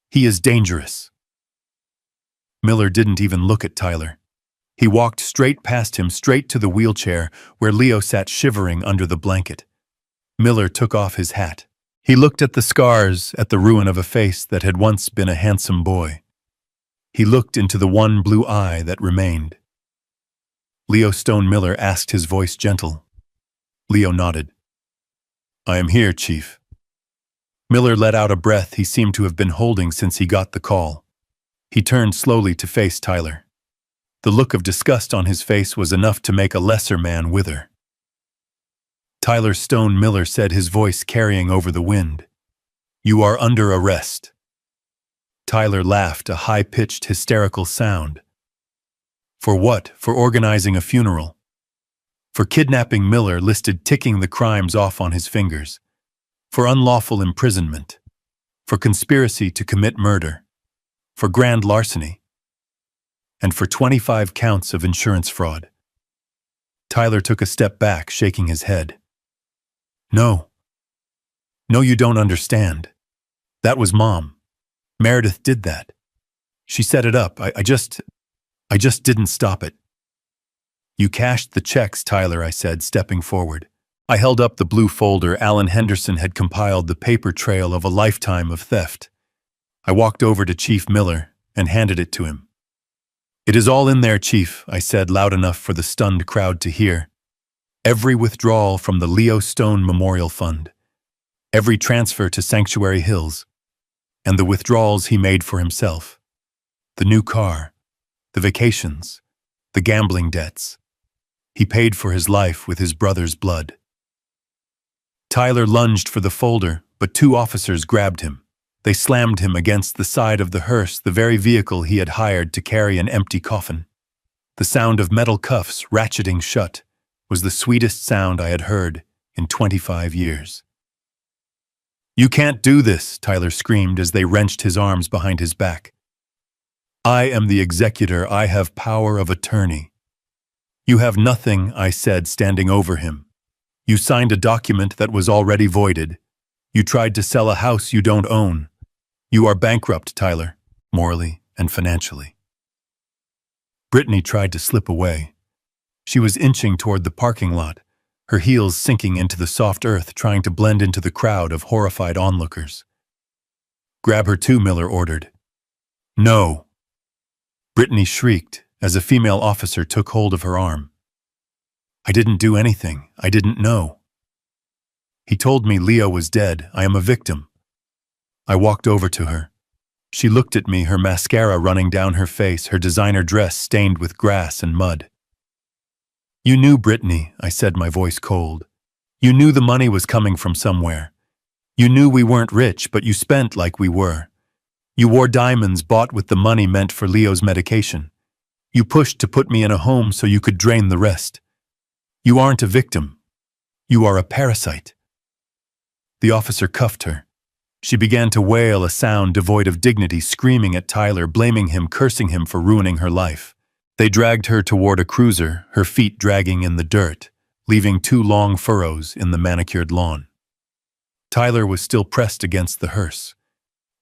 He is dangerous. Miller didn't even look at Tyler. He walked straight past him, straight to the wheelchair where Leo sat shivering under the blanket. Miller took off his hat. He looked at the scars, at the ruin of a face that had once been a handsome boy. He looked into the one blue eye that remained. Leo Stone Miller asked, his voice gentle. Leo nodded. I am here, Chief. Miller let out a breath he seemed to have been holding since he got the call. He turned slowly to face Tyler. The look of disgust on his face was enough to make a lesser man wither. Tyler Stone Miller said, his voice carrying over the wind. You are under arrest. Tyler laughed, a high-pitched, hysterical sound. For what? For organizing a funeral. For kidnapping Miller, listed ticking the crimes off on his fingers. For unlawful imprisonment. For conspiracy to commit murder. For grand larceny. And for 25 counts of insurance fraud. Tyler took a step back, shaking his head. No. No, you don't understand. That was Mom. Meredith did that. She set it up. I just didn't stop it. You cashed the checks, Tyler, I said, stepping forward. I held up the blue folder Alan Henderson had compiled, the paper trail of a lifetime of theft. I walked over to Chief Miller and handed it to him. It is all in there, Chief, I said, loud enough for the stunned crowd to hear. Every withdrawal from the Leo Stone Memorial Fund. Every transfer to Sanctuary Hills. And the withdrawals he made for himself. The new car. The vacations. The gambling debts. He paid for his life with his brother's blood. Tyler lunged for the folder, but 2 officers grabbed him. They slammed him against the side of the hearse, the very vehicle he had hired to carry an empty coffin. The sound of metal cuffs ratcheting shut was the sweetest sound I had heard in 25 years. You can't do this, Tyler screamed as they wrenched his arms behind his back. I am the executor. I have power of attorney. You have nothing, I said, standing over him. You signed a document that was already voided. You tried to sell a house you don't own. You are bankrupt, Tyler, morally and financially. Brittany tried to slip away. She was inching toward the parking lot, her heels sinking into the soft earth, trying to blend into the crowd of horrified onlookers. "Grab her too," Miller ordered. "No!" Brittany shrieked as a female officer took hold of her arm. "I didn't do anything. I didn't know." "He told me Leo was dead. I am a victim." I walked over to her. She looked at me, her mascara running down her face, her designer dress stained with grass and mud. "You knew, Brittany," I said, my voice cold. "You knew the money was coming from somewhere. You knew we weren't rich, but you spent like we were. You wore diamonds bought with the money meant for Leo's medication. You pushed to put me in a home so you could drain the rest. You aren't a victim. You are a parasite." The officer cuffed her. She began to wail, a sound devoid of dignity, screaming at Tyler, blaming him, cursing him for ruining her life. They dragged her toward a cruiser, her feet dragging in the dirt, leaving 2 long furrows in the manicured lawn. Tyler was still pressed against the hearse.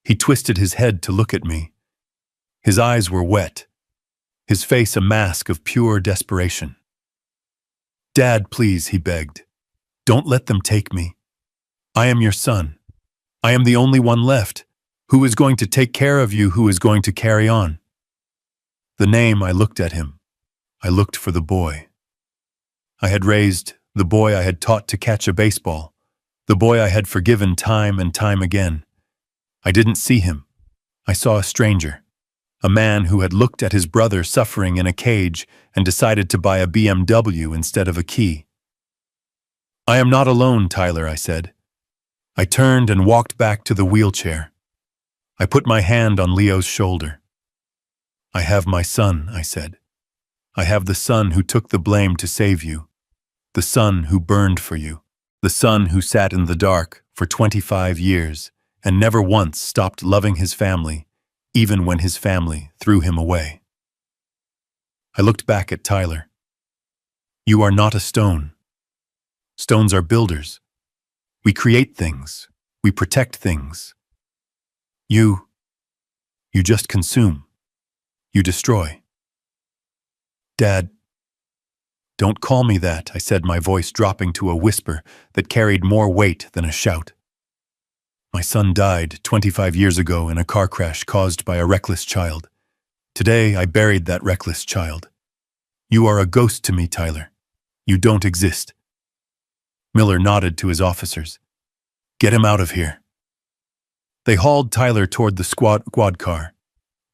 He twisted his head to look at me. His eyes were wet, his face a mask of pure desperation. "Dad, please," he begged. "Don't let them take me. I am your son. I am the only one left. Who is going to take care of you? Who is going to carry on?" The name, I looked at him. I looked for the boy I had raised, the boy I had taught to catch a baseball, the boy I had forgiven time and time again. I didn't see him. I saw a stranger, a man who had looked at his brother suffering in a cage and decided to buy a BMW instead of a key. "I am not alone, Tyler," I said. I turned and walked back to the wheelchair. I put my hand on Leo's shoulder. "I have my son," I said. "I have the son who took the blame to save you, the son who burned for you, the son who sat in the dark for 25 years and never once stopped loving his family, even when his family threw him away." I looked back at Tyler. "You are not a stone. Stones are builders. We create things. We protect things. You just consume. You destroy." "Dad." "Don't call me that," I said, my voice dropping to a whisper that carried more weight than a shout. "My son died 25 years ago in a car crash caused by a reckless child. Today, I buried that reckless child. You are a ghost to me, Tyler. You don't exist." Miller nodded to his officers. "Get him out of here." They hauled Tyler toward the squad car.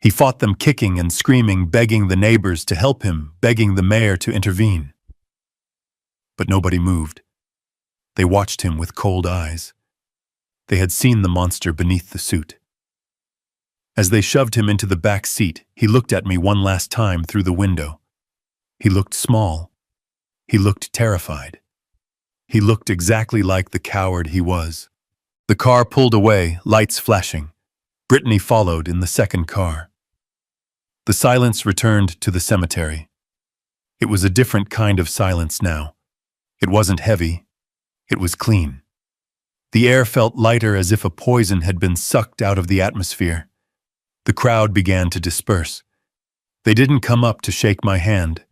He fought them, kicking and screaming, begging the neighbors to help him, begging the mayor to intervene. But nobody moved. They watched him with cold eyes. They had seen the monster beneath the suit. As they shoved him into the back seat, he looked at me one last time through the window. He looked small. He looked terrified. He looked exactly like the coward he was. The car pulled away, lights flashing. Brittany followed in the second car. The silence returned to the cemetery. It was a different kind of silence now. It wasn't heavy. It was clean. The air felt lighter, as if a poison had been sucked out of the atmosphere. The crowd began to disperse. They didn't come up to shake my hand.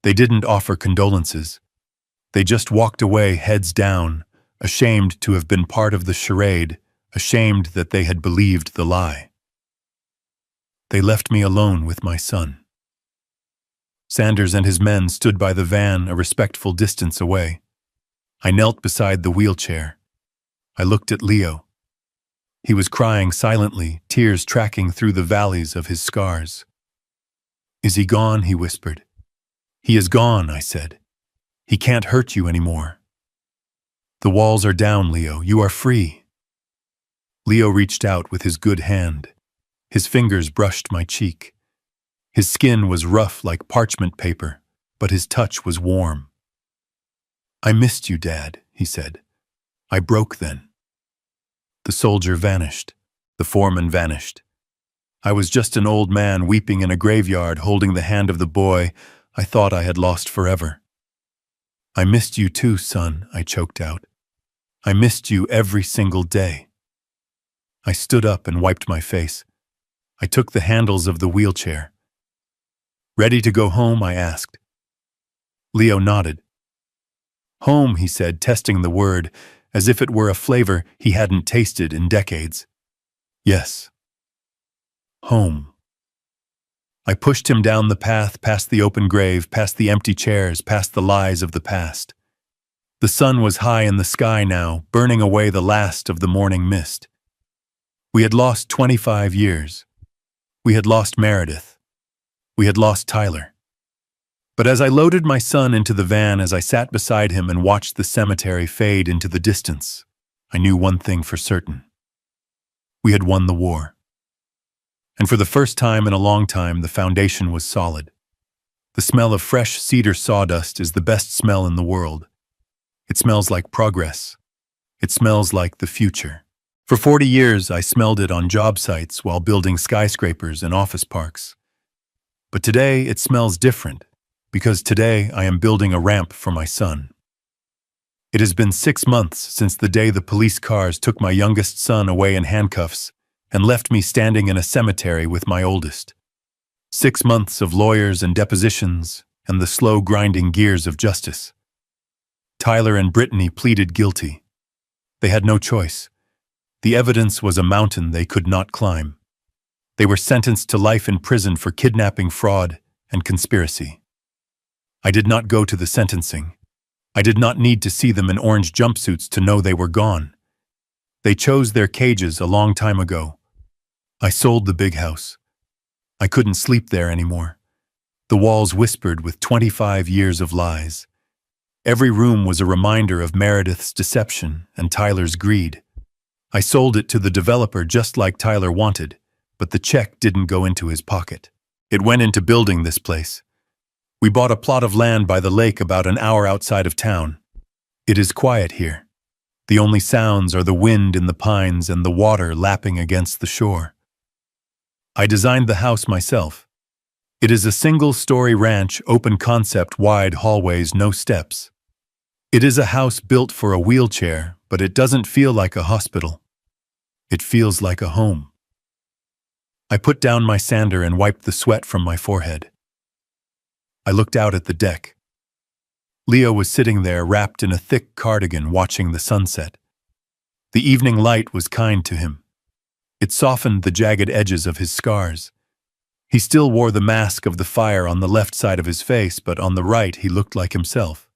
They didn't offer condolences. They just walked away, heads down, ashamed to have been part of the charade, ashamed that they had believed the lie. They left me alone with my son. Sanders and his men stood by the van a respectful distance away. I knelt beside the wheelchair. I looked at Leo. He was crying silently, tears tracking through the valleys of his scars. "Is he gone?" he whispered. "He is gone," I said. "He can't hurt you anymore." "The walls are down, Leo. You are free." Leo reached out with his good hand. His fingers brushed my cheek. His skin was rough like parchment paper, but his touch was warm. "I missed you, Dad," he said. "I broke then." The soldier vanished. The foreman vanished. I was just an old man weeping in a graveyard, holding the hand of the boy I thought I had lost forever. "I missed you too, son," I choked out. "I missed you every single day." I stood up and wiped my face. I took the handles of the wheelchair. "Ready to go home?" I asked. Leo nodded. Home, he said, testing the word, as if it were a flavor he hadn't tasted in decades. Yes. Home. I pushed him down the path, past the open grave, past the empty chairs, past the lies of the past. The sun was high in the sky now, burning away the last of the morning mist. We had lost 25 years. We had lost Meredith. We had lost Tyler. But as I loaded my son into the van, as I sat beside him and watched the cemetery fade into the distance, I knew one thing for certain. We had won the war. And for the first time in a long time, the foundation was solid. The smell of fresh cedar sawdust is the best smell in the world. It smells like progress. It smells like the future. For 40 years, I smelled it on job sites while building skyscrapers and office parks. But today, it smells different, because today I am building a ramp for my son. It has been 6 months since the day the police cars took my youngest son away in handcuffs and left me standing in a cemetery with my oldest. 6 months of lawyers and depositions and the slow grinding gears of justice. Tyler and Brittany pleaded guilty. They had no choice. The evidence was a mountain they could not climb. They were sentenced to life in prison for kidnapping, fraud, and conspiracy. I did not go to the sentencing. I did not need to see them in orange jumpsuits to know they were gone. They chose their cages a long time ago. I sold the big house. I couldn't sleep there anymore. The walls whispered with 25 years of lies. Every room was a reminder of Meredith's deception and Tyler's greed. I sold it to the developer just like Tyler wanted, but the check didn't go into his pocket. It went into building this place. We bought a plot of land by the lake about an hour outside of town. It is quiet here. The only sounds are the wind in the pines and the water lapping against the shore. I designed the house myself. It is a single-story ranch, open concept, wide hallways, no steps. It is a house built for a wheelchair, but it doesn't feel like a hospital. It feels like a home. I put down my sander and wiped the sweat from my forehead. I looked out at the deck. Leo was sitting there wrapped in a thick cardigan watching the sunset. The evening light was kind to him. It softened the jagged edges of his scars. He still wore the mask of the fire on the left side of his face, but on the right he looked like himself.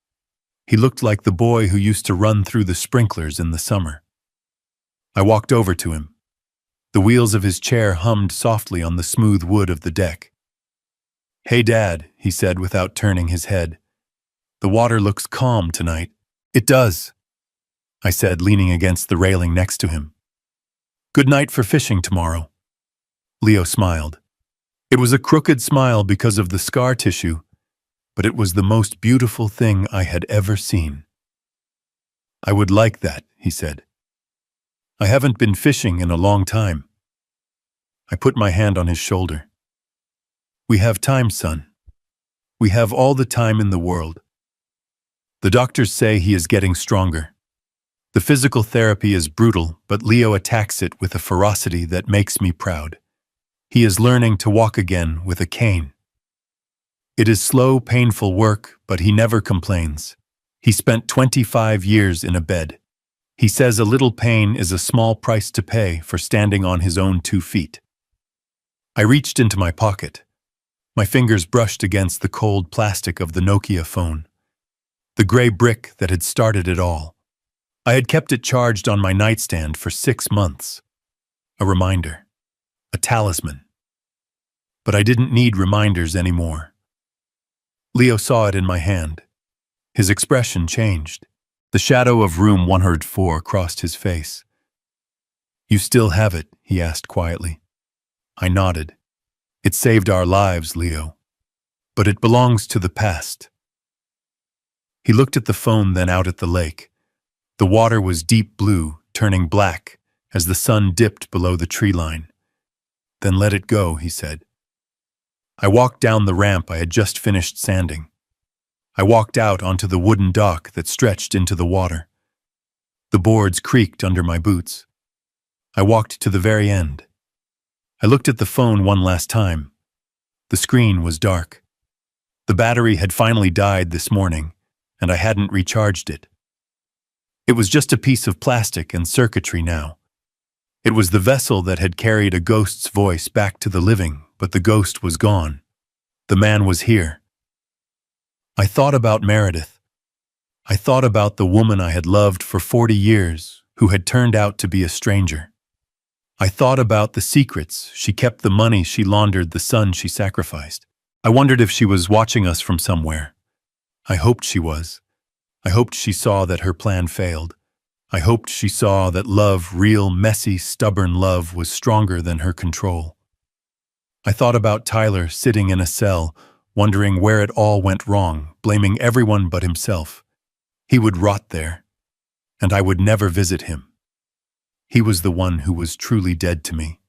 He looked like the boy who used to run through the sprinklers in the summer. I walked over to him. The wheels of his chair hummed softly on the smooth wood of the deck. "Hey, Dad," he said without turning his head. "The water looks calm tonight." "It does," I said, leaning against the railing next to him. "Good night for fishing tomorrow." Leo smiled. It was a crooked smile because of the scar tissue, but it was the most beautiful thing I had ever seen. "I would like that," he said. "I haven't been fishing in a long time." I put my hand on his shoulder. "We have time, son. We have all the time in the world. The doctors say he is getting stronger. The physical therapy is brutal, but Leo attacks it with a ferocity that makes me proud. He is learning to walk again with a cane. It is slow, painful work, but he never complains. He spent 25 years in a bed. He says a little pain is a small price to pay for standing on his own 2 feet. I reached into my pocket. My fingers brushed against the cold plastic of the Nokia phone, the gray brick that had started it all. I had kept it charged on my nightstand for 6 months. A reminder. A talisman. But I didn't need reminders anymore. Leo saw it in my hand. His expression changed. The shadow of room 104 crossed his face. "You still have it?" he asked quietly. I nodded. "It saved our lives, Leo. But it belongs to the past." He looked at the phone, then out at the lake. The water was deep blue, turning black as the sun dipped below the tree line. "Then let it go," he said. I walked down the ramp I had just finished sanding. I walked out onto the wooden dock that stretched into the water. The boards creaked under my boots. I walked to the very end. I looked at the phone one last time. The screen was dark. The battery had finally died this morning, and I hadn't recharged it. It was just a piece of plastic and circuitry now. It was the vessel that had carried a ghost's voice back to the living, but the ghost was gone. The man was here. I thought about Meredith. I thought about the woman I had loved for 40 years, who had turned out to be a stranger. I thought about the secrets she kept, the money she laundered, the son she sacrificed. I wondered if she was watching us from somewhere. I hoped she was. I hoped she saw that her plan failed. I hoped she saw that love, real, messy, stubborn love, was stronger than her control. I thought about Tyler sitting in a cell, wondering where it all went wrong, blaming everyone but himself. He would rot there, and I would never visit him. He was the one who was truly dead to me.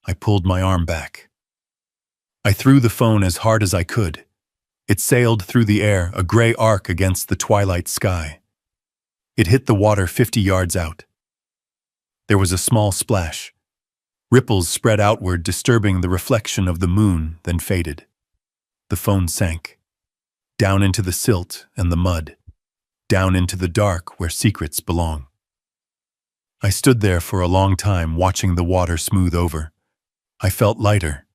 I pulled my arm back. I threw the phone as hard as I could. It sailed through the air, a gray arc against the twilight sky. It hit the water 50 yards out. There was a small splash. Ripples spread outward, disturbing the reflection of the moon, then faded. The phone sank. Down into the silt and the mud. Down into the dark where secrets belong. I stood there for a long time, watching the water smooth over. I felt lighter.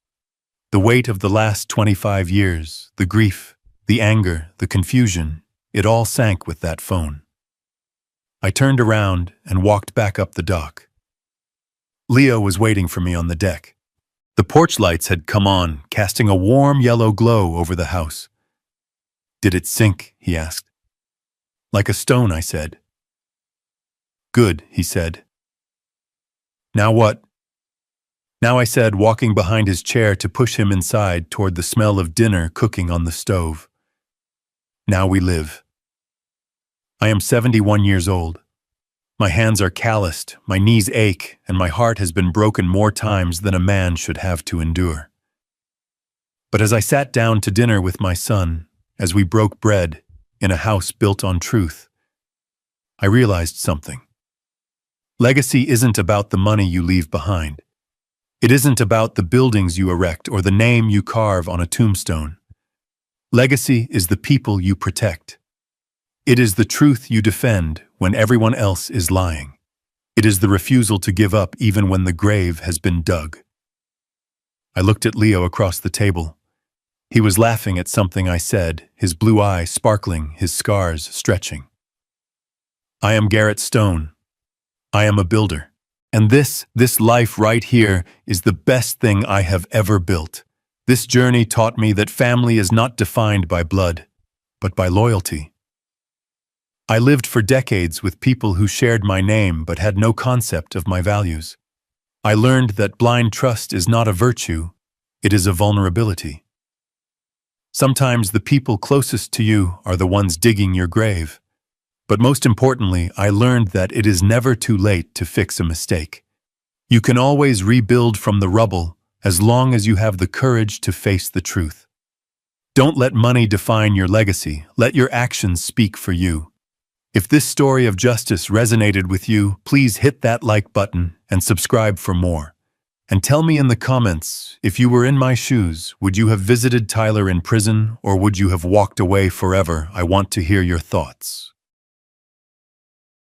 The weight of the last 25 years, the grief, the anger, the confusion, it all sank with that phone. I turned around and walked back up the dock. Leo was waiting for me on the deck. The porch lights had come on, casting a warm yellow glow over the house. "Did it sink?" he asked. "Like a stone," I said. "Good," he said. "Now what?" "Now," I said, walking behind his chair to push him inside toward the smell of dinner cooking on the stove. "Now we live." I am 71 years old. My hands are calloused, my knees ache, and my heart has been broken more times than a man should have to endure. But as I sat down to dinner with my son, as we broke bread in a house built on truth, I realized something. Legacy isn't about the money you leave behind. It isn't about the buildings you erect or the name you carve on a tombstone. Legacy is the people you protect. It is the truth you defend when everyone else is lying. It is the refusal to give up even when the grave has been dug. I looked at Leo across the table. He was laughing at something I said, his blue eye sparkling, his scars stretching. "I am Garrett Stone. I am a builder. And this life right here is the best thing I have ever built. This journey taught me that family is not defined by blood, but by loyalty. I lived for decades with people who shared my name but had no concept of my values. I learned that blind trust is not a virtue, it is a vulnerability. Sometimes the people closest to you are the ones digging your grave. But most importantly, I learned that it is never too late to fix a mistake. You can always rebuild from the rubble as long as you have the courage to face the truth. Don't let money define your legacy. Let your actions speak for you. If this story of justice resonated with you, please hit that like button and subscribe for more. And tell me in the comments, if you were in my shoes, would you have visited Tyler in prison or would you have walked away forever? I want to hear your thoughts.